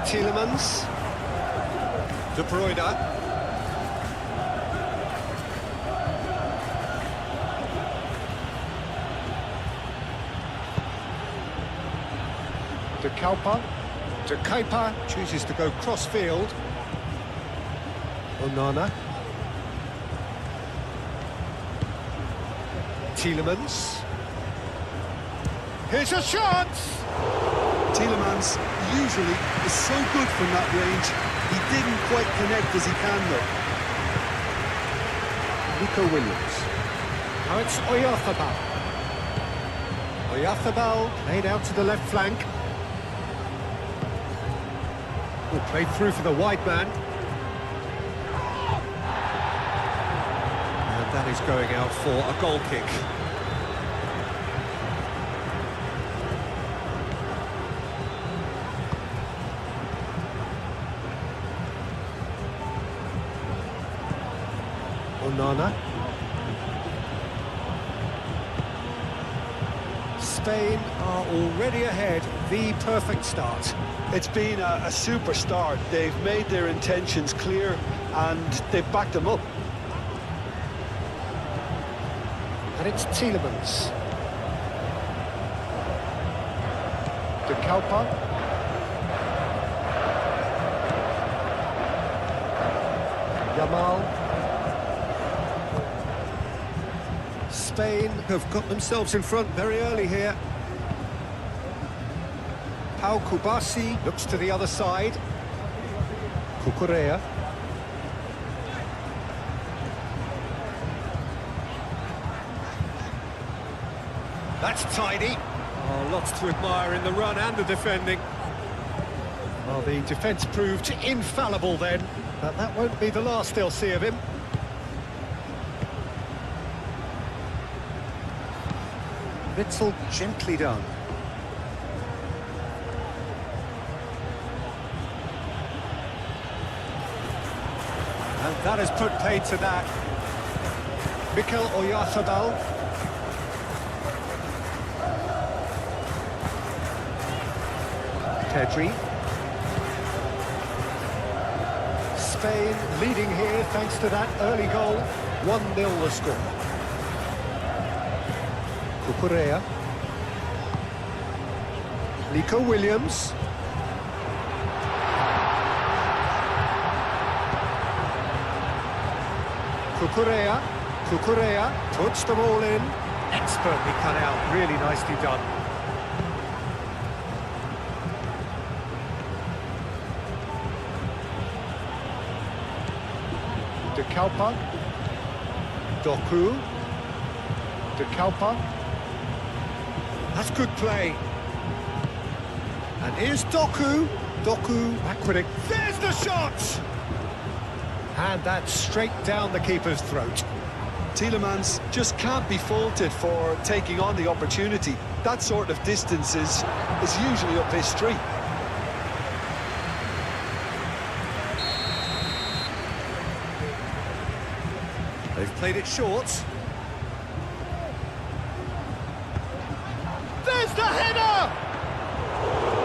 Tielemans. De Bruyne. De Kuyper. De Kuyper chooses to go cross-field. Onana. Tielemans. Here's a chance! Tielemans usually is so good from that range. He didn't quite connect as he can, though. Nico Williams. Now it's Oyarzabal. Oyarzabal played out to the left flank. Oh, played through for the wide man. And that is going out for a goal kick. Onana. Spain are already ahead, the perfect start. It's been a super start. They've made their intentions clear and they've backed them up. And it's Tielemans. De Kalpa. Yamal. Spain have got themselves in front very early here. Pau Kubasi looks to the other side. Cucurella. That's tidy. Oh, lots to admire in the run and the defending. Well, the defence proved infallible then, but that won't be the last they'll see of him. Witsel gently done. And that has put paid to that. Mikel Oyarzabal. Pedri. Spain leading here thanks to that early goal. 1-0 the score. Cucurella. Nico Williams. Cucurella puts them all in. Expertly cut out, really nicely done. De Kalpa. Doku. De Kalpa. That's good play. And here's Doku. Doku backward. There's the shot! And that's straight down the keeper's throat. Tielemans just can't be faulted for taking on the opportunity. That sort of distance is usually up his street. They've played it short. There's the header!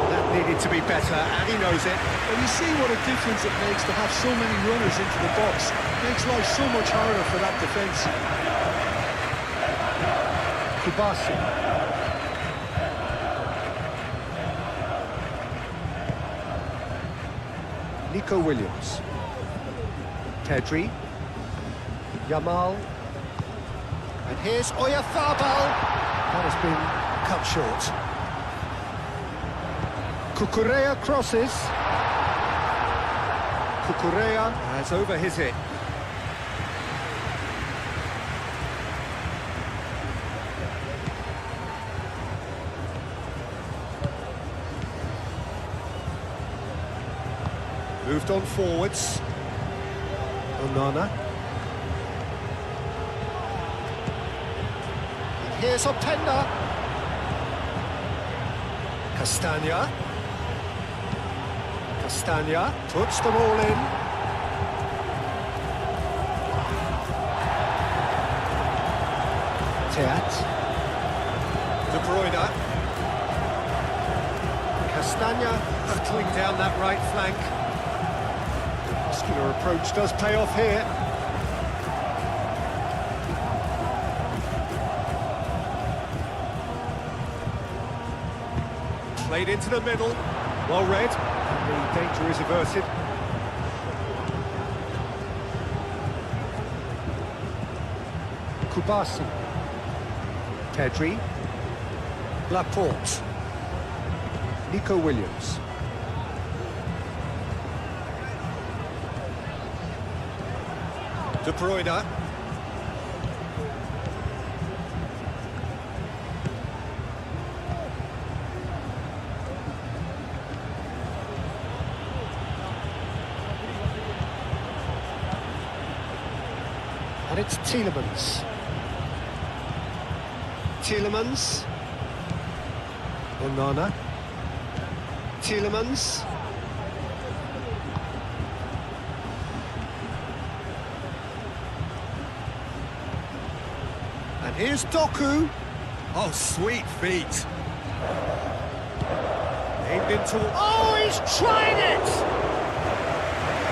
That needed to be better, and he knows it. And you see what a difference it makes to have so many runners into the box. Makes life so much harder for that defence. Kubasi. Nico Williams. Pedri. Yamal. And here's Oyarzabal. That has been cut short. Cucurella crosses. Cucurella has over his hit. Moved on forwards. Onana. And here's Openda. Castagna. Castagna puts them all in. Teat. De Bruyne. Castagna hurtling down that right flank. Muscular approach does pay off here. Played into the middle. Well read. And the danger is averted. Kubasi. Pedri. Laporte. De Bruyne. And it's Tielemans. Tielemans. Onana. Tielemans. And here's Doku. Oh, sweet feet. Aimed into... Oh, he's trying it!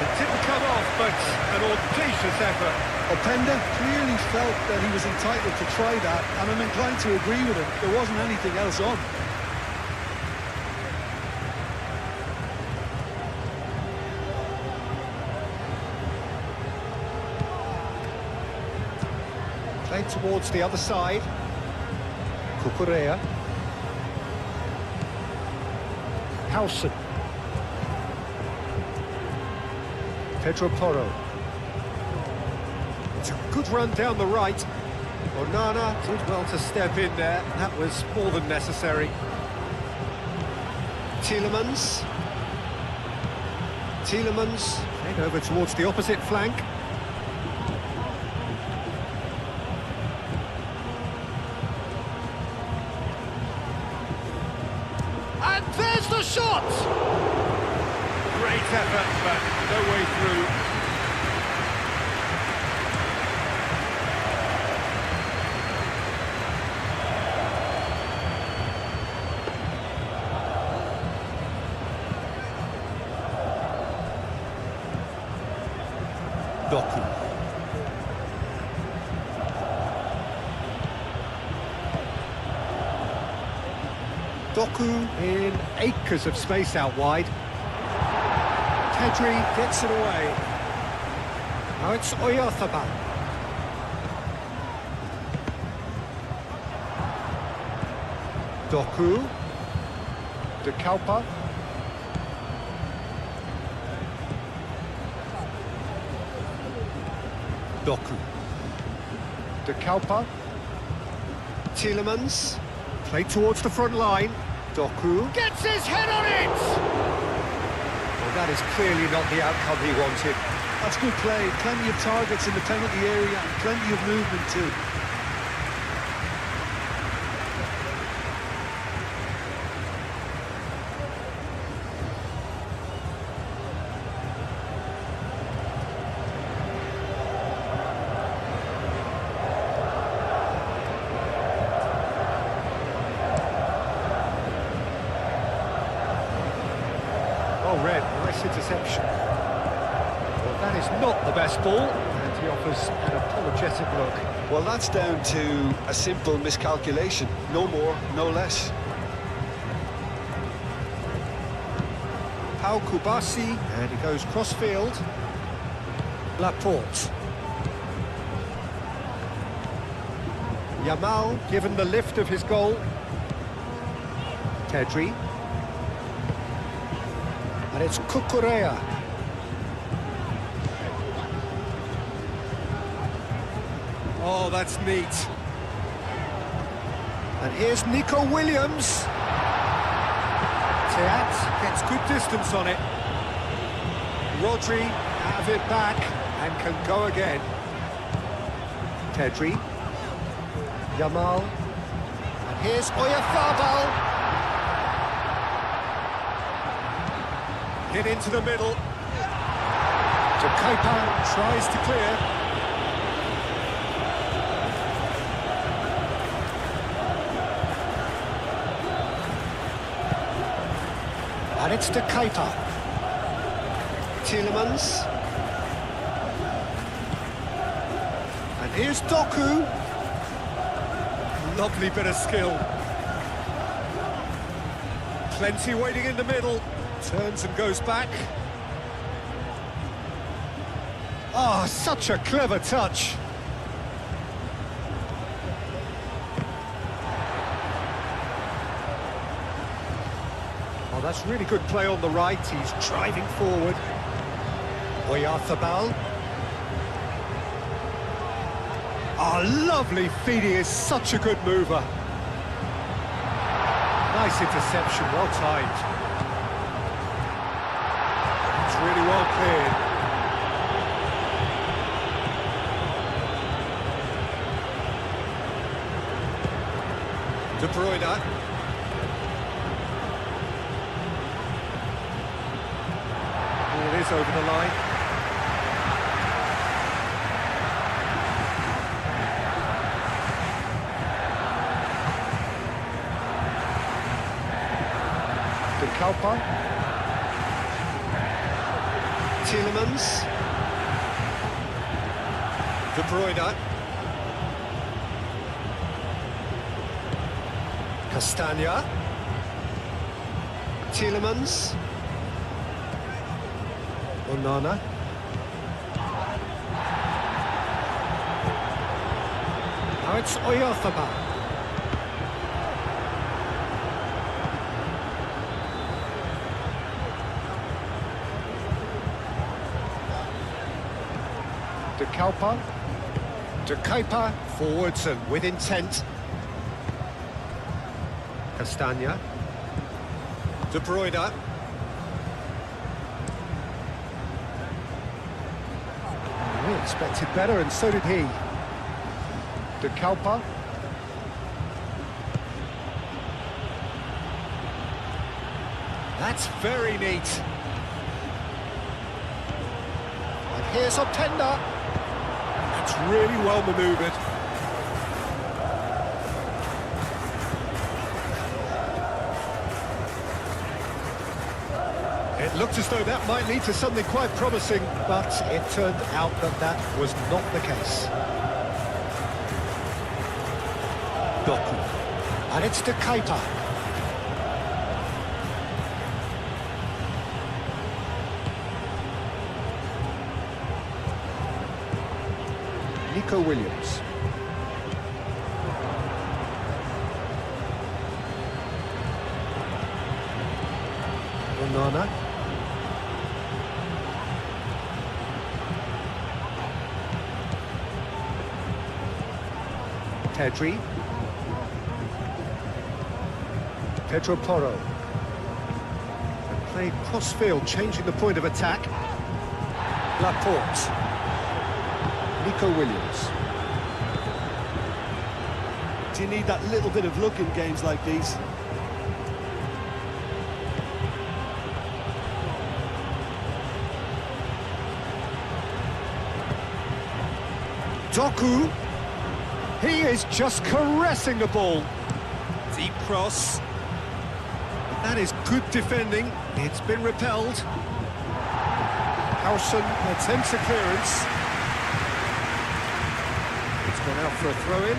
It didn't come off, but an audacious effort. Openda clearly felt that he was entitled to try that, and I'm inclined to agree with him. There wasn't anything else on. Played towards the other side. Cucurella. Howson. Pedro Porro. It's a good run down the right. Onana did well to step in there. That was more than necessary. Tielemans. Tielemans played over towards the opposite flank. And there's the shot! Great effort, but no way through. Doku. Doku in acres of space out wide. Pedri gets it away. Now it's Oyarzabal. Doku. De Kaupa. Doku. De Kaupa. Tielemans. Played towards the front line. Doku. Gets his head on it! Well, that is clearly not the outcome he wanted. That's good play. Plenty of targets in the penalty area and plenty of movement too. Oh, Red, nice interception. Well, that is not the best ball, and he offers an apologetic look. Well, that's down to a simple miscalculation. No more, no less. Pau Kubasi, and he goes cross-field. Laporte. Yamal, given the lift of his goal. Pedri. And it's Cucurella. Oh, that's neat. And here's Nico Williams. Teat gets good distance on it. Rodri have it back and can go again. Pedri. Yamal. And here's Oyarzabal. Hit into the middle. Kepa tries to clear. And it's to Kepa. Tielemans. And here's Doku. Lovely bit of skill. Plenty waiting in the middle. Turns and goes back. Oh, such a clever touch. Oh, that's really good play on the right. He's driving forward. Oyarzabal. Oh, lovely feed, he is such a good mover. Nice interception, well timed. It's really well cleared. De Bruyne. It is over the line. De Kalpa. Tielemans. De Bruyne. Castagna. Tielemans. Onana. Now it's Oyarzabal. De Kalpa. De Kuiper forwards and with intent. Castagna. De Bruyne. We expected better, and so did he. De Kalpa. That's very neat. And here's Openda. That's really well manoeuvred. It looked as though that might lead to something quite promising, but it turned out that that was not the case. Doku. And it's De Kuiper. Nico Williams. Onana. Pedri. Pedro Porro. And played cross-field, changing the point of attack. Laporte. Nico Williams. Do you need that little bit of luck in games like these? Doku. He is just caressing the ball. Deep cross. But that is good defending. It's been repelled. Howson attempts a clearance. It's gone out for a throw-in.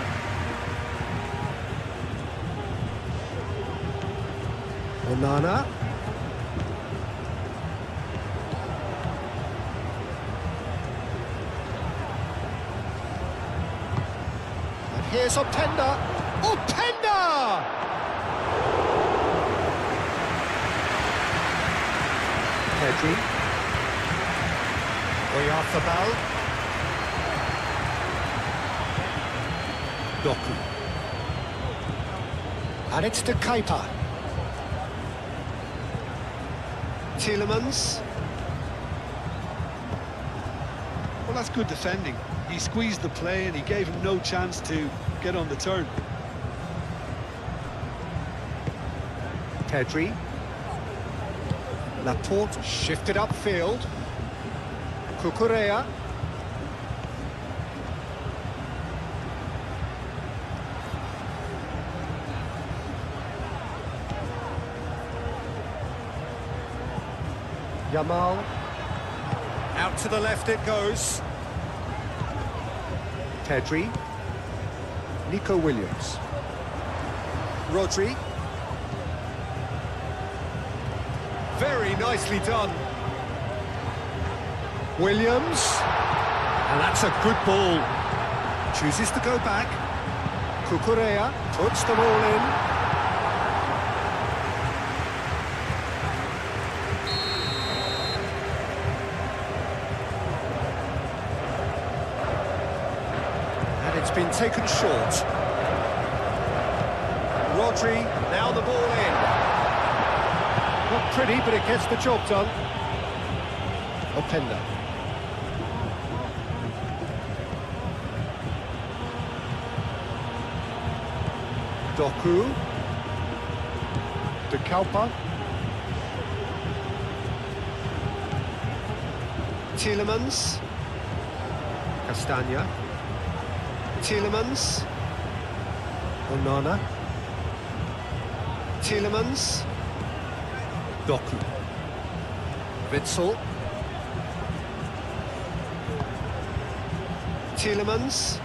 Onana. And here's Openda. Openda! Pedri. Oyarzabal. Doku. And it's De Kuiper. Tielemans. Well, that's good defending. He squeezed the play and he gave him no chance to get on the turn. Pedri. Laporte shifted upfield. Cucurella. Yamal. Out to the left it goes. Pedri. Nico Williams. Rodri. Very nicely done. Williams. And that's a good ball. Chooses to go back. Cucurella puts them all in. It's been taken short. Rodri, now the ball in. Not pretty, but it gets the job done. Openda. Doku. De Kalpa. Tielemans. Castagna. Tielemans. Onana. Tielemans. Doku. Witsel. Tielemans.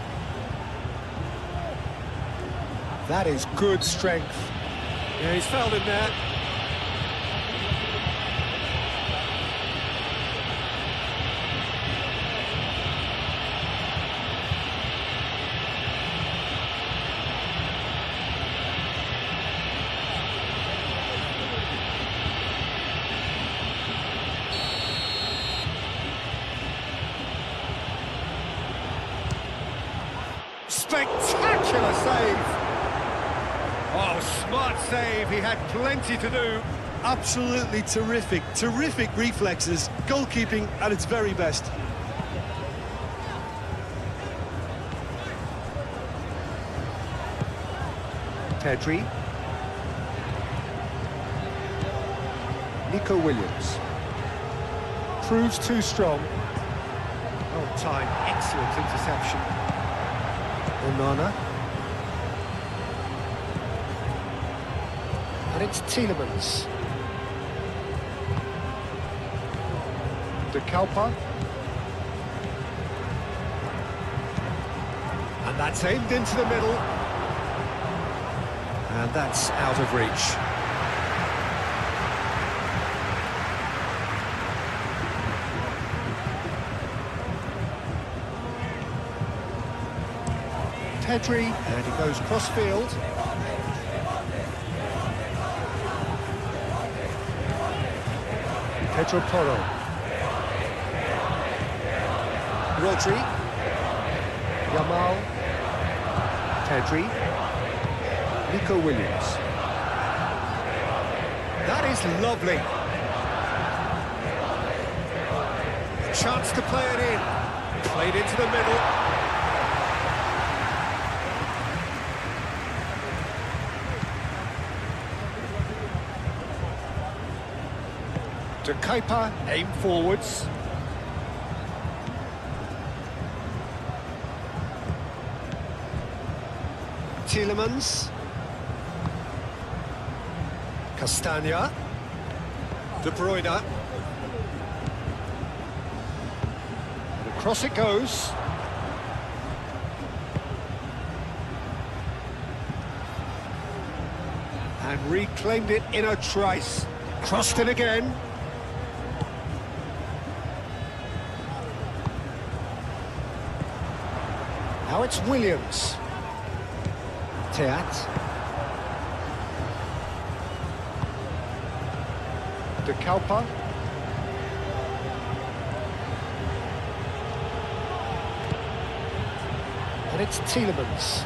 That is good strength. Yeah, he's fouled him there. Spectacular save! Oh, smart save, he had plenty to do. Absolutely terrific, terrific reflexes, goalkeeping at its very best. Pedri. Nico Williams. Proves too strong. Oh, time, excellent interception. Onana. And it's Tielemans. De Kalpa. And that's aimed into the middle. And that's out of reach. Pedri, and he goes cross-field. Pedro Porro. Rodri. Yamal. Pedri. Nico Williams. That is lovely. A chance to play it in. Played into the middle. De Kuiper, aim forwards. Tielemans. Castagna. De Bruyne. And across it goes. And reclaimed it in a trice. Crossed it again. Now it's Williams. Teat. De Kalpa. And it's Tielemans.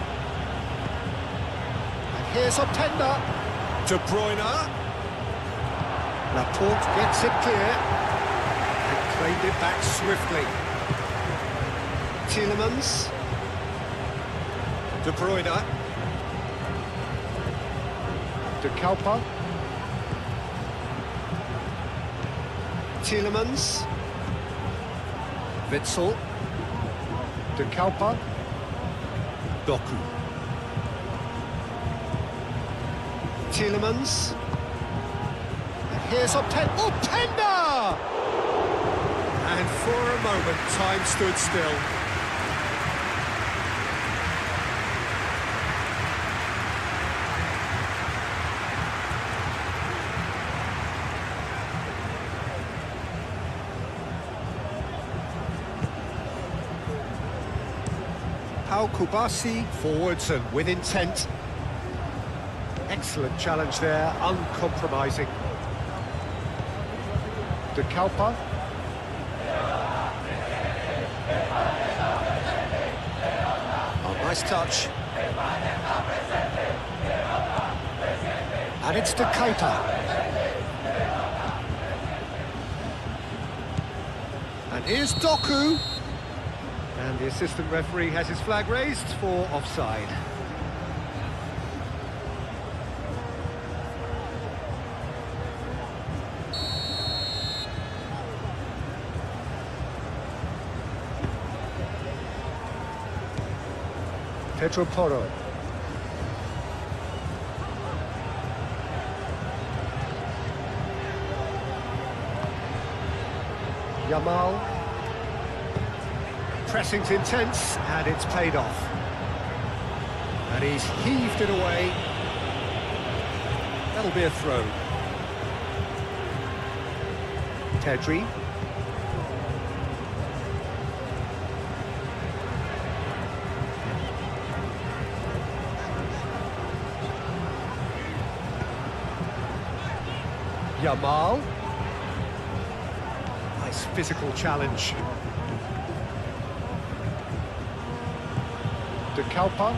And here's Openda. De Bruyne. Laporte gets it clear. And claimed it back swiftly. Tielemans. De Bruyne. De Kalpa. Tielemans. Witsel. De Kalpa. Doku. Tielemans. And here's Openda! And for a moment, time stood still. Kubasi forwards and with intent. Excellent challenge there, uncompromising. De Kalpa. A Nice touch. And it's to Keita. And here's Doku. And the assistant referee has his flag raised for offside. Pedro Porro. Yamal. Pressing's intense, and it's paid off. And he's heaved it away. That'll be a throw. Tedri. Yamal. Nice physical challenge. De Kalpa.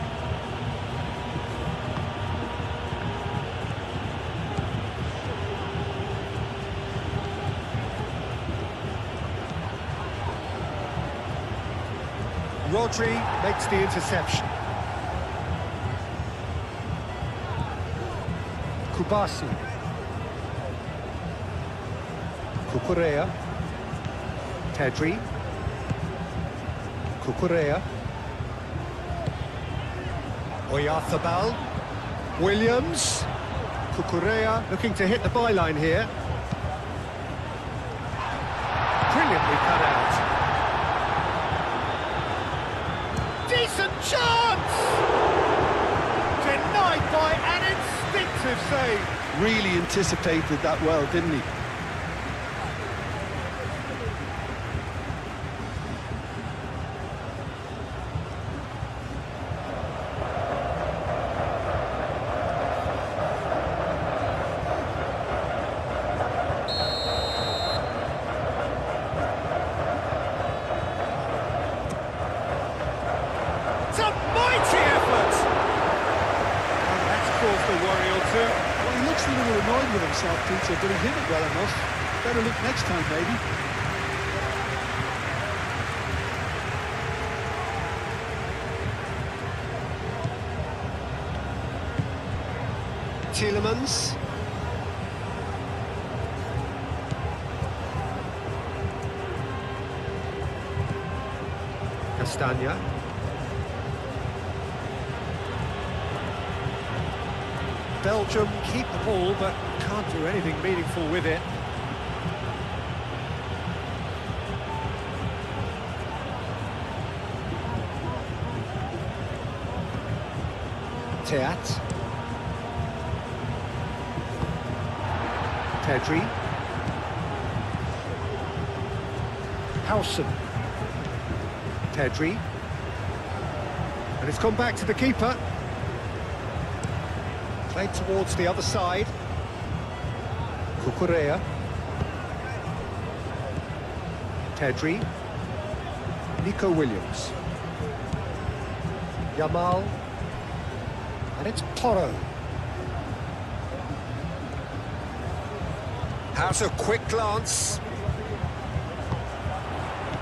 Rodri makes the interception. Kubasi. Cucurella. Tedri. Cucurella. Oyarzabal. Williams. Cucurella looking to hit the byline here. Brilliantly cut out. Decent chance! Denied by an instinctive save. Really anticipated that well, didn't he? It's a mighty effort! And that's caused a worry or two. Well, he looks a little annoyed with himself, Peter, but he hit it well enough. Better look next time, maybe. Tielemans. Castagna. Belgium keep the ball, but can't do anything meaningful with it. Teat. Pedri. Howson. Pedri. And it's gone back to the keeper. Played towards the other side. Cucurella. Tedri. Nico Williams. Yamal. And it's Porro. Has a quick glance.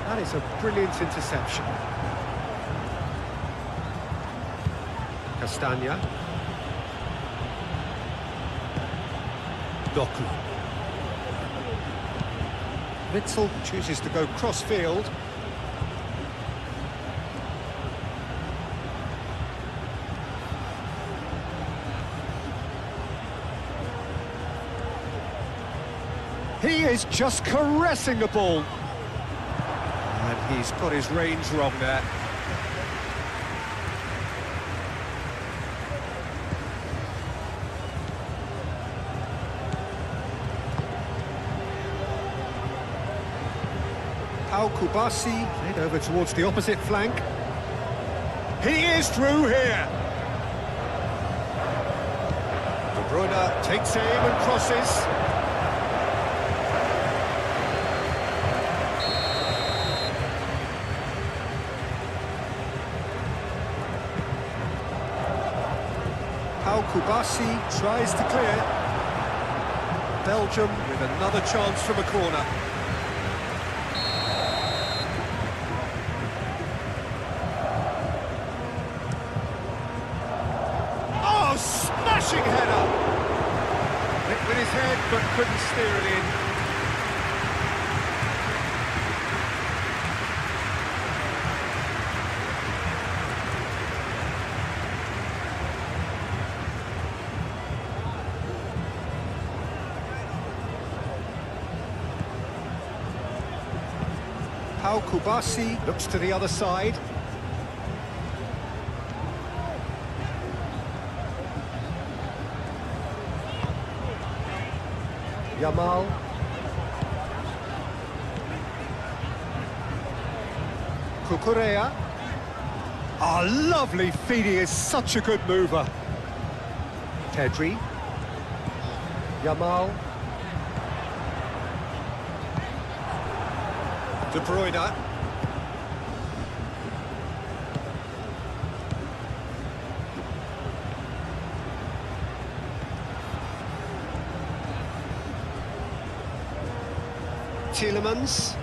That is a brilliant interception. Castagna. Doku. Witsel chooses to go cross-field. He is just caressing the ball. And he's got his range wrong there. Pau Kubasi played over towards the opposite flank. He is through here. De Bruyne takes aim and crosses. Pau Kubasi tries to clear. Belgium with another chance from a corner. Oh, smashing header! Hit with his head, but couldn't steer it in. Pau Kubasi looks to the other side. Yamal. Kukurea. Oh, lovely feed, he is such a good mover. Pedri. Yamal. De Bruyne. Tielemans.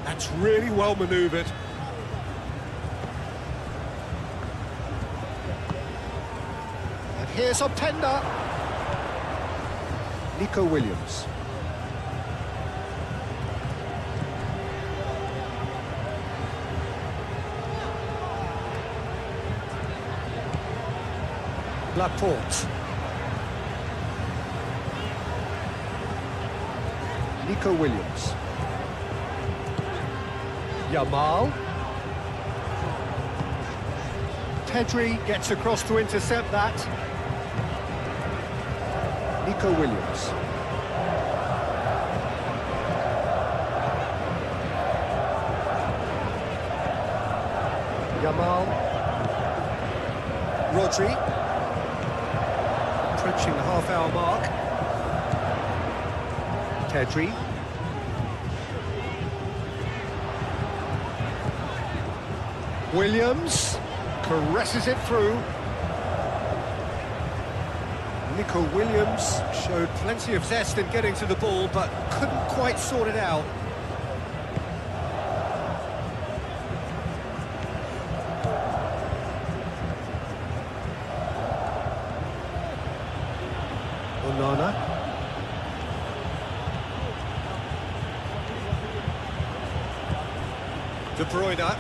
That's really well manoeuvred. And here's Openda. Nico Williams. Laporte. Nico Williams. Yamal. Pedri gets across to intercept that. Nico Williams. Yamal. Rodri. Approaching the half-hour mark. Pedri. Williams caresses it through. Nico Williams showed plenty of zest in getting to the ball, but couldn't quite sort it out. Onana. De Bruyne.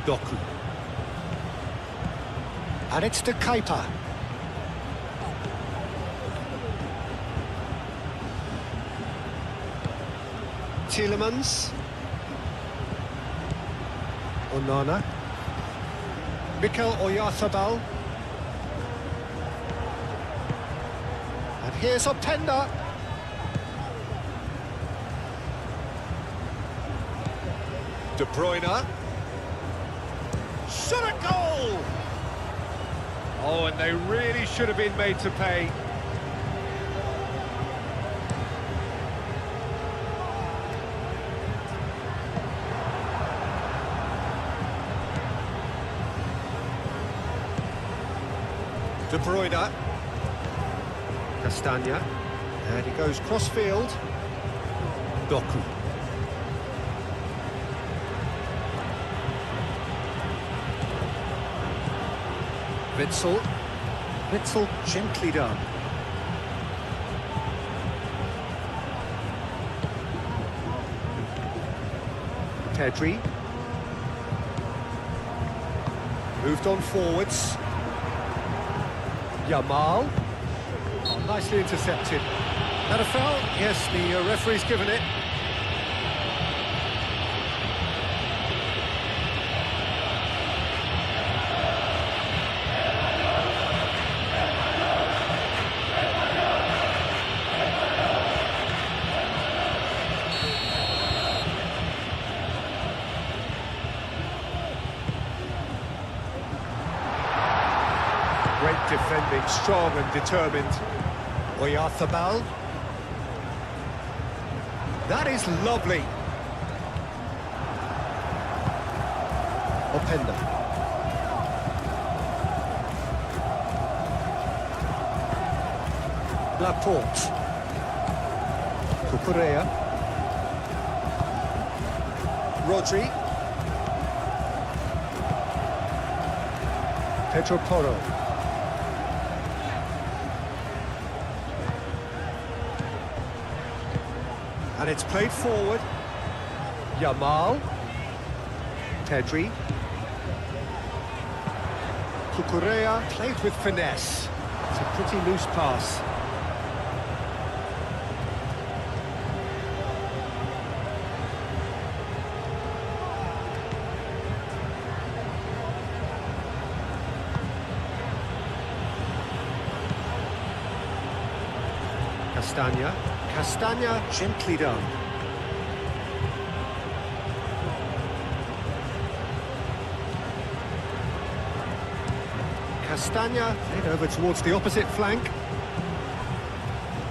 Doku. And it's to Keita. Tielemans. Onana. Mikel Oyarzabal. And here's Openda. De Bruyne. Shot a goal! Oh, and they really should have been made to pay. De Bruyne. Castagna. And he goes cross-field. Doku. Witsel. Witsel gently done. Pedri. Moved on forwards. Yamal. Oh, nicely intercepted. Had a foul? Yes, the referee's given it. Great defending, strong and determined. Oyarzabal. That is lovely. Openda. Laporte. Cucurella. Rodri. Pedro Porro. And it's played forward. Yamal. Pedri. Cucurella played with finesse. It's a pretty loose pass. Castagna. Castagna gently done. Castagna played over towards the opposite flank.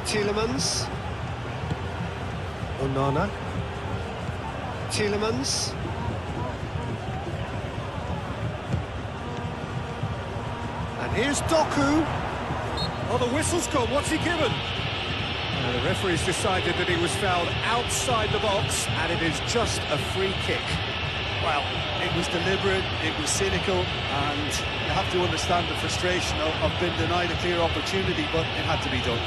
Tielemans. Onana. Tielemans. And here's Doku. Oh, the whistle's gone. What's he given? The referee's decided that he was fouled outside the box, and it is just a free kick. Well, it was deliberate, it was cynical, and you have to understand the frustration of being denied a clear opportunity, but it had to be done.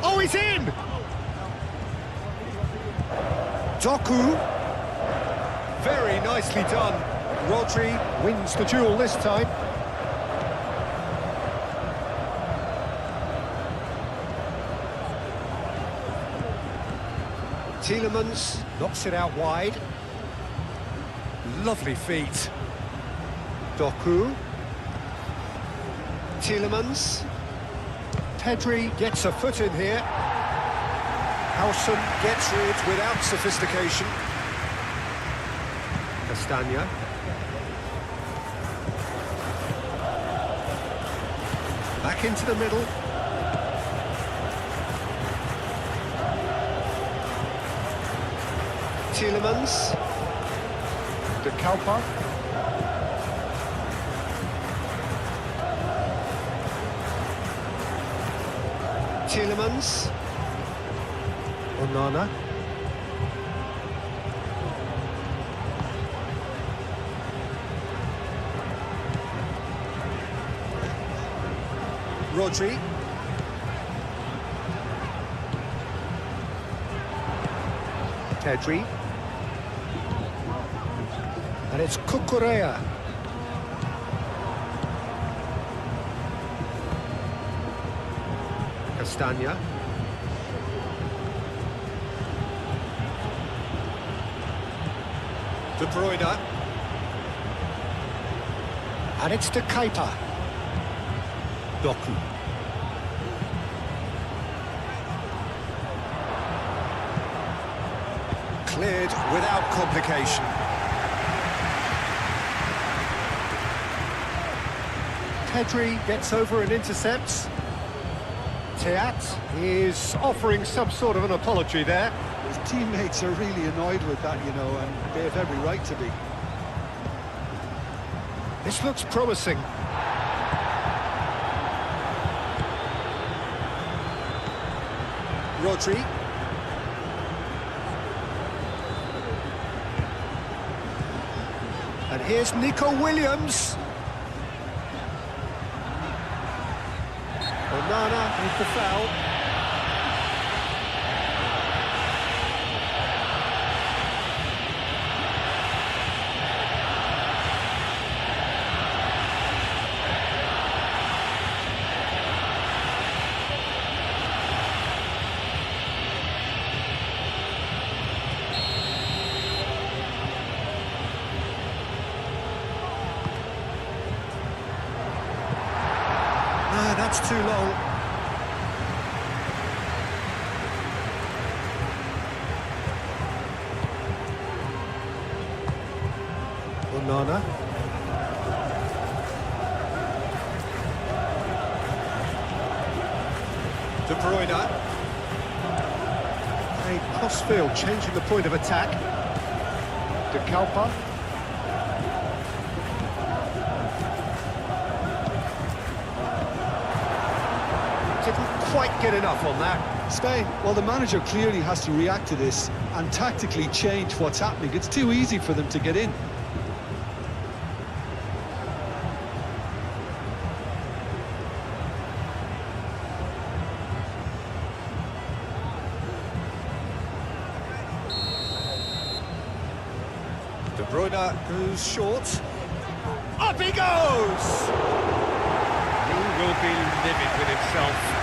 Oh, he's in! Doku. Very nicely done. Rodri wins the duel this time. Tielemans knocks it out wide. Lovely feet. Doku. Tielemans. Pedri gets a foot in here. Howson gets rid without sophistication. Castagna. Back into the middle. Tielemans. De Kalpa. Tielemans. Onana. Rodri. Pedri. And it's Cucurella. Castagna. De Bruyne. And it's De Keita. Doku. Cleared without complication. Pedri gets over and intercepts. Teat is offering some sort of an apology there. His teammates are really annoyed with that, you know, and they have every right to be. This looks promising. Rodri. And here's Nico Williams. Onana with the foul. That's too long. Onana. De Bruyne. A crossfield changing the point of attack. De Kalpa. Didn't quite get enough on that. Spain, well, the manager clearly has to react to this and tactically change what's happening. It's too easy for them to get in. De Bruyne goes short. Up he goes! He will be livid with himself.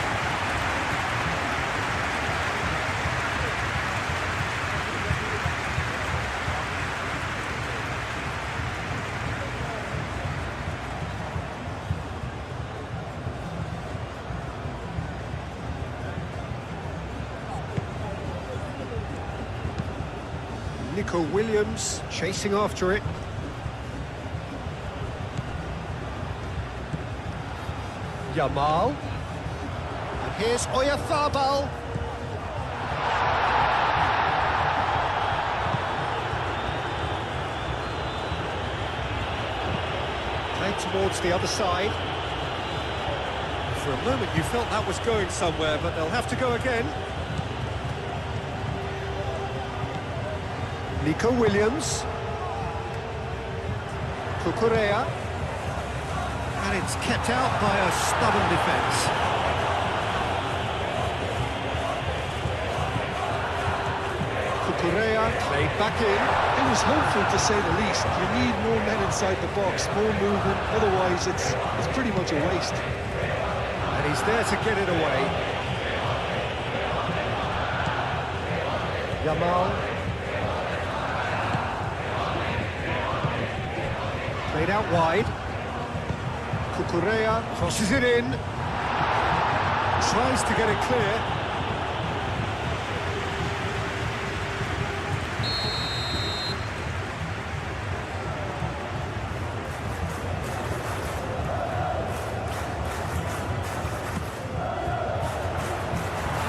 Nico Williams chasing after it. Yamal. And here's Oyarzabal. Played towards the other side. For a moment you felt that was going somewhere, but they'll have to go again. Nico Williams. Cucurella. And it's kept out by a stubborn defence. Cucurella played back in. It was hopeful, to say the least. You need more men inside the box, more movement, otherwise it's pretty much a waste. And he's there to get it away. Yamal. Played out wide. Cucurella crosses it in. Tries to get it clear.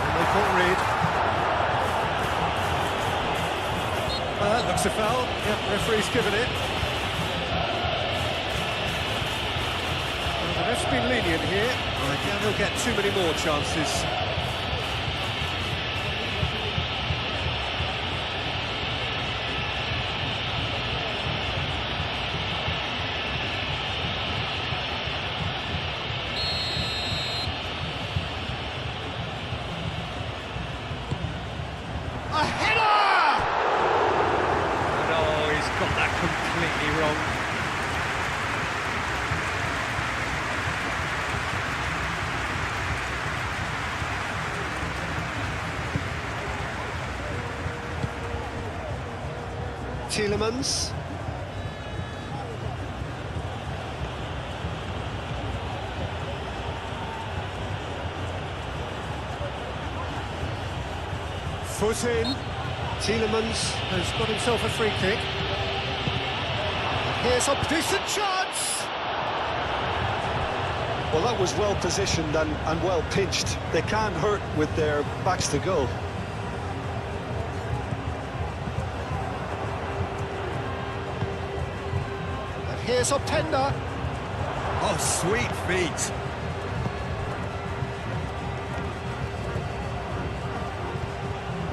And they got rid. Looks a foul. Yep, referee's given it. The ref's been lenient here. I doubt he'll get too many more chances. A header! No, he's got that completely wrong. Tielemans. Foot in. Tielemans has got himself a free kick. Here's a decent chance. Well, that was well positioned and well pitched. They can't hurt with their backs to goal. Here's Openda. Oh, sweet feet.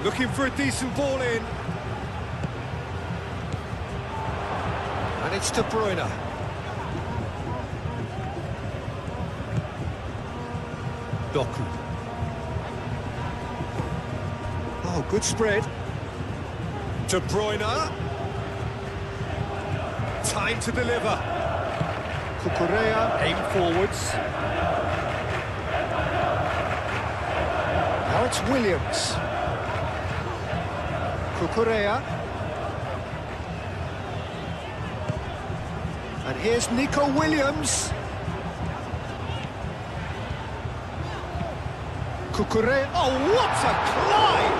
Looking for a decent ball in. And it's De Bruyne. Doku. Oh, good spread. De Bruyne. Time to deliver. Cucurella aim forwards. Now it's Williams. Cucurella. And here's Nico Williams. Cucurella. Oh, what a climb!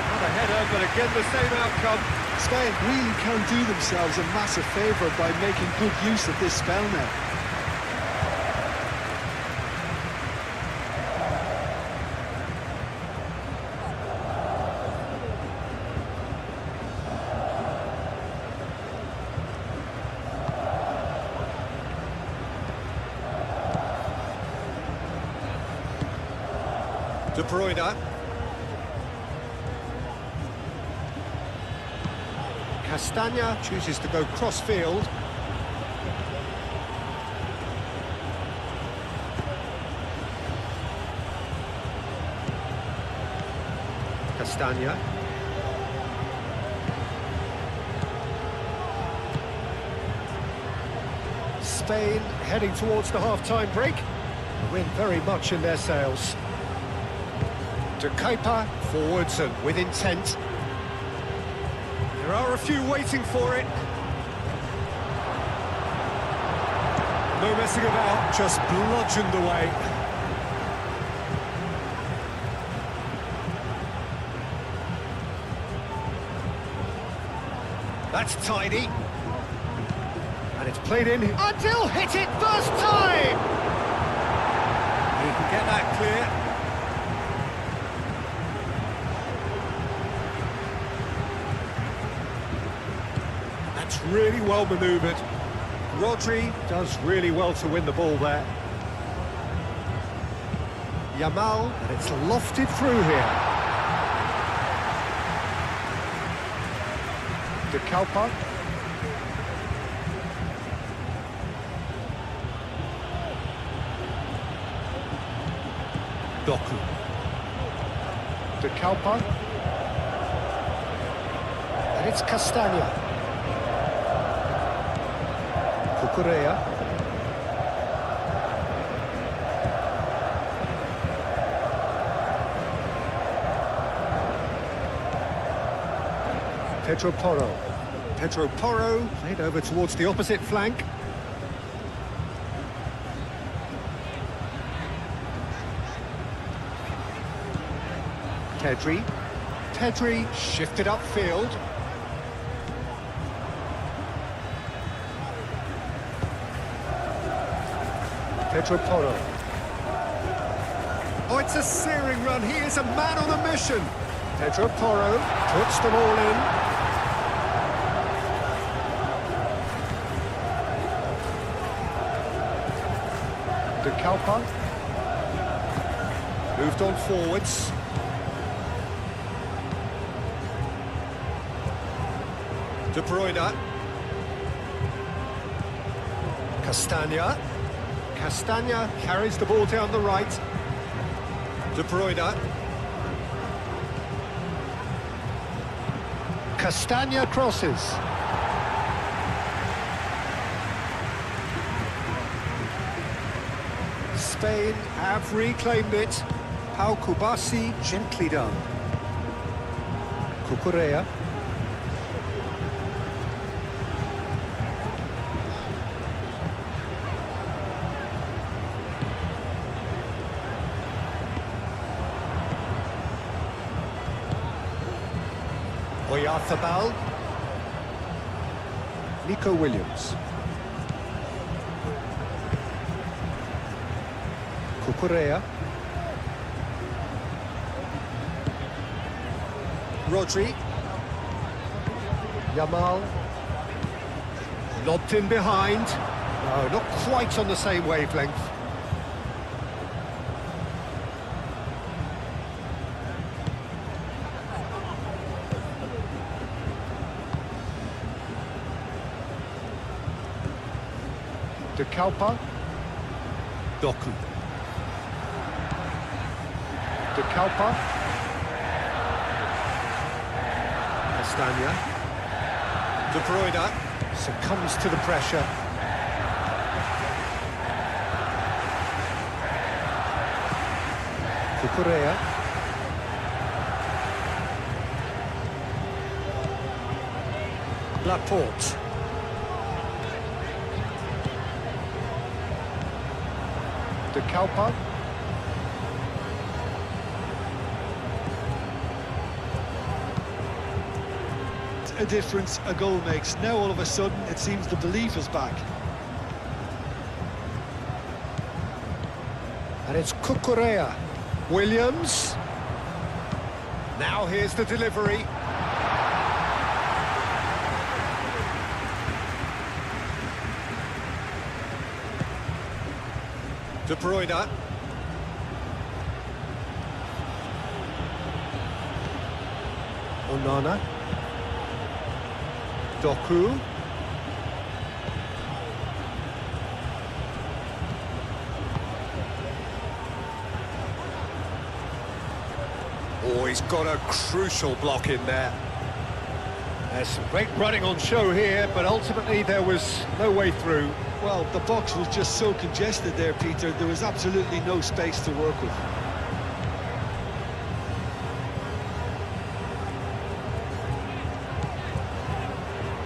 Another header, but again the same outcome. Spain really can do themselves a massive favour by making good use of this spell now. De Bruyne. Castagna chooses to go cross-field. Castagna. Spain heading towards the half-time break. The wind very much in their sails. De Kuyper forwards and with intent. There are a few waiting for it. No messing about, just bludgeoned away. That's tidy. And it's played in until hit it first time! He can get that clear. That's really well manoeuvred. Rodri does really well to win the ball there. Yamal, and it's lofted through here. De Kuyper. Doku. De Kuyper. And it's Castagna. Cucurella. Pedro Porro. Pedro Porro played over towards the opposite flank. Pedri. Pedri shifted upfield. Pedro Porro. Oh, it's a searing run. He is a man on a mission. Pedro Porro puts them all in. De Kuyper. Moved on forwards. De Bruyne. Castagna. Castagna carries the ball down the right. De Bruyne. Castagna crosses. Spain have reclaimed it. Pau Kubasi gently done. Cucurella. Oyarthabal. Nico Williams. Cucurella. Rodri. Yamal. Lobbed in behind. No, not quite on the same wavelength. De Kuyper. Doku. De Kuyper. Castagna. De Bruyne succumbs to the pressure. Cucurella. Laporte. De Kuyper. A difference a goal makes. Now all of a sudden it seems the belief is back. And it's Cucurella. Williams. Now here's the delivery. De Bruyne. Onana. Doku. Oh, he's got a crucial block in there. There's some great running on show here, but ultimately there was no way through. Well, the box was just so congested there, Peter. There was absolutely no space to work with.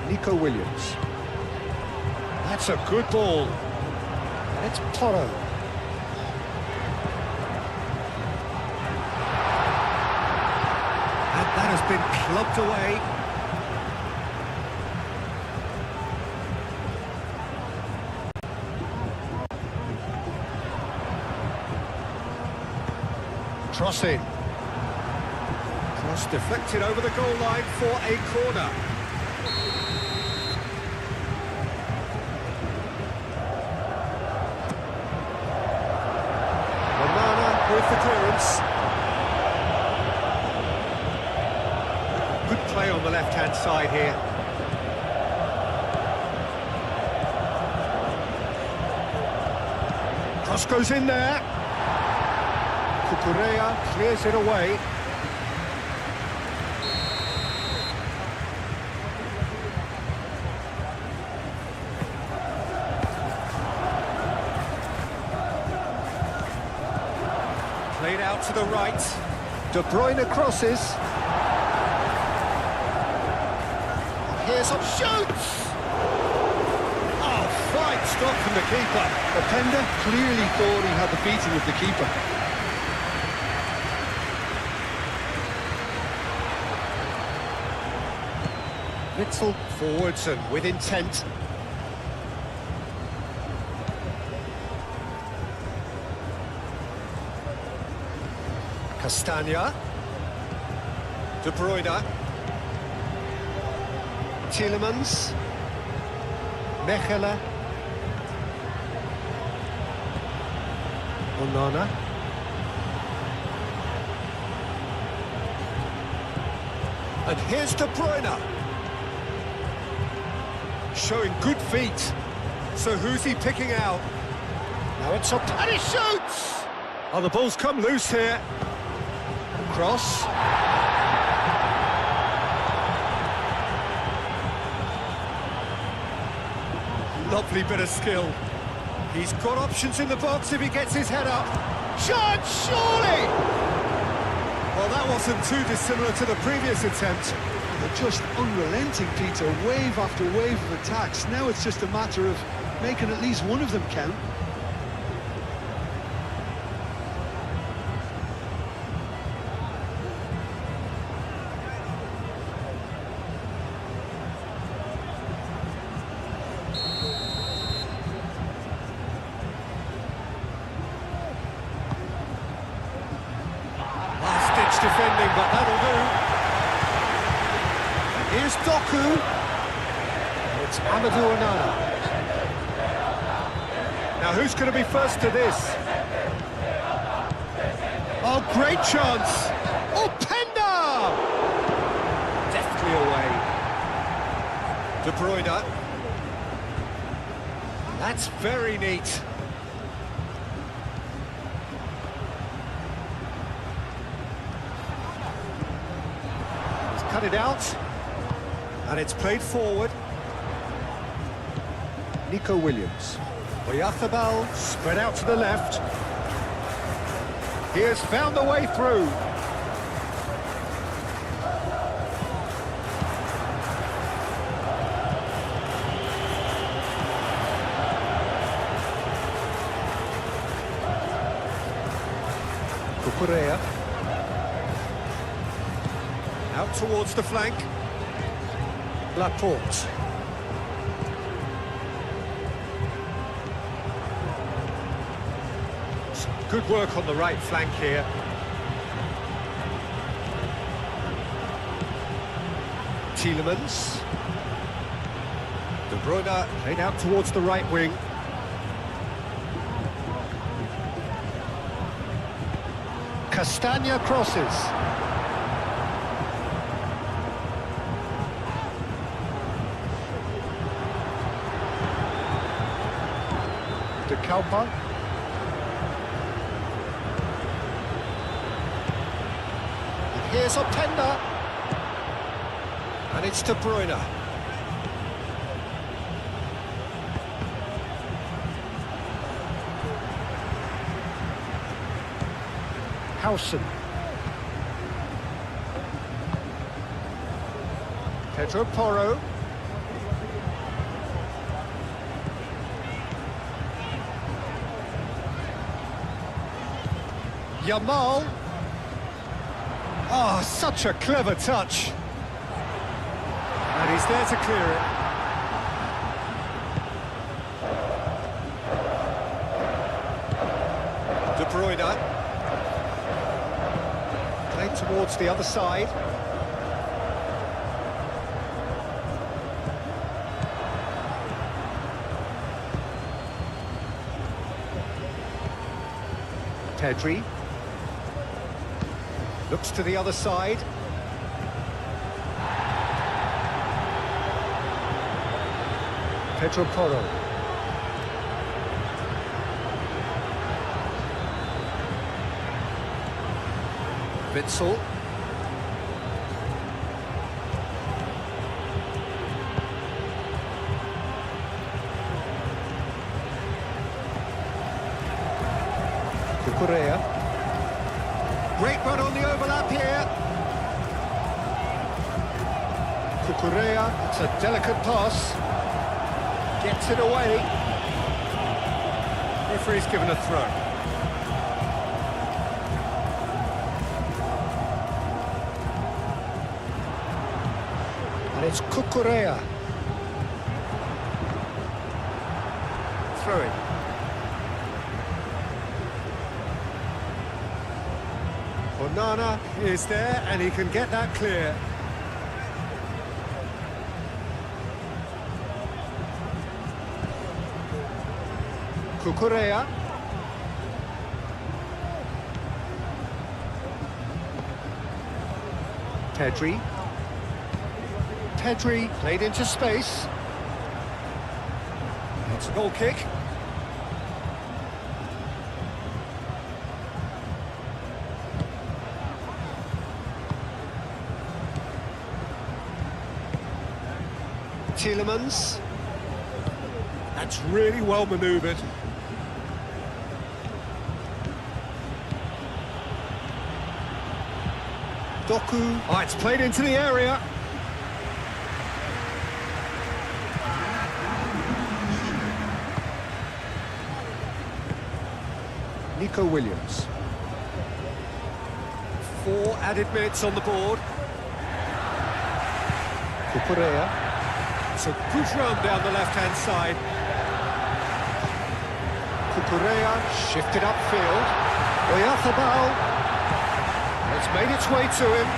Nico Williams. That's a good ball. And it's Toro. And that has been clubbed away. Cross in. Cross deflected over the goal line for a corner. Onana with the clearance. Good play on the left-hand side here. Cross goes in there. Cucurella clears it away. Played out to the right. De Bruyne crosses. Here's some shoots! Oh, fine stop from the keeper. Openda clearly thought he had the beating of the keeper. Witzel forwards and with intent. Castagna. De Bruyne. Tielemans. Mechelen. Onana. And here's De Bruyne. Showing good feet. So who's he picking out? Now it's up and he shoots! Oh, the ball's come loose here. Cross. Lovely bit of skill. He's got options in the box if he gets his head up. Shot, surely! Well, that wasn't too dissimilar to the previous attempt. They're just unrelenting, Peter. Wave after wave of attacks. Now it's just a matter of making at least one of them count. Last-ditch defending, but that'll do. Here's Doku. It's Amadou Onana. Now who's going to be first to this? Oh, great chance! Oh, Penda! Deftly away. De Bruyne. That's very neat. He's cut it out. And it's played forward. Nico Williams. Oyarzábal spread out to the left. He has found the way through. Cucurella. Out towards the flank. Laporte. Some good work on the right flank here. Tielemans. De Bruyne played out towards the right wing. Castagna crosses. De Kalpa. And here's Openda. And it's De Bruyne. Howson. Pedro Porro. Yamal. Oh, such a clever touch. And he's there to clear it. De Bruyne. Played towards the other side. Pedri. Looks to the other side. Pedro Porro. Witsel. Cucurella. Great run on the overlap here. Cucurella, it's a delicate pass. Gets it away. Referee's given a throw. And it's Cucurella. Throw it. Onana is there, and he can get that clear. Cucurella. Pedri. Pedri played into space. It's a goal kick. Tielemans. That's really well manoeuvred. Doku. Oh, it's played into the area. Nico Williams. 4 added minutes on the board. Cucurella. It's a good run down the left-hand side. Cucurella shifted upfield. Oyarzabal. It's made its way to him.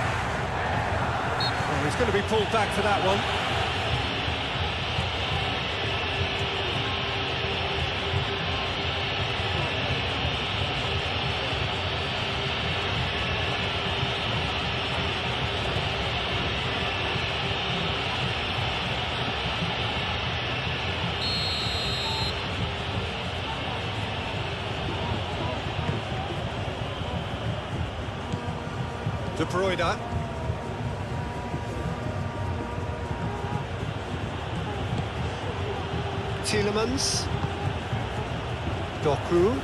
Oh, he's going to be pulled back for that one. De Bruyne. Tielemans. Doku.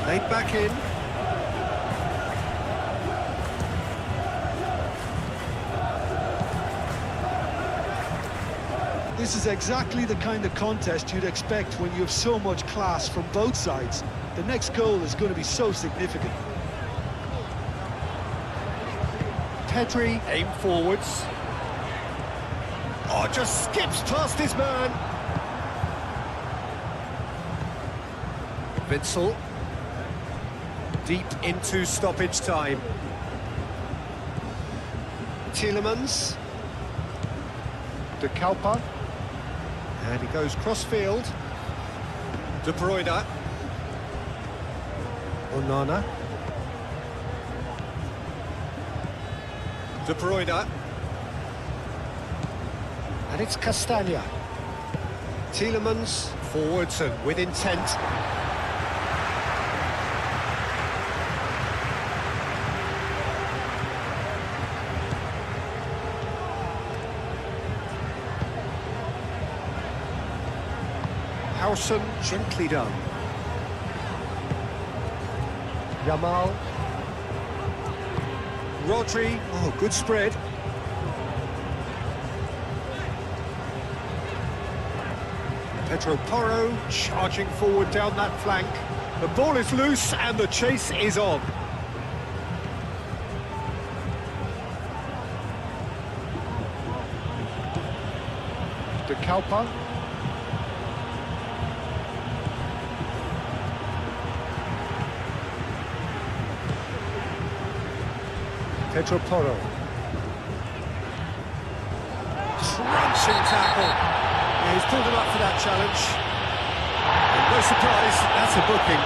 Played back in. This is exactly the kind of contest you'd expect when you have so much class from both sides. The next goal is going to be so significant. Pedri, aim forwards. Oh, just skips past his man. Witsel. Deep into stoppage time. Tielemans. De Kalpa. And he goes cross-field. De Bruyne. Onana. De Bruyne. And it's Castagna. Tielemans Forwards and with intent. Howson, gently done. Yamal. Rodri, oh, good spread. Pedro Porro charging forward down that flank. The ball is loose and the chase is on. De Kalpa. Pedro Porro. Crunching tackle. Yeah, he's pulled him up for that challenge. And no surprise, that's a booking.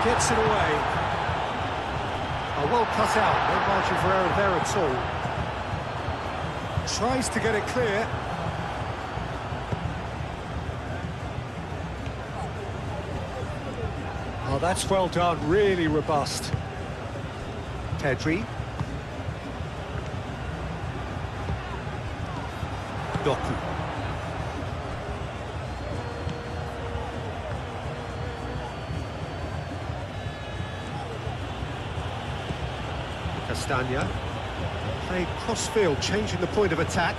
Gets it away. Well cut out, no margin for error there at all. Tries to get it clear. Oh, that's well done, really robust. Pedri. Doku. Castagna, played cross-field, changing the point of attack.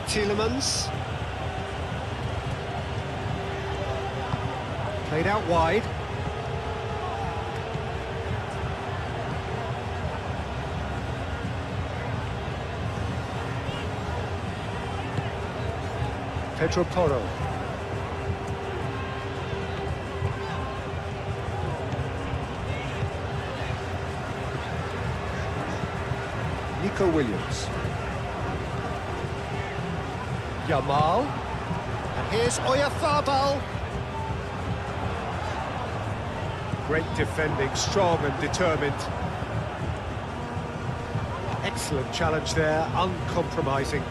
Tielemans. Played out wide. Pedro Porro. Nico Williams. Yamal. And here's Oyarzabal. Great defending, strong and determined. Excellent challenge there, uncompromising.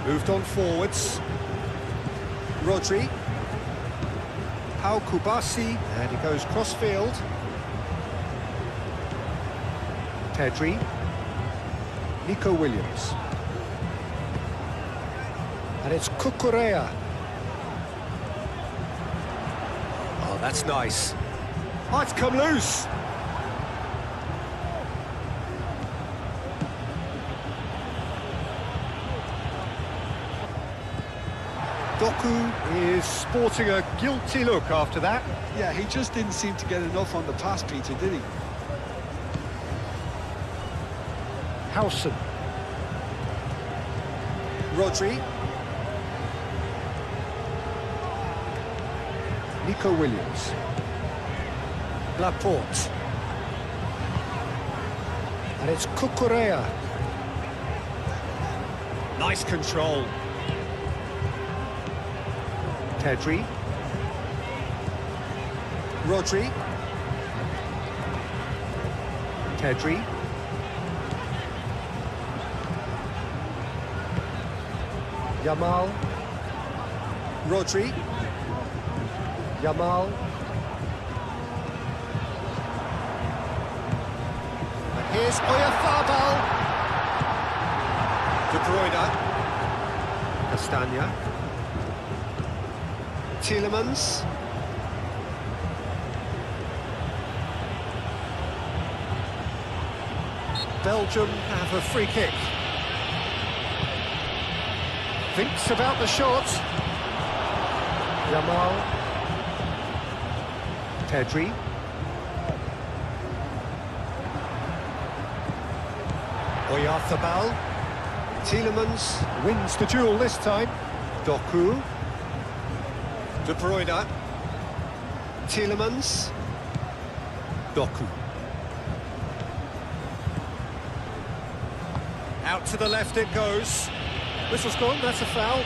Moved on forwards. Rodri. Pau Kubasi. And he goes cross-field. Pedri, Nico Williams, and it's Cucurella. Oh, that's nice. Oh, it's come loose. Doku is sporting a guilty look after that. Yeah, he just didn't seem to get enough on the pass, Peter, did he? Howson. Rodri. Nico Williams. Laporte. And it's Cucurella. Nice control. Pedri. Rodri. Pedri. Yamal. Rodri. Yamal. And here's Oyarzabal. De Bruyne. Castagna. Tielemans. Belgium have a free kick. Thinks about the shot. Yamal. Pedri. Oyarzabal. Tielemans wins the duel this time. Doku. De Bruyne. Tielemans. Doku. Out to the left it goes. Whistle's gone, that's a foul.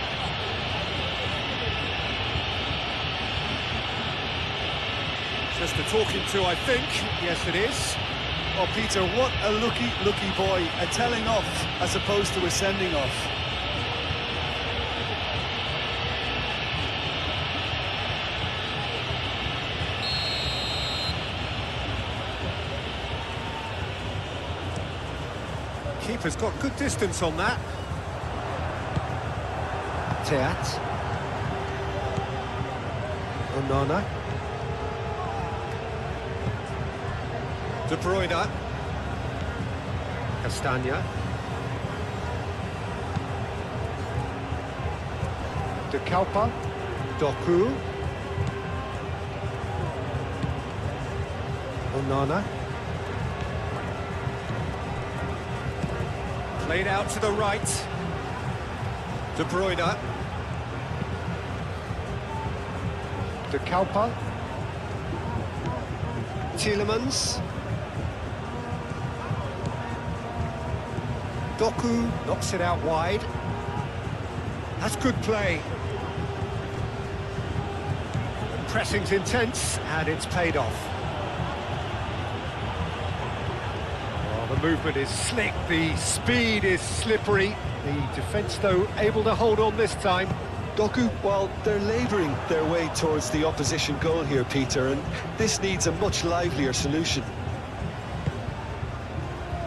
Just a talking to, I think. Yes, it is. Oh, Peter, what a lucky boy. A telling off as opposed to a sending off. Keeper's got good distance on that. Teat. Onana. De Bruyne. Castagna. De Kalpa. Doku. Onana. Played out to the right. De Bruyne. De Kalpa. Tielemans. Doku knocks it out wide. That's good play. Pressing's intense, and it's paid off. Well, the movement is slick, the speed is slippery. The defence, though, able to hold on this time. Doku, well, they're labouring their way towards the opposition goal here, Peter, and this needs a much livelier solution.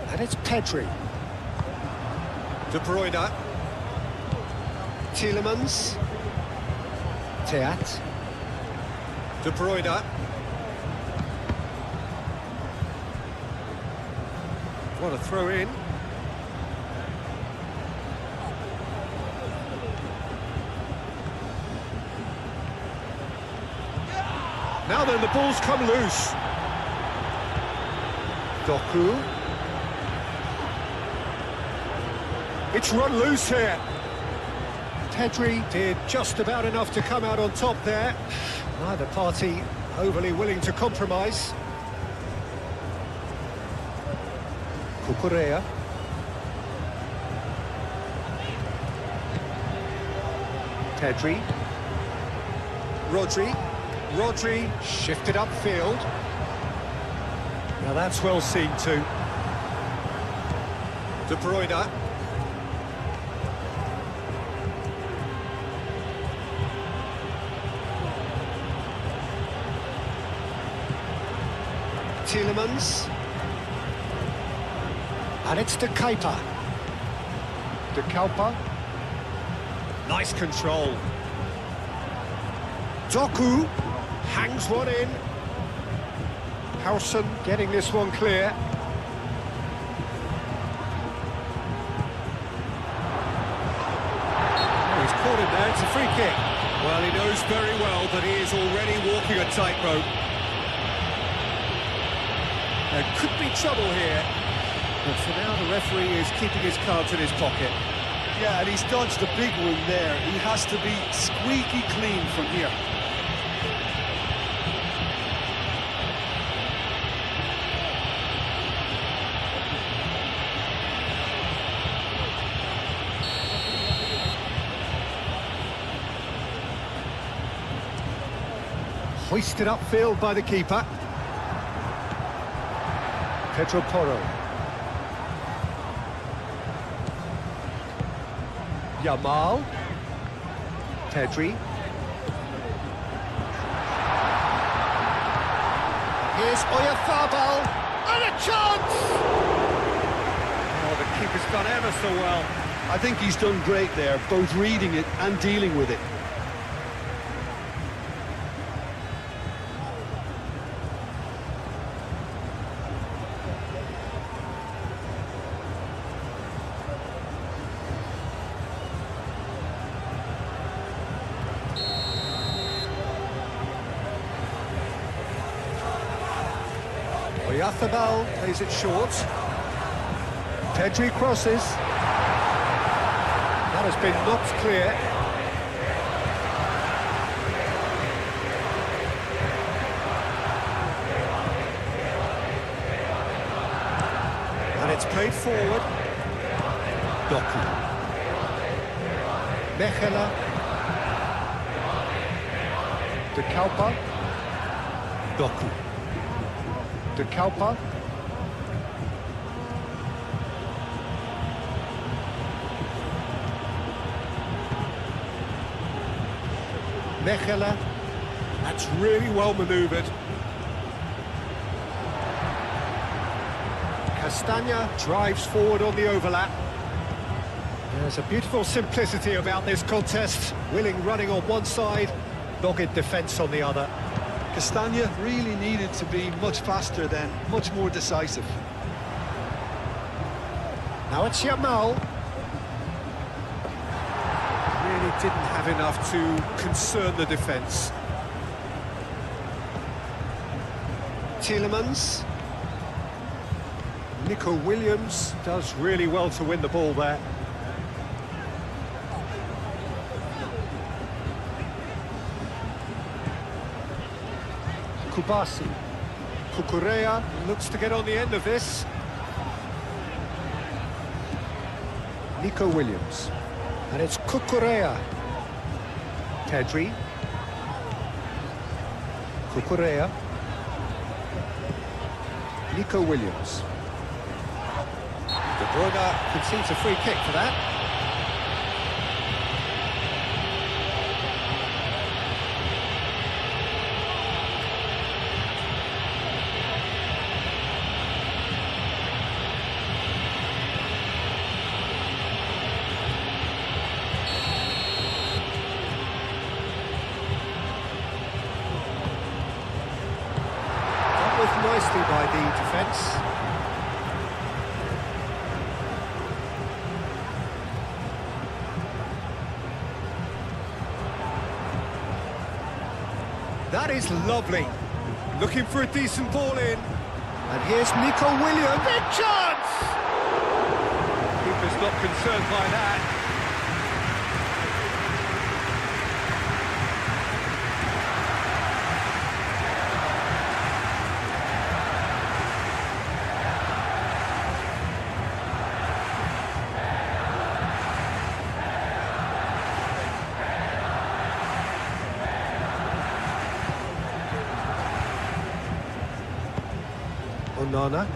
And it's Pedri. De Bruyne. Tielemans. Teat. De Bruyne. What a throw in. Now then, the ball's come loose. Doku. It's run loose here. Pedri did just about enough to come out on top there. Neither party overly willing to compromise. Cucurella. Pedri. Rodri shifted upfield. Now that's well seen too. De Bruyne. Tielemans. And it's De Kepa. De Kalpa. Nice control. Doku hangs one in. Howson getting this one clear. Oh, he's caught it there, it's a free kick. Well, he knows very well that he is already walking a tightrope. There could be trouble here, but for now the referee is keeping his cards in his pocket. Yeah, and he's dodged a big one there. He has to be squeaky clean from here. Hoisted upfield by the keeper. Pedro Porro. Yamal. Pedri. Here's Oyarzabal. And a chance! Oh, the keeper's done ever so well. I think he's done great there, both reading it and dealing with it. Oyarzabal plays it short. Pedri crosses. That has been knocked clear. Played forward. Doku. Mechela. De Kalpa. Doku. De Kalpa. Mechela. That's really well manoeuvred. Castagna drives forward on the overlap. There's a beautiful simplicity about this contest. Willing running on one side, dogged defence on the other. Castagna really needed to be much faster then, much more decisive. Now it's Yamal. Really didn't have enough to concern the defence. Tielemans. Nico Williams does really well to win the ball there. Kubasi. Kukurea looks to get on the end of this. Nico Williams. And it's Kukurea. Pedri. Kukurea. Nico Williams. De Bruyne concedes a free kick for that. Dealt with nicely by the defence. That is lovely. Looking for a decent ball in. And here's Nico Williams. Big chance! Keeper's not concerned by that. Onana.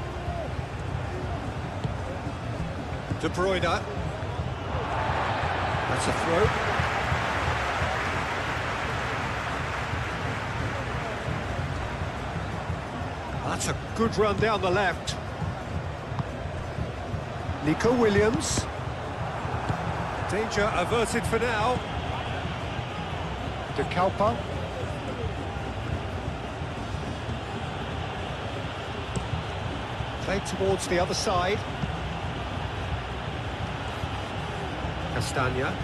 De Bruyne. That's a throw. That's a good run down the left. Nico Williams. Danger averted for now. De Kalpa. Played towards the other side. Castagna.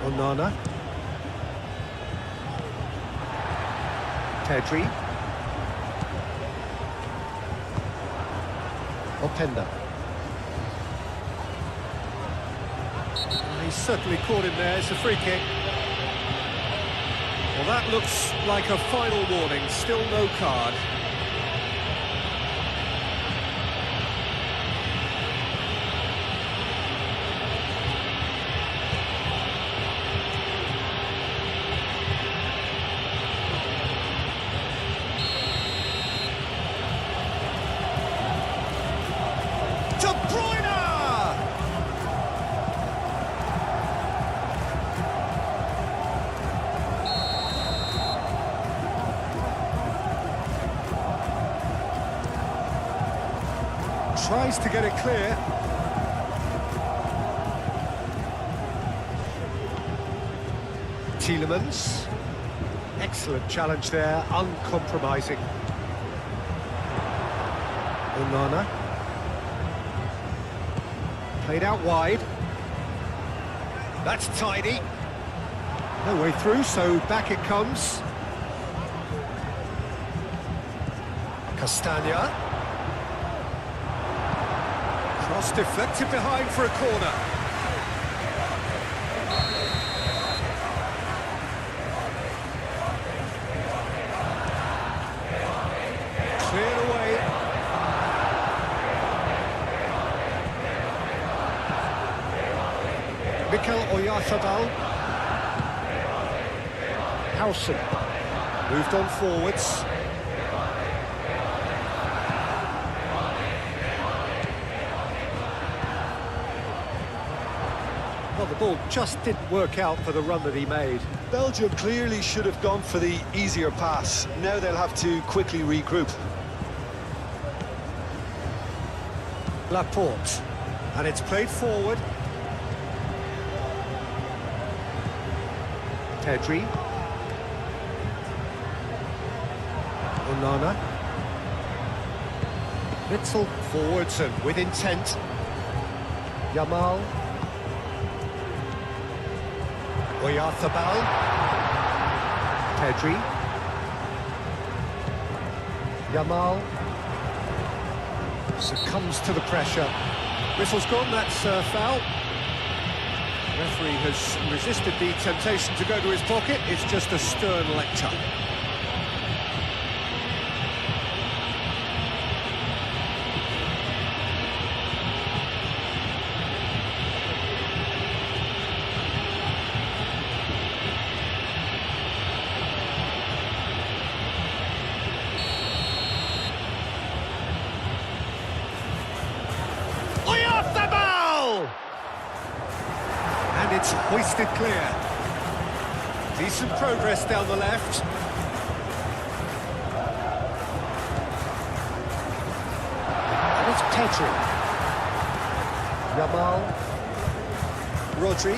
Onana. Pedri. Openda. He's certainly caught him there. It's a free kick. Well, that looks like a final warning. Still no card. De Bruyne! Tries to get it clear. Tielemans. Excellent challenge there, uncompromising. Onana. Played out wide. That's tidy. No way through, so back it comes. Castagna. Cross deflected behind for a corner. Cleared away. Oyarzabal. Howson. Moved on forwards. Well, the ball just didn't work out for the run that he made. Belgium clearly should have gone for the easier pass. Now they'll have to quickly regroup. Laporte. And it's played forward. Pedri. Onana. Witsel forwards and with intent. Yamal. Oyarzabal. Pedri. Yamal. Succumbs to the pressure. Whistle's gone, that's foul. Referee has resisted the temptation to go to his pocket. It's just a stern lecture. And it's hoisted clear. Decent progress down the left. And it's Pedri. Yamal. Rodri.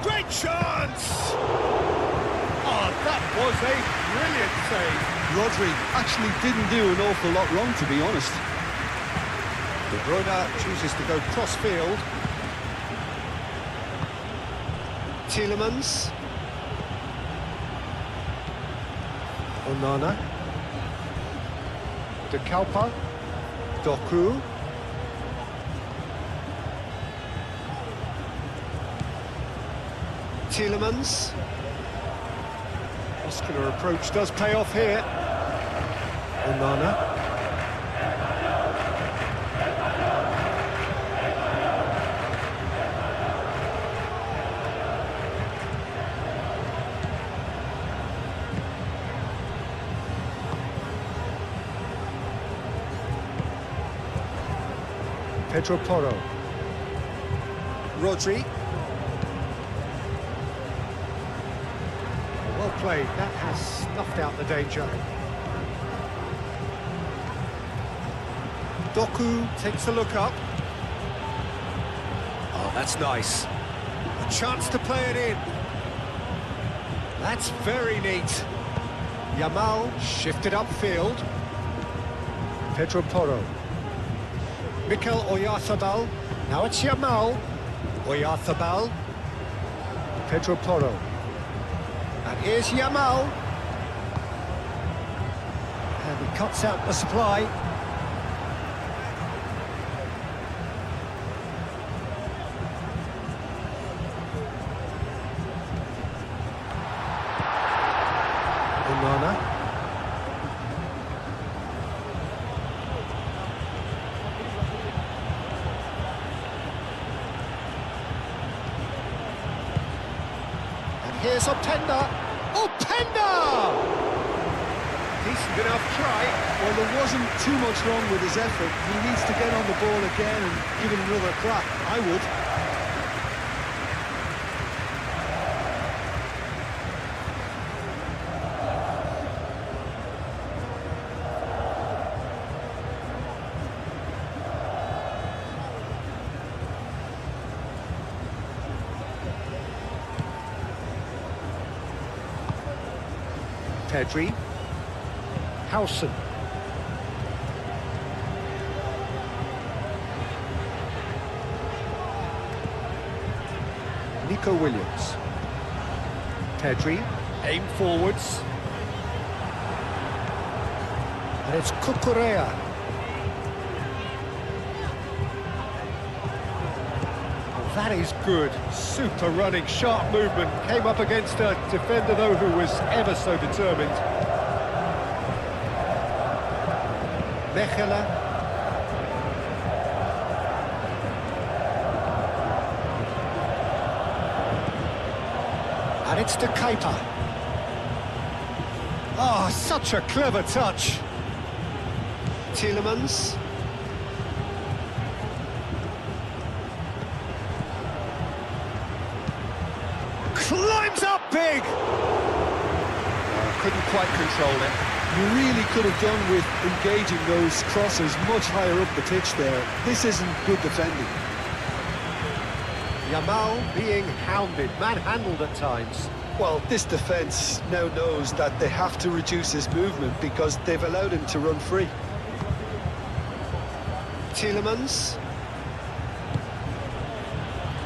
Great chance! Oh, that was a brilliant save. Rodri actually didn't do an awful lot wrong, to be honest. De Bruyne chooses to go cross-field. Tielemans. Onana. De Kalpa. Doku. Tielemans. Muscular approach does pay off here. Onana. Pedro Porro. Rodri. Well played, that has snuffed out the danger. Doku takes a look up. Oh, that's nice. A chance to play it in. That's very neat. Yamal shifted upfield. Pedro Porro. Mikel Oyarzabal. Now it's Yamal. Oyarzabal. Pedro Porro. And here's Yamal. And he cuts out the supply. Onana. And here's Openda. Openda! Decent enough try. Well, there wasn't too much wrong with his effort. He needs to get on the ball again and give it another crack. I would. Pedri. Howson. Nico Williams. Pedri. Aim forwards. And it's Cucurella. That is good. Super running, sharp movement. Came up against a defender, though, who was ever so determined. Mechela. And it's to Keita. Oh, such a clever touch. Tielemans. Climbs up big! Couldn't quite control it. You really could have done with engaging those crosses much higher up the pitch there. This isn't good defending. Yamal being hounded, manhandled at times. Well, this defence now knows that they have to reduce his movement because they've allowed him to run free. Tielemans.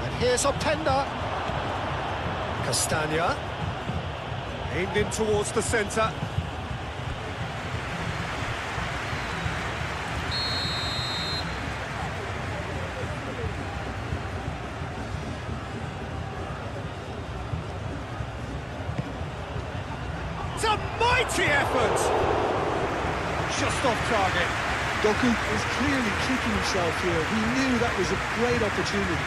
And here's Openda. Castagna. Aimed in towards the centre. It's a mighty effort! Just off target. Doku is clearly kicking himself here. He knew that was a great opportunity.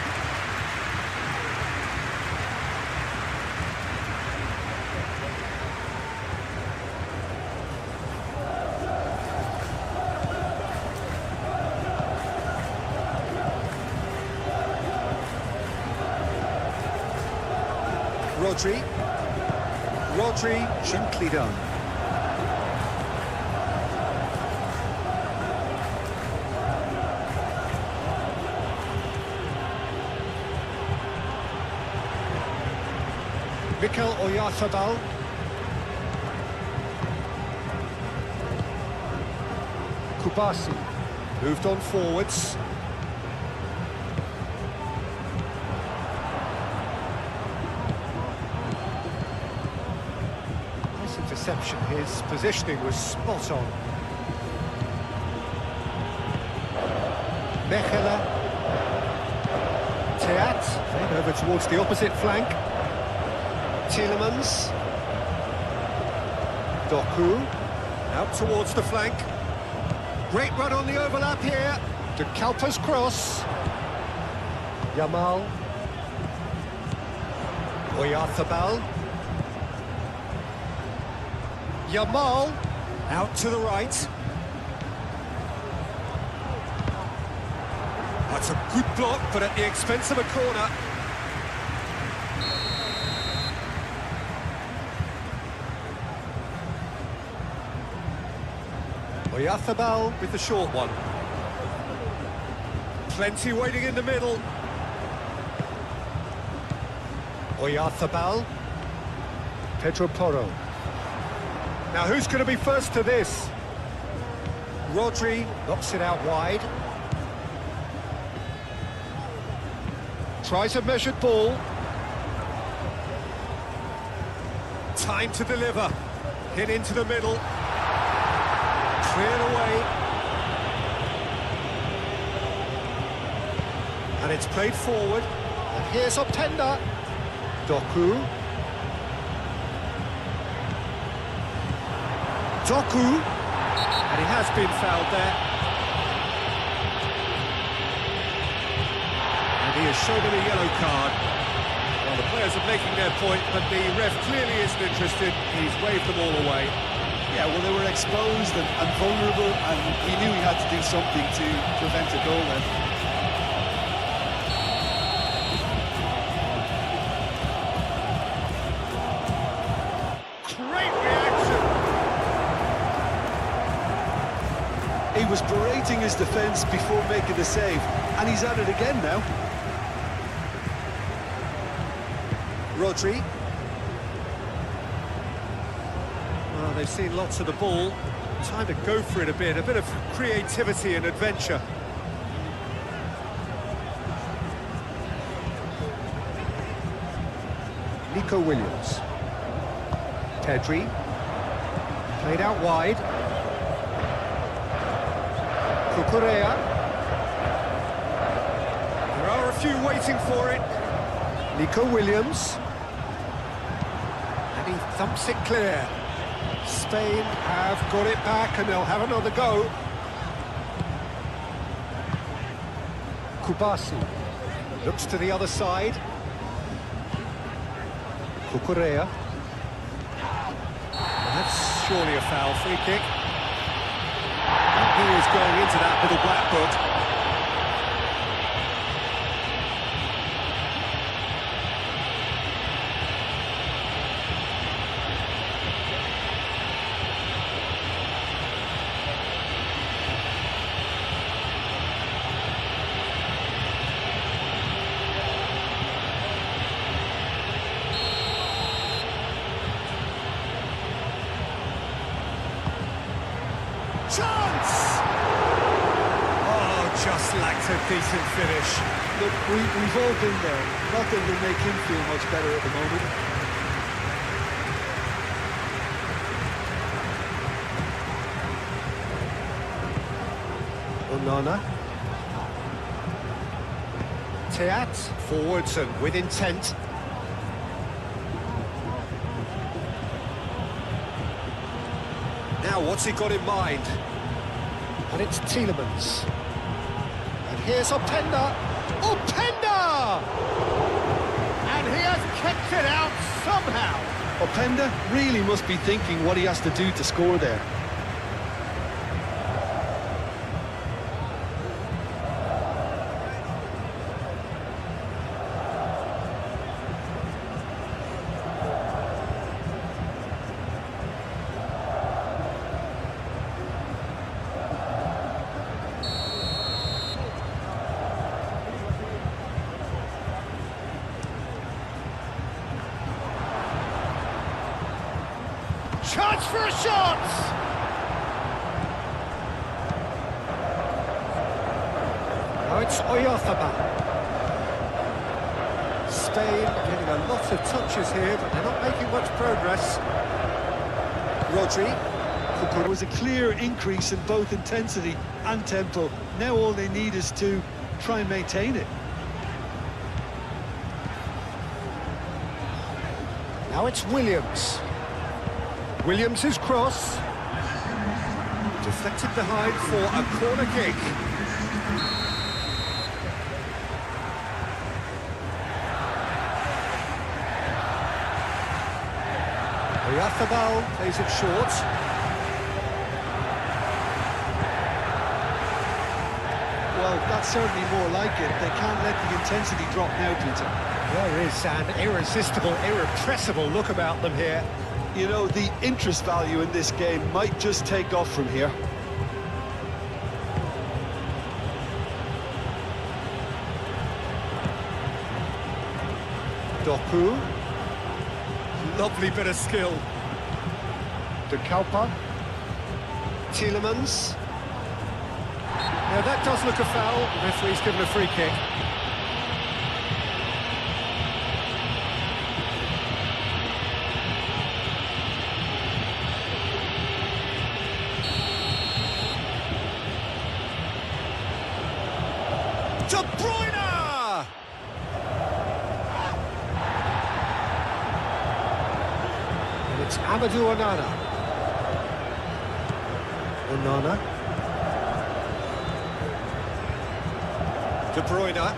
Rodri, gently done. Mikel Oyarzabal. Kubasi moved on forwards. Nice interception. His positioning was spot on. Mechela. Teat, then over towards the opposite flank. Tielemans. Doku. Out towards the flank. Great run on the overlap here. De Kalpa's cross. Yamal. Oyarzabal. Yamal. Out to the right. That's a good block, but at the expense of a corner. Oyarzabal with the short one. Plenty waiting in the middle. Oyarzabal. Pedro Porro. Now who's going to be first to this? Rodri knocks it out wide. Tries a measured ball. Time to deliver. Hit into the middle. Cleared away. And it's played forward. And here's Openda. Doku. And he has been fouled there. And he has shown him a yellow card. Well, the players are making their point, but the ref clearly isn't interested. He's waved them all away. Yeah, well, they were exposed and vulnerable, and he knew he had to do something to prevent a goal then. Great reaction! He was berating his defence before making the save, and he's at it again now. Rodri. Well, they've seen lots of the ball. Time to go for it a bit of creativity and adventure. Nico Williams. Pedri. Played out wide. Cucurella. There are a few waiting for it. Nico Williams. And he thumps it clear. Spain have got it back and they'll have another go. Kubasi looks to the other side. Cucurella. That's surely a foul. Free kick. And he is going into that little black book. Chance! Oh, just lacked a decent finish. Look, we've all been there. Nothing will make him feel much better at the moment. Onana. Teat forwards and with intent. Now, what's he got in mind? And it's Tielemans. And here's Openda. Openda! And he has kept it out somehow. Openda really must be thinking what he has to do to score there. Chance for a shot! Now it's Oyarzabal. Spain getting a lot of touches here, but they're not making much progress. Rodri. There was a clear increase in both intensity and tempo. Now all they need is to try and maintain it. Now it's Williams. Williams' cross. Deflected behind for a corner kick. Oyarzabal plays it short. Well, that's certainly more like it. They can't let the intensity drop now, Peter. There is an irresistible, irrepressible look about them here. You know, the interest value in this game might just take off from here. Doku. Lovely bit of skill. De Kalpa. Tielemans. Now that does look a foul. The referee's given a free kick. De Bruyne! And it's Amadou Onana. Onana. De Bruyne.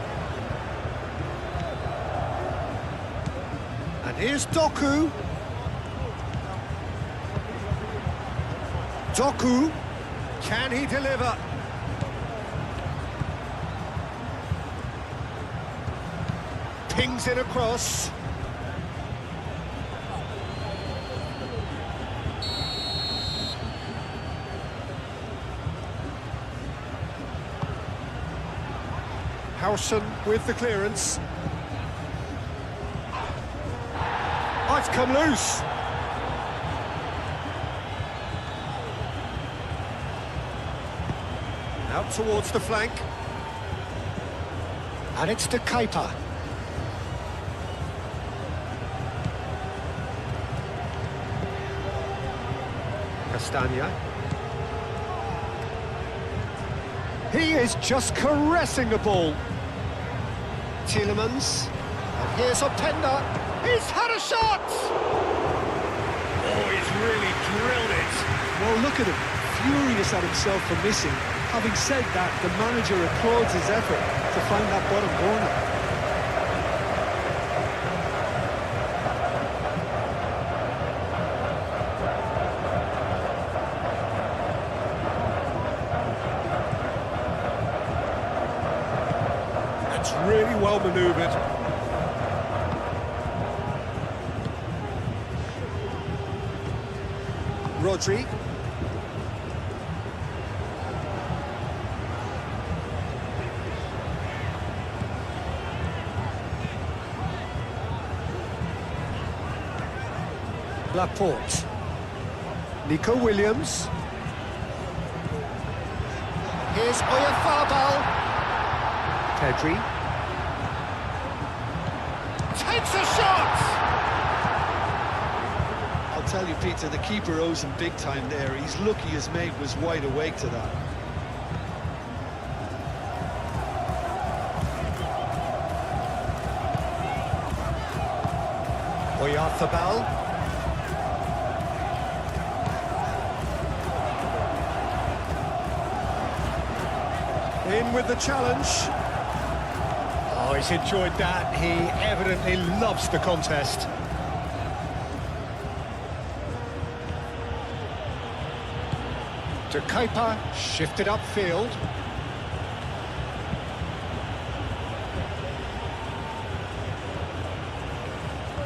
And here's Doku. Doku. Can he deliver? Pings it across. Howson with the clearance. Oh, it's come loose. Out towards the flank. And it's De Keita. Castagna. He is just caressing the ball. Tielemans. And here's Openda. He's had a shot! Oh, he's really drilled it. Well, look at him, furious at himself for missing. Having said that, the manager applauds his effort to find that bottom corner. well manoeuvred. Rodri. Laporte. Nico Williams. Here's Oyarzabal. Pedri. Takes a shot! I'll tell you, Peter, the keeper owes him big time there. He's lucky his mate was wide awake to that. Oyarzabal. In with the challenge. Oh, he's enjoyed that. He evidently loves the contest. De Kuyper shifted upfield.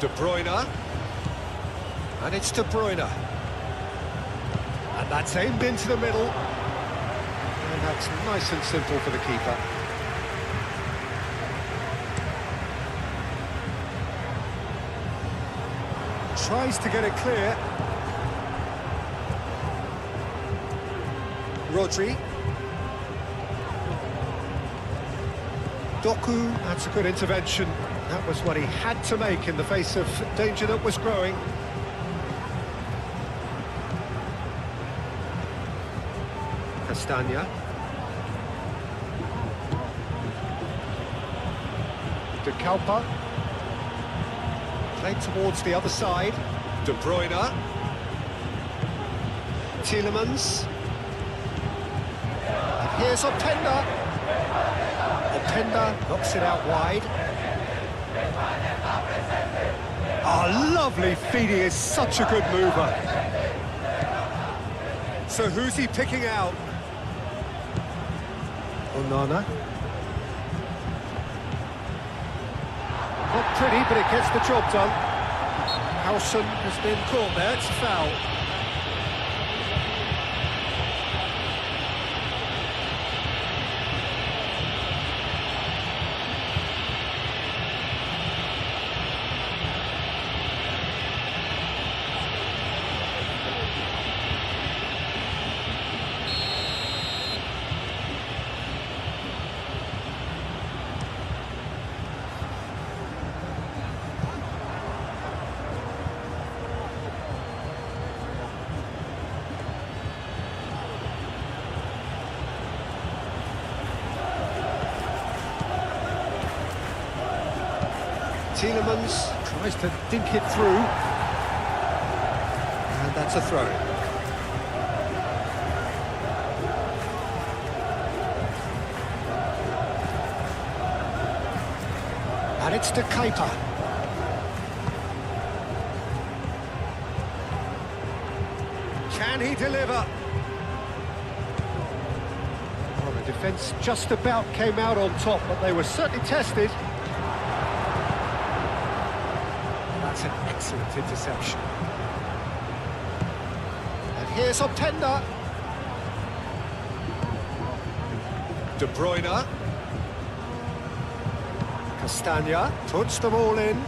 De Bruyne. And it's De Bruyne. And that's aimed into the middle. And that's nice and simple for the keeper. Tries to get it clear. Rodri. Doku, that's a good intervention. That was what he had to make in the face of danger that was growing. Castagna. De Kuyper. Played towards the other side. De Bruyne. Tielemans. And here's Openda. Openda knocks it out wide. Oh, lovely feed. He is such a good mover. So who's he picking out? Onana. Not pretty, but it gets the job done. Howson has been caught there, it's a foul. Tielemans tries to dink it through, and that's a throw. And it's De Kuyper. Can he deliver? Well, the defence just about came out on top, but they were certainly tested. That's an excellent interception. And here's Openda. De Bruyne. Castagna puts them all in.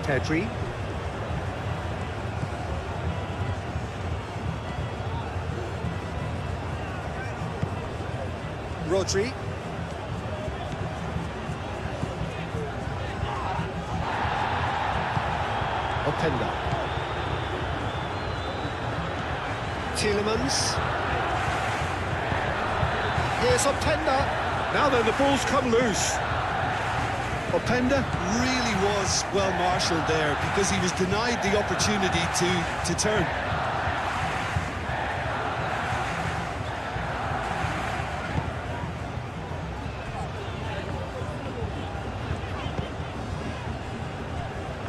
Pedri. Rodri. Openda. Tielemans. Here's Openda. Now then, the ball's come loose. Openda really was well marshalled there because he was denied the opportunity to turn.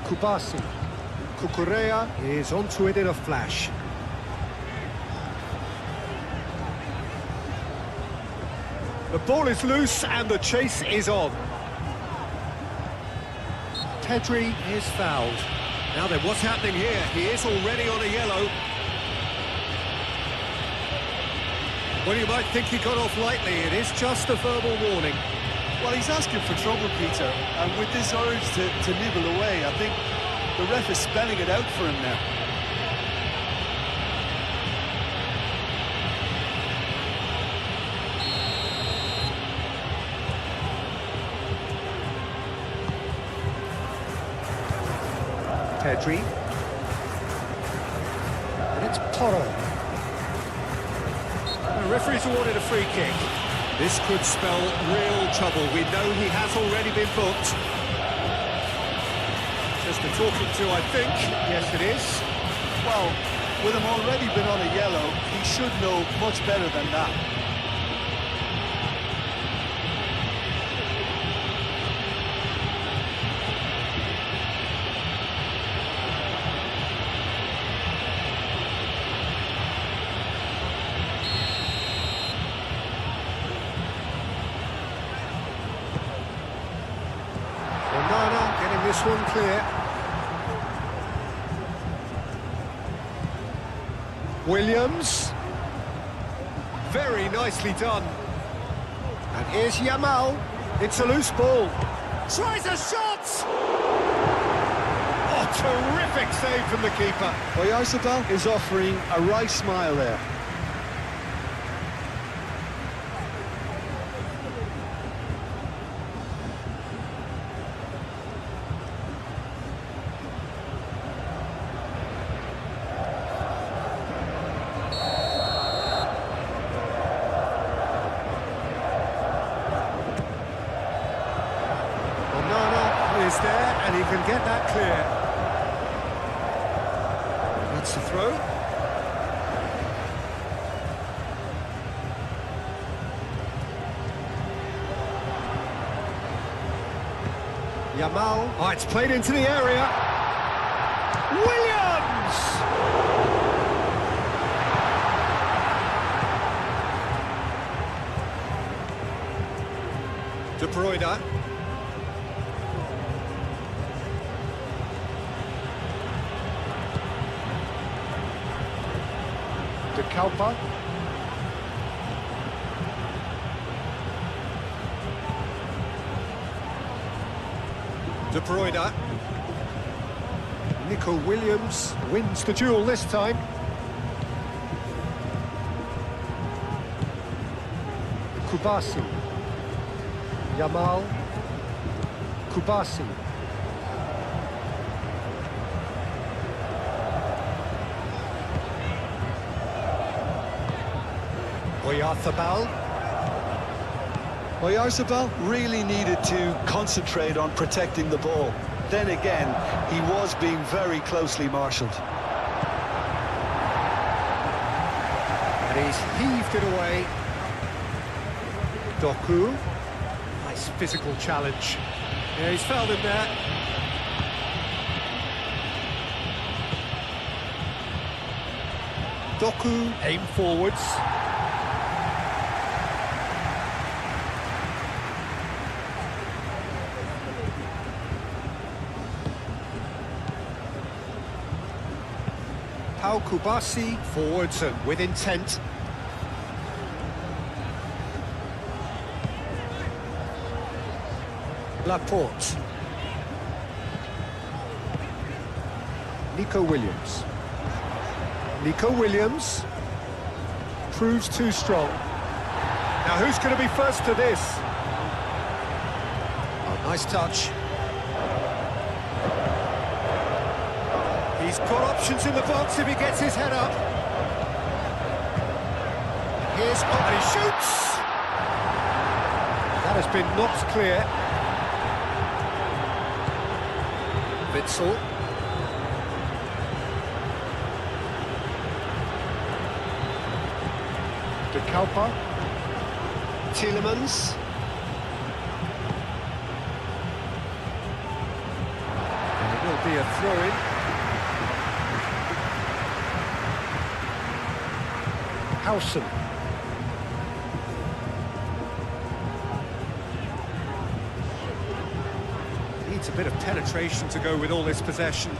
Kubasi. Cucurella is onto it in a flash. The ball is loose and the chase is on. Pedri is fouled. Now then, what's happening here? He is already on a yellow. Well, you might think he got off lightly. It is just a verbal warning. Well, he's asking for trouble, Peter, and with this urge to nibble away, I think the ref is spelling it out for him now. Pedri. And it's Porro. The referee's awarded a free kick. This could spell real trouble. We know he has already been booked. Just a talking to, I think. Yes, it is. Well, with him already been on a yellow, he should know much better than that. Getting this one clear. Williams. Very nicely done. And here's Yamal. It's a loose ball. Tries a shot! Oh, terrific save from the keeper. Oyarzabal is offering a wry smile there. Is there, and he can get that clear. That's the throw. Yamal. Oh, it's played into the area. Williams! De Bruyne. De Kalpa. De Bruyne. Nico Williams wins the duel this time. Kubasi. Yamal. Kubasi. Oyarzabal really needed to concentrate on protecting the ball. Then again, he was being very closely marshalled. And he's heaved it away. Doku. Nice physical challenge. Yeah, he's fouled him there. Doku aim forwards. Pau Kubasi forwards and with intent. Laporte. Nico Williams. Nico Williams proves too strong. Now who's going to be first to this? Oh, nice touch. He's got options in the box if he gets his head up. Here's and he shoots. That has been knocked clear. Witsel. De Kalpa. Tielemans. And it will be a throw-in. Howson. Needs a bit of penetration to go with all this possession.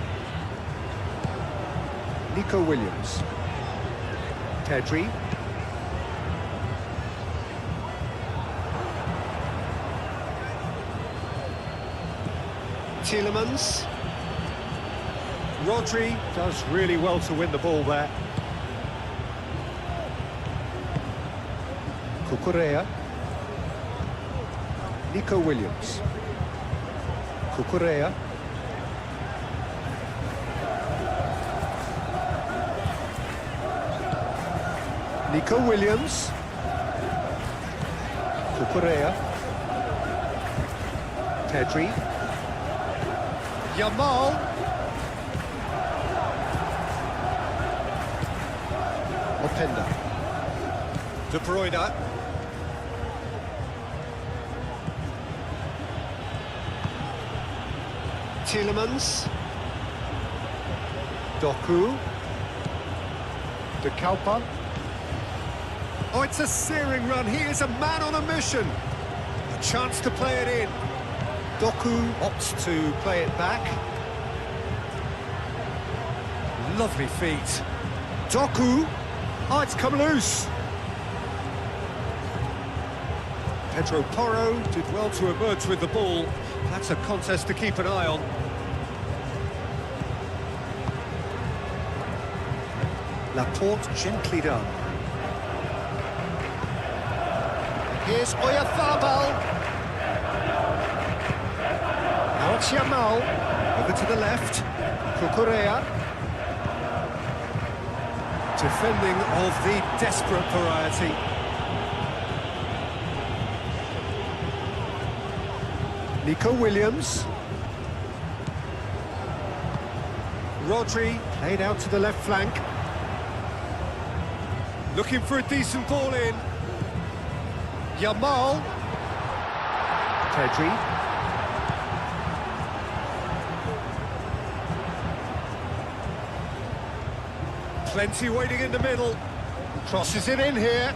Nico Williams. Pedri. Tielemans. Rodri does really well to win the ball there. Cucurella. Nico Williams. Cucurella. Nico Williams. Cucurella. Pedri. Yamal. Openda. De Bruyne. Tielemans. Doku. De Kalpa. Oh, it's a searing run. He is a man on a mission. A chance to play it in. Doku opts to play it back. Lovely feet. Doku. Oh, it's come loose. Pedro Porro did well to emerge with the ball. That's a contest to keep an eye on. Laporte gently done. Here's Oyarzabal. Now it's Yamal. Over to the left. Cucurella. Defending of the desperate variety. Nico Williams. Rodri played out to the left flank. Looking for a decent ball in. Yamal. Pedri. Plenty waiting in the middle. Crosses it in here.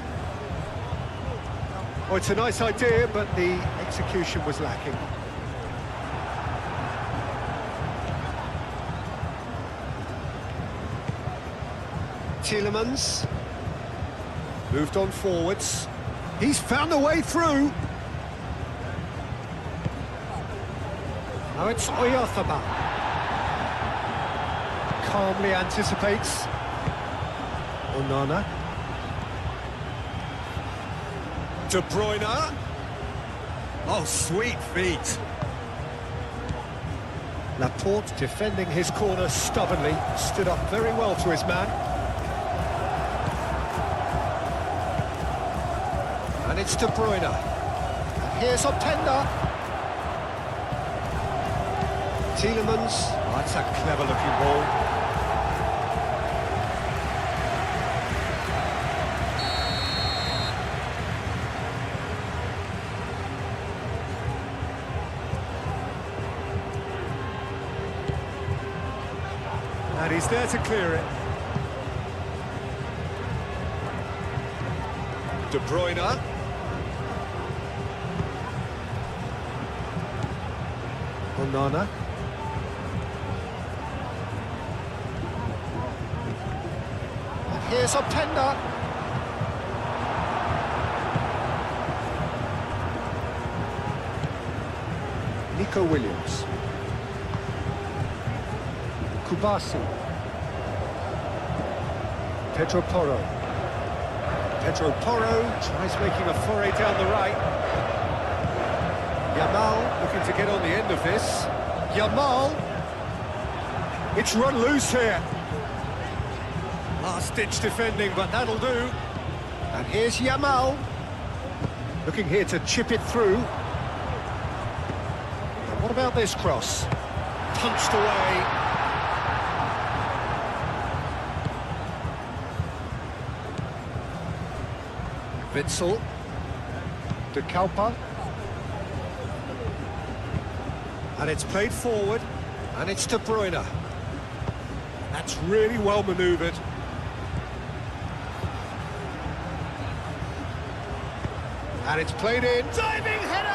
Oh, it's a nice idea, but the execution was lacking. Tielemans. Moved on forwards. He's found a way through. Now it's Oyarzabal. Calmly anticipates. Onana. De Bruyne. Oh, sweet feet. Laporte defending his corner stubbornly. Stood up very well to his man. And it's De Bruyne. And here's Openda. Tielemans. Oh, that's a clever-looking ball. And he's there to clear it. De Bruyne. Onana. And here's Openda. Nico Williams. Kubasi. Pedro Porro. Pedro Porro tries making a foray down the right. Yamal looking to get on the end of this. Yamal. It's run loose here. Last-ditch defending, but that'll do. And here's Yamal. Looking here to chip it through. And what about this cross? Punched away. Witsel. De Kalpa. And it's played forward. And it's De Bruyne. That's really well manoeuvred. And it's played in. Diving header!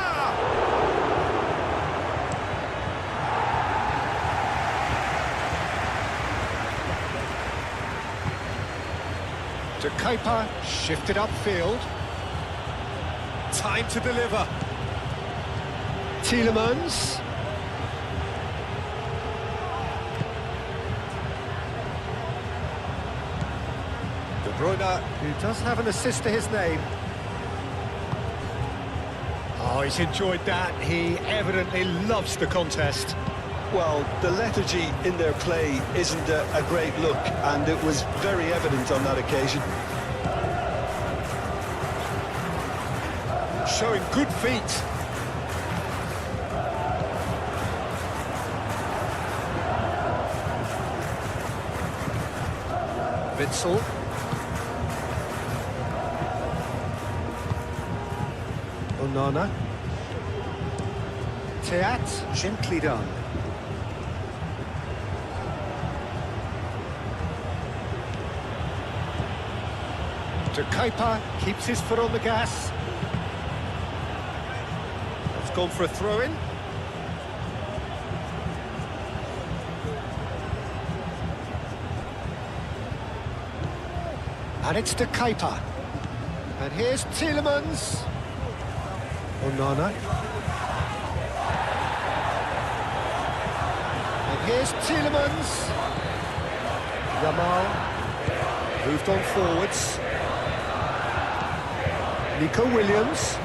De Kuiper, shifted upfield. Time to deliver. Tielemans. De Bruyne, who does have an assist to his name. Oh, he's enjoyed that. He evidently loves the contest. Well, the lethargy in their play isn't a great look, and it was very evident on that occasion. Showing good feet. Witsel. Onana. Teat, gently done. De Kuiper keeps his foot on the gas. It's gone for a throw-in. And it's De Kuiper. And here's Tielemans. Onana. And here's Tielemans. Yamal. Moved on forwards. Nico Williams.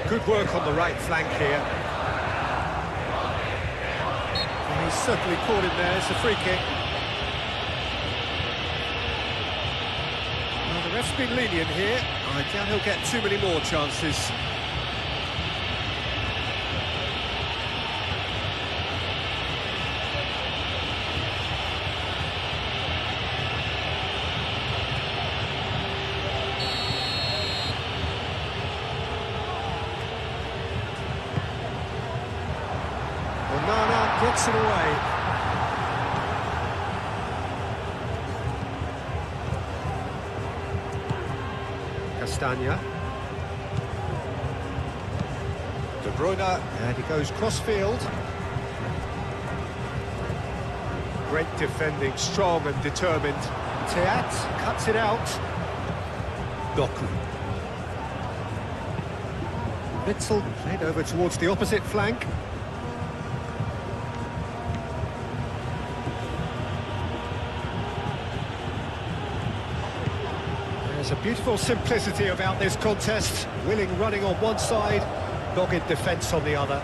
Good work on the right flank here. And he's certainly caught him there. It's a free kick. Well, the ref's been lenient here. I doubt he'll get too many more chances. Onana gets it away. Castagna. De Bruyne, and he goes cross-field. Great defending, strong and determined. Teat cuts it out. Doku. Witsel played over towards the opposite flank. There's a beautiful simplicity about this contest. Willing running on one side, dogged defence on the other.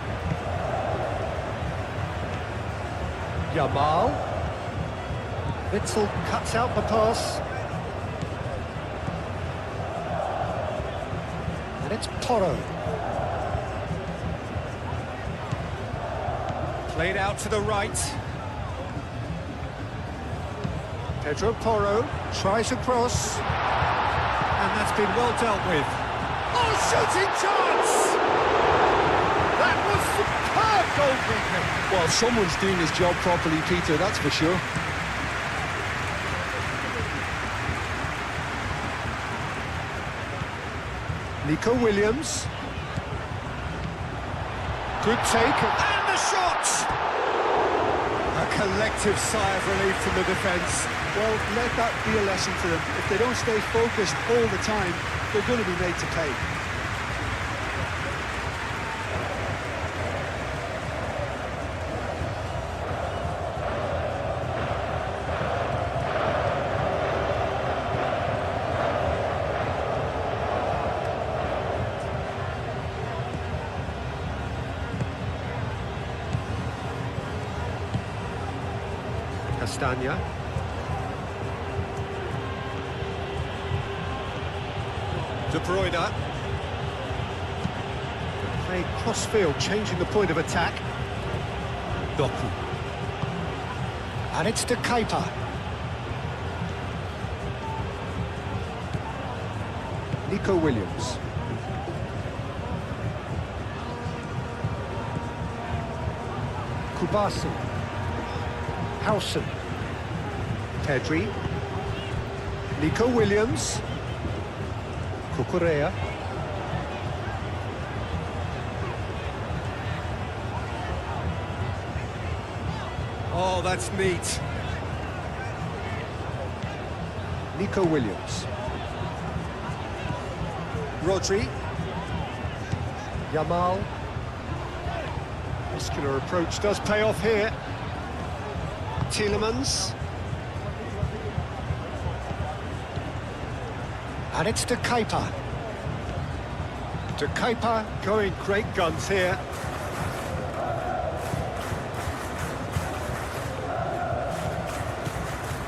Yamal. Witsel cuts out the pass. And it's Porro. Played out to the right. Pedro Porro tries a cross. And that's been well dealt with. Oh, shooting chance! That was superb goalkeeping. Well, someone's doing his job properly, Peter, that's for sure. Nico Williams. Good take, and the shot! A collective sigh of relief from the defence. Well, let that be a lesson to them. If they don't stay focused all the time, they're going to be made to pay. Castagna. De Bruyne. Played cross-field, changing the point of attack. Doku. And it's De Kuiper. Nico Williams. Kubasi. Howson. Pedri. Nico Williams. Cucurella. Oh, that's neat. Nico Williams. Rodri. Yamal. Muscular approach does pay off here. Tielemans. And it's De Kuyper. De Kuyper going great guns here.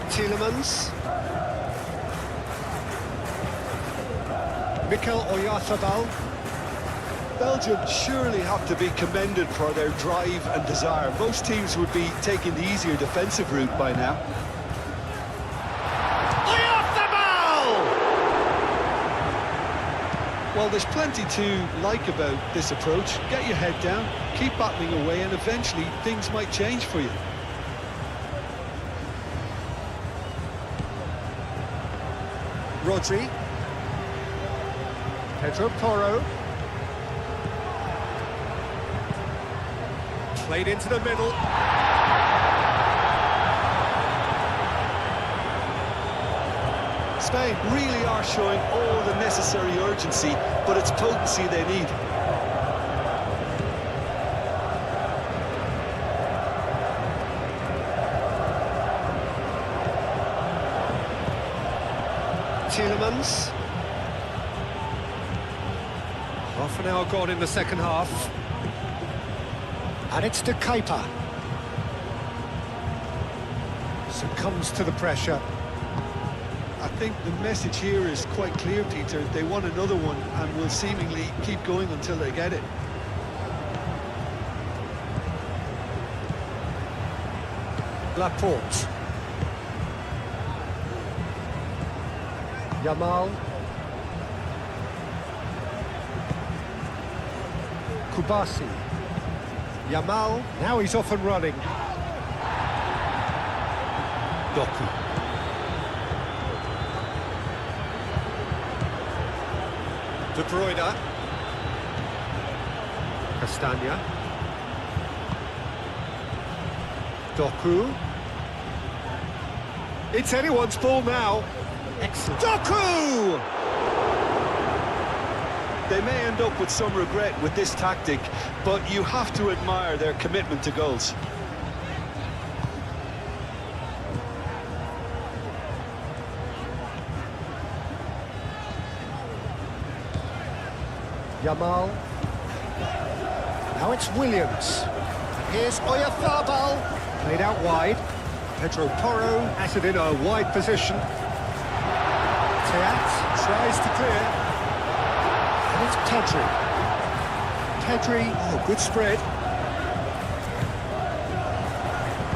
Tielemans. Mikel Oyarzabal. Belgium surely have to be commended for their drive and desire. Most teams would be taking the easier defensive route by now. Oyarzabal! Well, there's plenty to like about this approach. Get your head down, keep battling away, and eventually things might change for you. Rodri. Pedro Porro. Played into the middle. Spain really are showing all the necessary urgency, but it's potency they need. Tielemans. Half an hour gone in the second half. And it's De Kuyper. Succumbs to the pressure. I think the message here is quite clear, Peter. They want another one and will seemingly keep going until they get it. Laporte. Yamal. Kubasi. Yamal, now he's off and running. Doku. De Bruyne. Castagna. Doku. It's anyone's ball now. Excellent. Doku! They may end up with some regret with this tactic, but you have to admire their commitment to goals. Yamal. Now it's Williams. Here's Oyarzabal. Played out wide. Pedro Porro has it in a wide position. Teat tries to clear. And it's Pedri. Pedri, oh, good spread.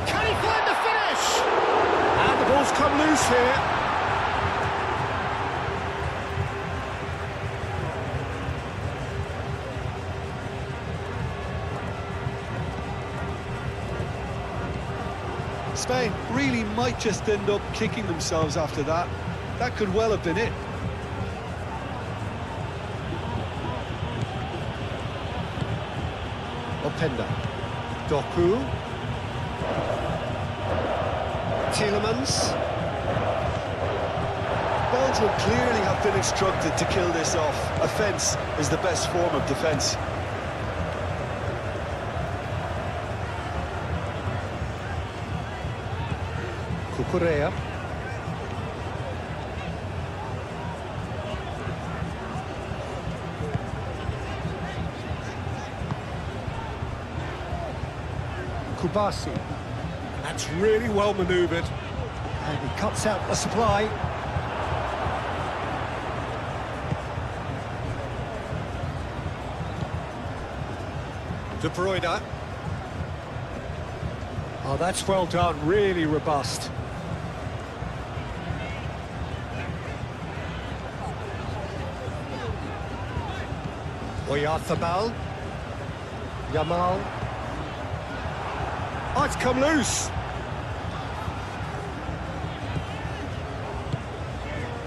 Can he find the finish? And the ball's come loose here. Spain really might just end up kicking themselves after that. That could well have been it. Openda. Doku. Tielemans. Belgium clearly have been instructed to kill this off. Offence is the best form of defence. Cucurella. Kubasi. That's really well manoeuvred. And he cuts out the supply. De Bruyne. Oh, that's well done, really robust. Oyarzabal. Yamal. Oh, it's come loose.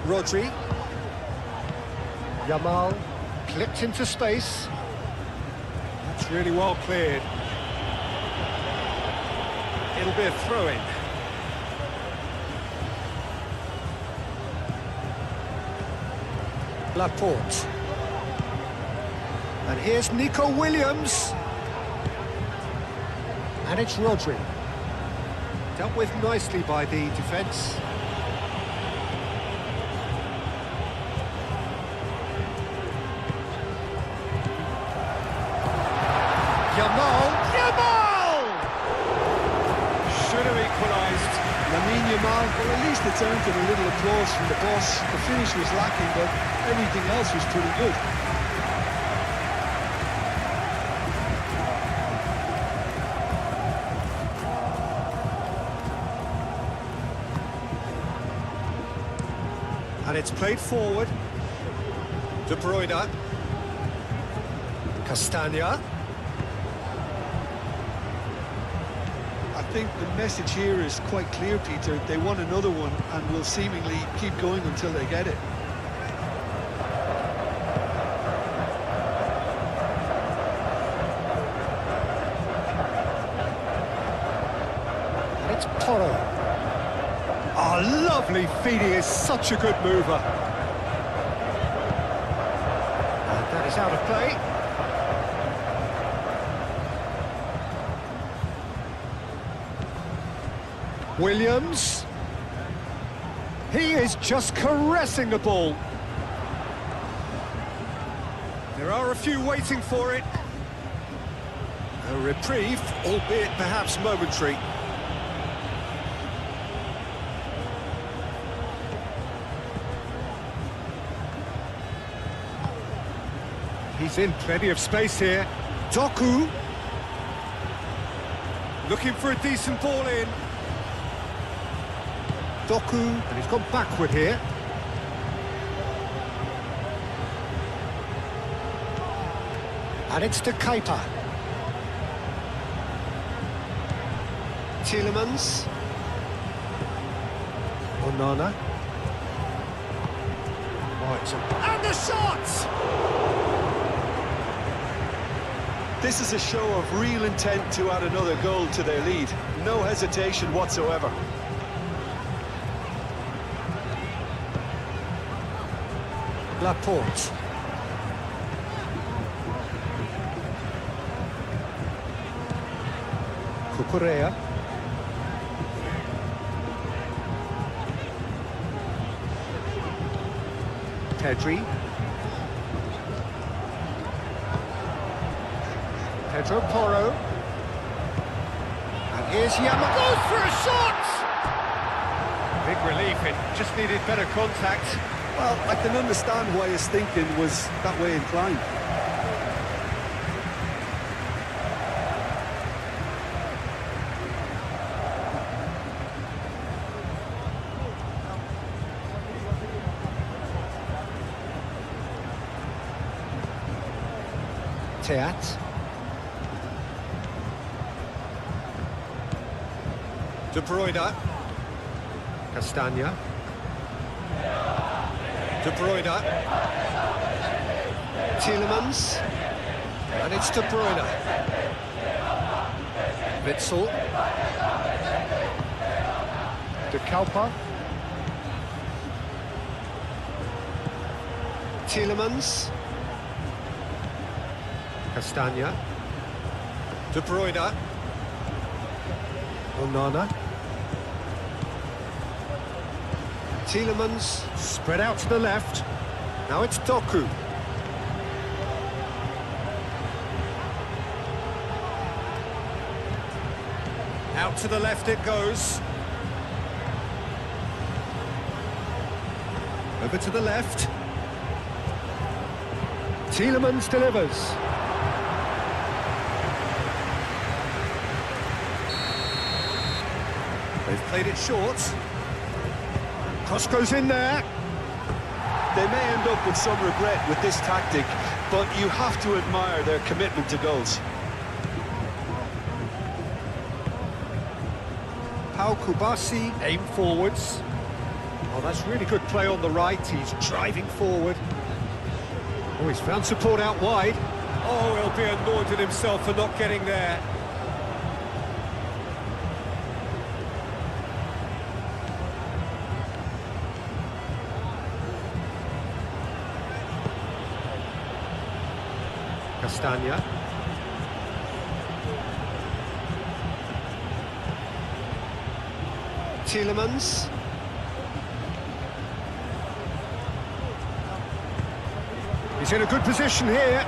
Rodri. Yamal clipped into space. That's really well cleared. It'll be a throw-in. Laporte. And here's Nico Williams. And it's Rodri. Dealt with nicely by the defence. Yamal! Should have equalised. Lamine Yamal, well, at least it's earned him a little applause from the boss. The finish was lacking, but everything else was pretty good. And it's played forward. De Bruyne. Castagna. I think the message here is quite clear, Peter. They want another one and will seemingly keep going until they get it. And it's Porro. Oh, lovely feed. He is such a good mover. And that is out of play. Williams. He is just caressing the ball. There are a few waiting for it. A reprieve, albeit perhaps momentary. He's in plenty of space here. Doku. Looking for a decent ball in. Doku, and he's gone backward here. And it's to Keita. Tielemans. Onana. Oh, it's and the shot! This is a show of real intent to add another goal to their lead. No hesitation whatsoever. Laporte. Cucurella. Pedri. Pedro Porro. And here's Yamal. Goes for a shot! Big relief, it just needed better contact. Well, I can understand why his thinking was that way inclined. Teat. De Bruyne. Castagna. De Bruyne. Tielemans. And it's De Bruyne. Witsel. De Kalpa. Tielemans. Castagna. De Bruyne. Onana. Tielemans, spread out to the left. Now it's Doku. Out to the left it goes. Over to the left. Tielemans delivers. They've played it short. Cross goes in there. They may end up with some regret with this tactic, but you have to admire their commitment to goals. Pau Kubasi aim forwards. Oh, that's really good play on the right. He's driving forward. Oh, he's found support out wide. Oh, he'll be annoyed with himself for not getting there. Castagna. Tielemans. He's in a good position here.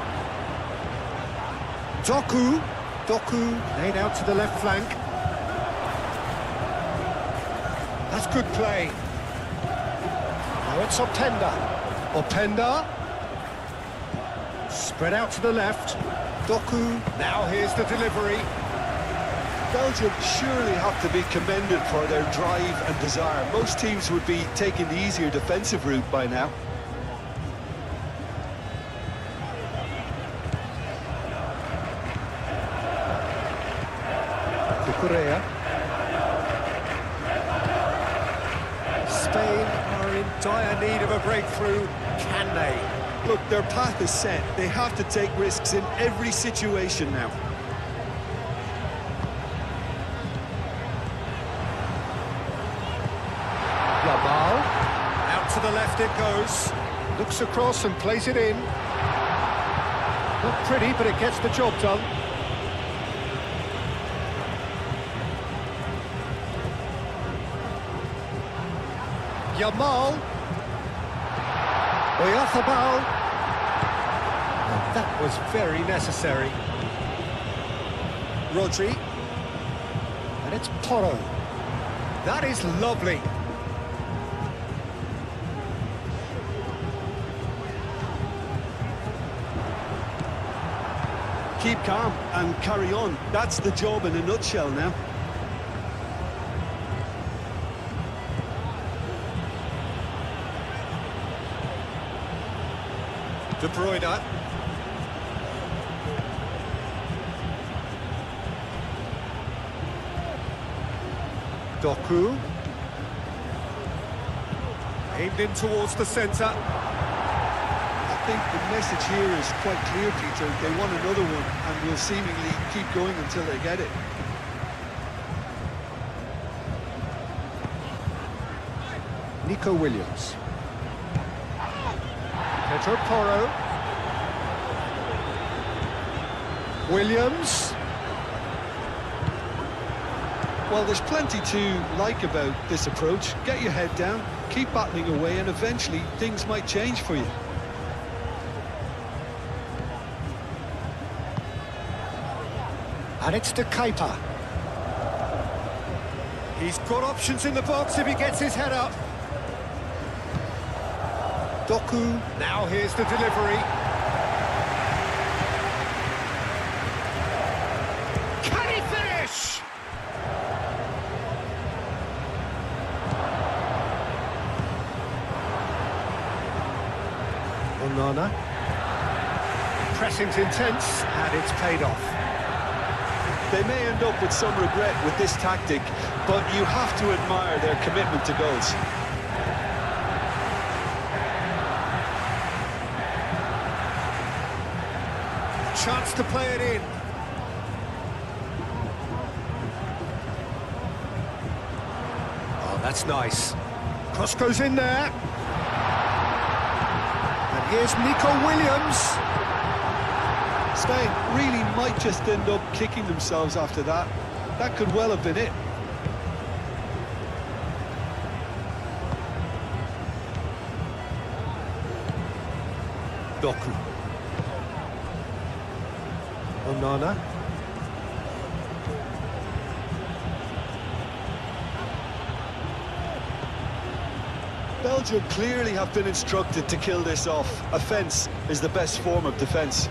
Doku laid out to the left flank. That's good play. Now it's Openda. Spread out to the left. Doku. Now here's the delivery. Belgium surely have to be commended for their drive and desire. Most teams would be taking the easier defensive route by now. Correa. Spain are in dire need of a breakthrough. Can they? Look, their path is set. They have to take risks in every situation now. Yamal. Out to the left it goes. Looks across and plays it in. Not pretty, but it gets the job done. Yamal. Oyarzábal. Oh, that was very necessary. Rodri. And it's Porro. That is lovely. Keep calm and carry on. That's the job in a nutshell now. De Bruyne. Doku. Aimed in towards the centre. I think the message here is quite clear, Peter. They want another one and will seemingly keep going until they get it. Nico Williams. Pedro Porro. Williams. Well, there's plenty to like about this approach. Get your head down, keep battling away, and eventually things might change for you. And it's to Kepa. He's got options in the box if he gets his head up. Doku. Now here's the delivery. Can he finish? Onana. Pressing's intense, and it's paid off. They may end up with some regret with this tactic, but you have to admire their commitment to goals. Chance to play it in. Oh, that's nice. Cross goes in there. And here's Nico Williams. Spain really might just end up kicking themselves after that. That could well have been it. Doku. Onana. Belgium clearly have been instructed to kill this off. Offence is the best form of defence.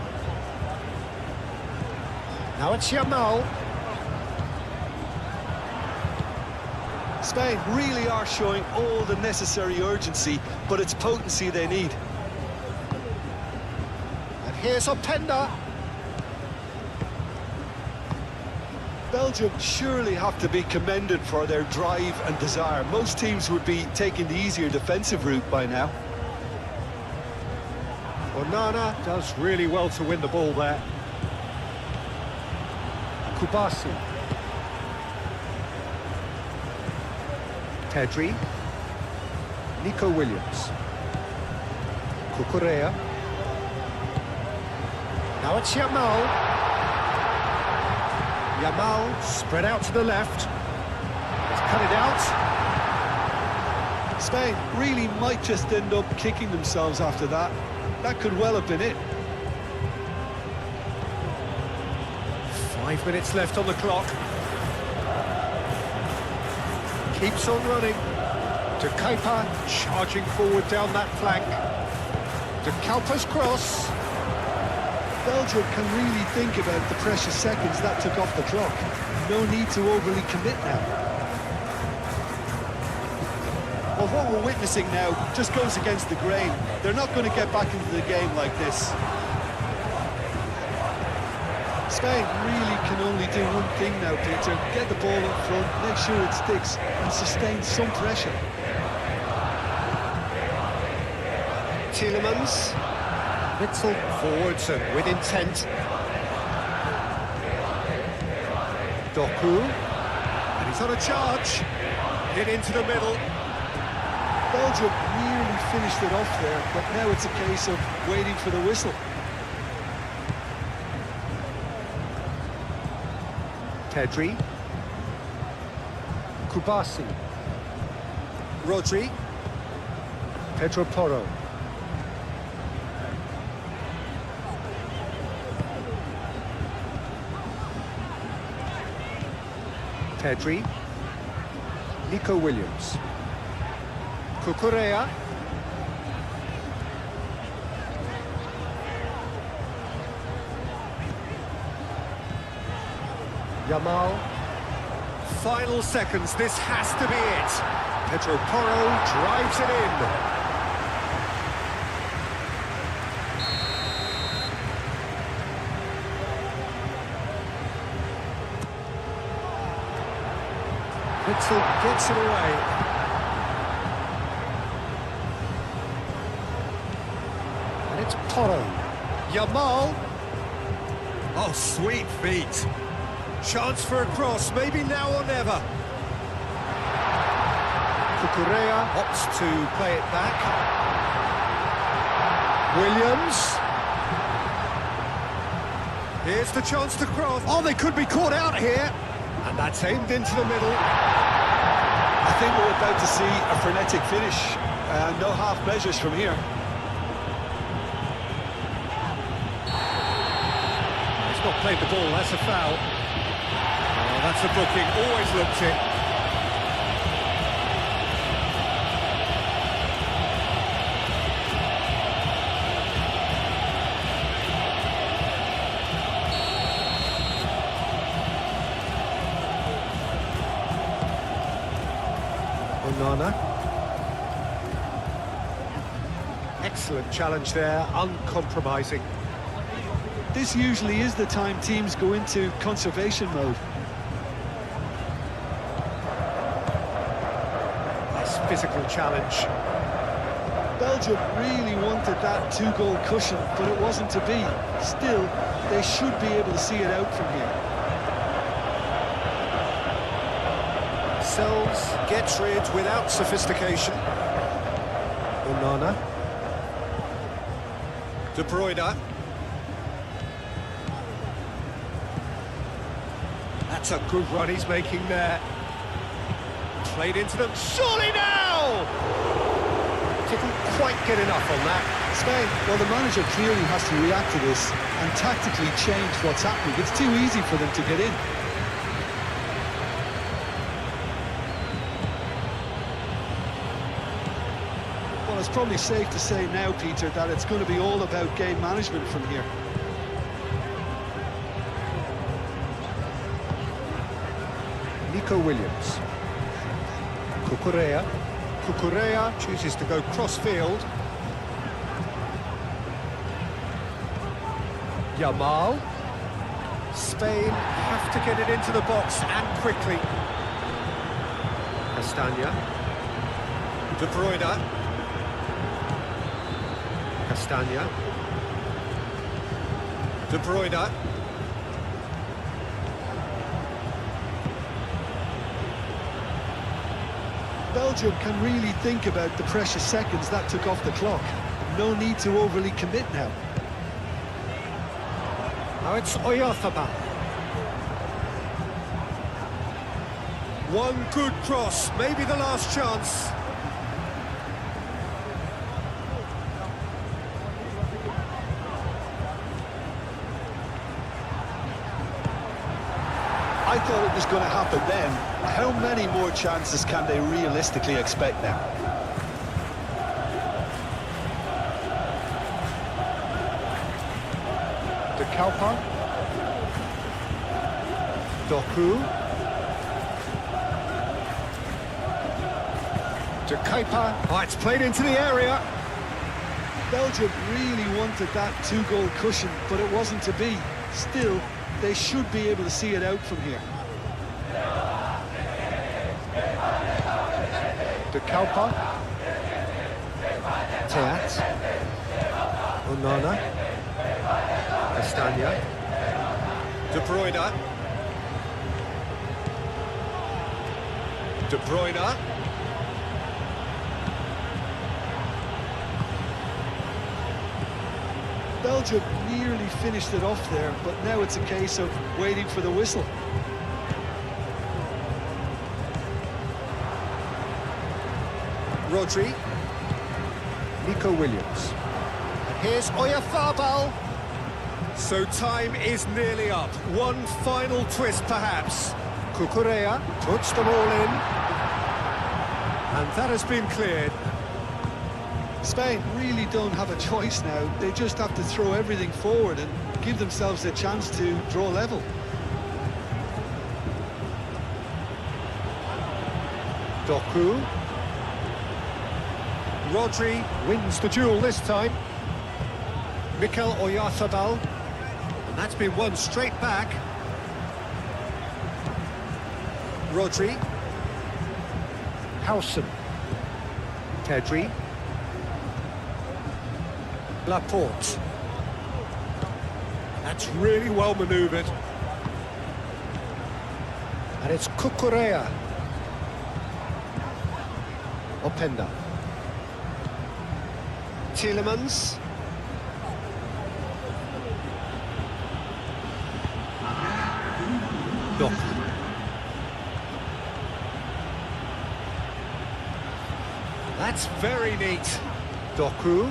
Now it's Yamal. Spain really are showing all the necessary urgency, but it's potency they need. And here's Openda. Belgium surely have to be commended for their drive and desire. Most teams would be taking the easier defensive route by now. Onana does really well to win the ball there. Kubasi. Pedri. Nico Williams. Cucurella. Now it's Yamal. Yamal spread out to the left. He's cut it out. Spain really might just end up kicking themselves after that. That could well have been it. 5 minutes left on the clock. Keeps on running. De Kepa charging forward down that flank. De Kepa's cross. Belgium can really think about the precious seconds that took off the clock. No need to overly commit now. Well, what we're witnessing now just goes against the grain. They're not going to get back into the game like this. Spain really can only do one thing now, Peter. Get the ball up front, make sure it sticks, and sustain some pressure. Tielemans. Witzel forwards and with intent. Doku. And he's on a charge. Hit into the middle. Belgium nearly finished it off there, but now it's a case of waiting for the whistle. Pedri. Kubasi. Rodri. Pedro Porro. Pedri. Nico Williams. Cucurella. Yamal. Final seconds, this has to be it. Pedro Porro drives it in. Witzel gets it away. And it's Porro. Yamal. Oh, sweet feet. Chance for a cross, maybe now or never. Cucurella opts to play it back. Williams. Here's the chance to cross. Oh, they could be caught out here. And that's aimed into the middle. I think we're about to see a frenetic finish. No half measures from here. He's not played the ball, that's a foul. Oh, that's a booking, always looked it. Onana. Excellent challenge there, uncompromising. This usually is the time teams go into conservation mode. Nice physical challenge. Belgium really wanted that two-goal cushion, but it wasn't to be. Still, they should be able to see it out from here. Sells, gets rid without sophistication. Onana. De Bruyne. That's a good run he's making there. Played into them. Surely now! Didn't quite get enough on that. Spain, well, the manager clearly has to react to this and tactically change what's happening. It's too easy for them to get in. Well, it's probably safe to say now, Peter, that it's going to be all about game management from here. Nico Williams. Cucurella. Cucurella chooses to go cross-field. Yamal. Spain have to get it into the box and quickly. Castagna. De Bruyne. Castagna. De Bruyne. Belgium can really think about the precious seconds that took off the clock. No need to overly commit now. Now it's Oyarzabal. One good cross, maybe the last chance. I thought it was going to happen then. How many more chances can they realistically expect now? De Kalpa. Doku. De Kuiper. Oh, it's played into the area. Belgium really wanted that two-goal cushion, but it wasn't to be. Still, they should be able to see it out from here. De Kalpa. Teat. Onana. Castagna. De Bruyne. De Bruyne. Belgium nearly finished it off there, but now it's a case of waiting for the whistle. Rodri. Nico Williams. And here's Oyarzabal. So time is nearly up. One final twist, perhaps. Cucurella puts them all in. And that has been cleared. Spain really don't have a choice now. They just have to throw everything forward and give themselves a chance to draw level. Doku. Rodri wins the duel this time. Mikel Oyarzabal. And that's been won straight back. Rodri. Howson. Pedri. Laporte. That's really well manoeuvred. And it's Cucurella. Openda. Tielemans. Doku. That's very neat. Doku.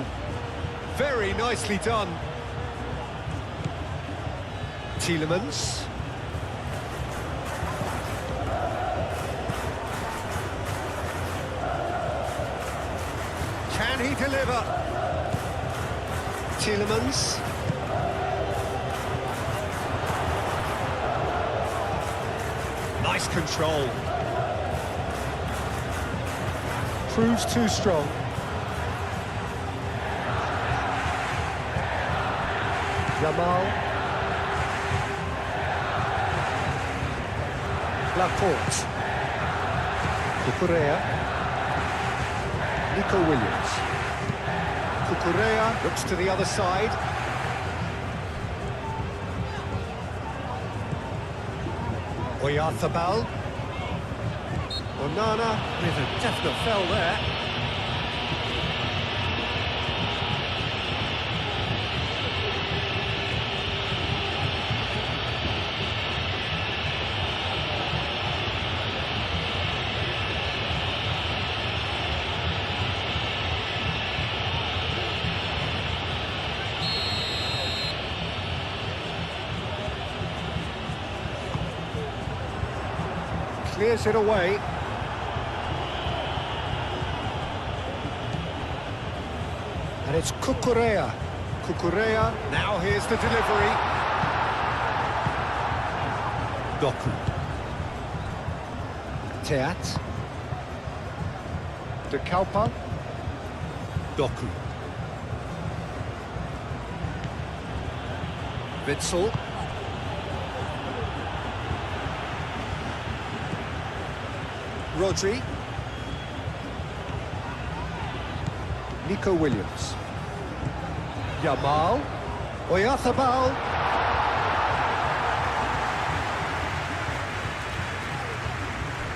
Very nicely done. Tielemans. Can he deliver? Tielemans. Nice control. Proves too strong. Yamal. Laporte. Cucurella. Nico Williams. Cucurella looks to the other side. Oyarzabal. Onana with a definite fell there. Clears it away. And it's Cucurella. Cucurella, now here's the delivery. Doku. Teat. De Kalpa. Doku. Witsel. Rodri. Nico Williams. Yamal. Oyarzabal.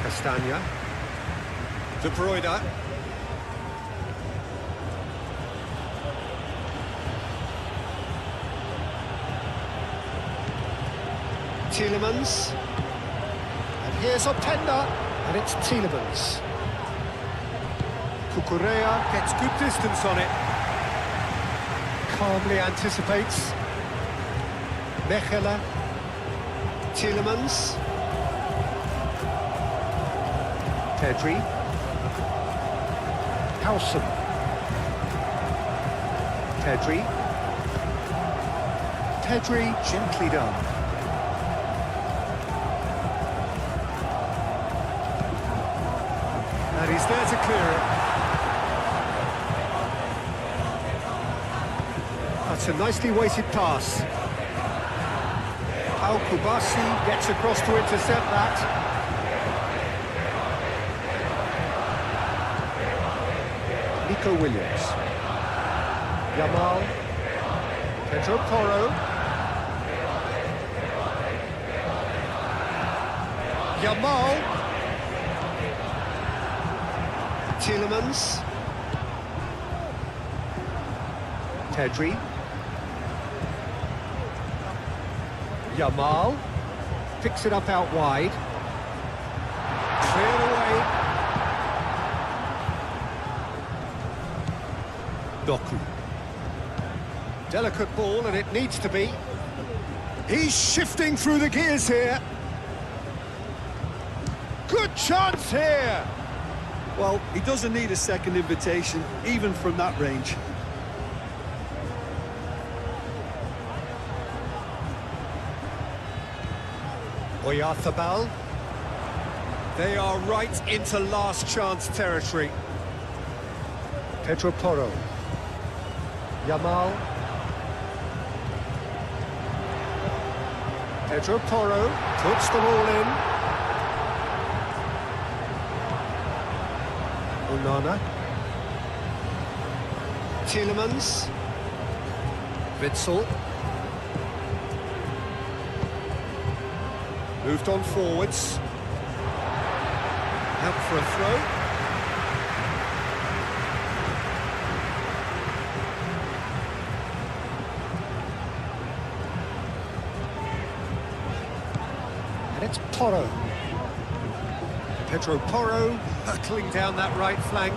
Castagna. De Bruyne. Tielemans. And here's Openda. And it's Tielemans. Cucurella gets good distance on it. Calmly anticipates. Mechelen. Tielemans. Pedri. Howson. Pedri. Pedri, gently done. And he's there to clear it. That's a nicely weighted pass. Al Kubasi gets across to intercept that. Nico Williams. Yamal. Pedro Porro. Yamal. Tielemans. Pedri. Yamal. Picks it up out wide. Cleared away. Doku. Delicate ball, and it needs to be. He's shifting through the gears here. Good chance here. Well, he doesn't need a second invitation, even from that range. Oyarzabal. They are right into last chance territory. Pedro Porro. Yamal. Pedro Porro puts them all in. Onana. Tielemans. Witsel. Moved on forwards. Out for a throw. And it's Porro. Pedro Porro hurtling down that right flank.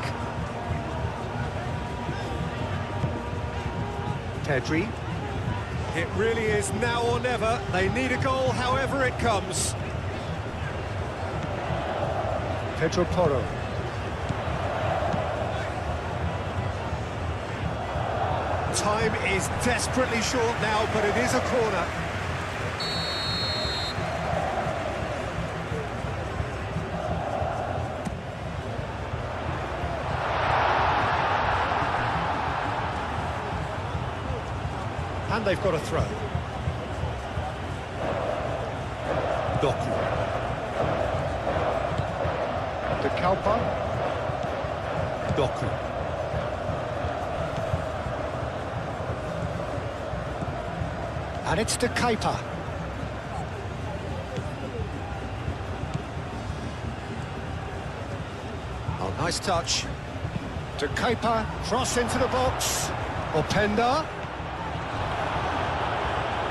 Pedri. It really is now or never. They need a goal however it comes. Pedro Porro. Time is desperately short now, but it is a corner. And they've got a throw. Doku. De Kalpa. Doku. And it's De Kepa. Oh, nice touch. De Kepa, cross into the box. Openda.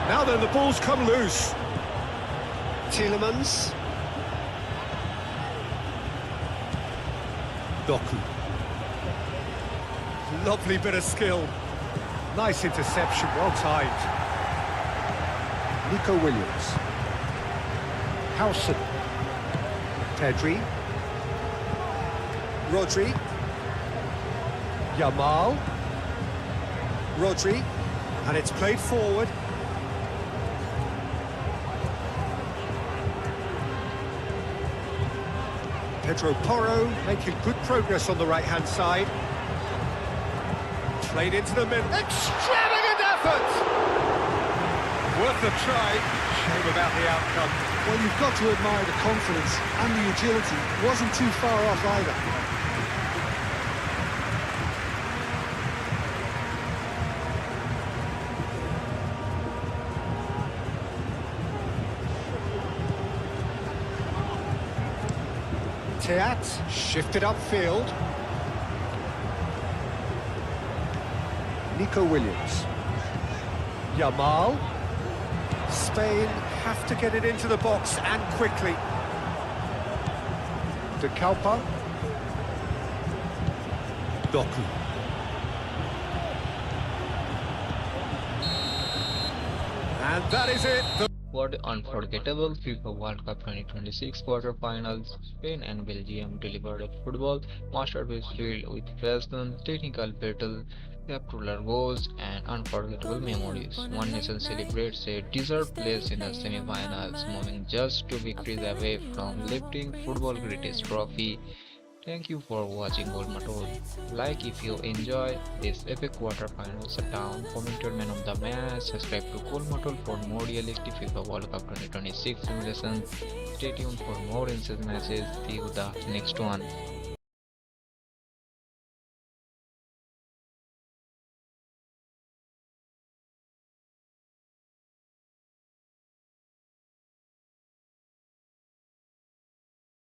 Now then, the ball's come loose. Tielemans. Doku. Lovely bit of skill. Nice interception, well timed. Nico Williams. Howson. Pedri. Rodri. Yamal. Rodri. And it's played forward. Pedro Porro making good progress on the right-hand side. Played into the middle. Extravagant effort! worth a try. Shame about the outcome. Well, you've got to admire the confidence and the agility. Wasn't too far off either. Teat shifted upfield. Nico Williams. Yamal. Spain have to get it into the box and quickly. De Calpa. Doku. And that is it. For the unforgettable FIFA World Cup 2026 quarterfinals, Spain and Belgium delivered a football masterpiece filled with passion, technical battle, spectacular goals, and unforgettable memories. One nation celebrates a deserved place in the semi-finals, moving just two victories away from lifting football greatest trophy. Thank you for watching GoalMatol. Like if you enjoy this epic quarterfinal showdown, comment your man of the match, subscribe to GoalMatol for more realistic FIFA World Cup 2026 simulations. Stay tuned for more instant matches. See you the next one.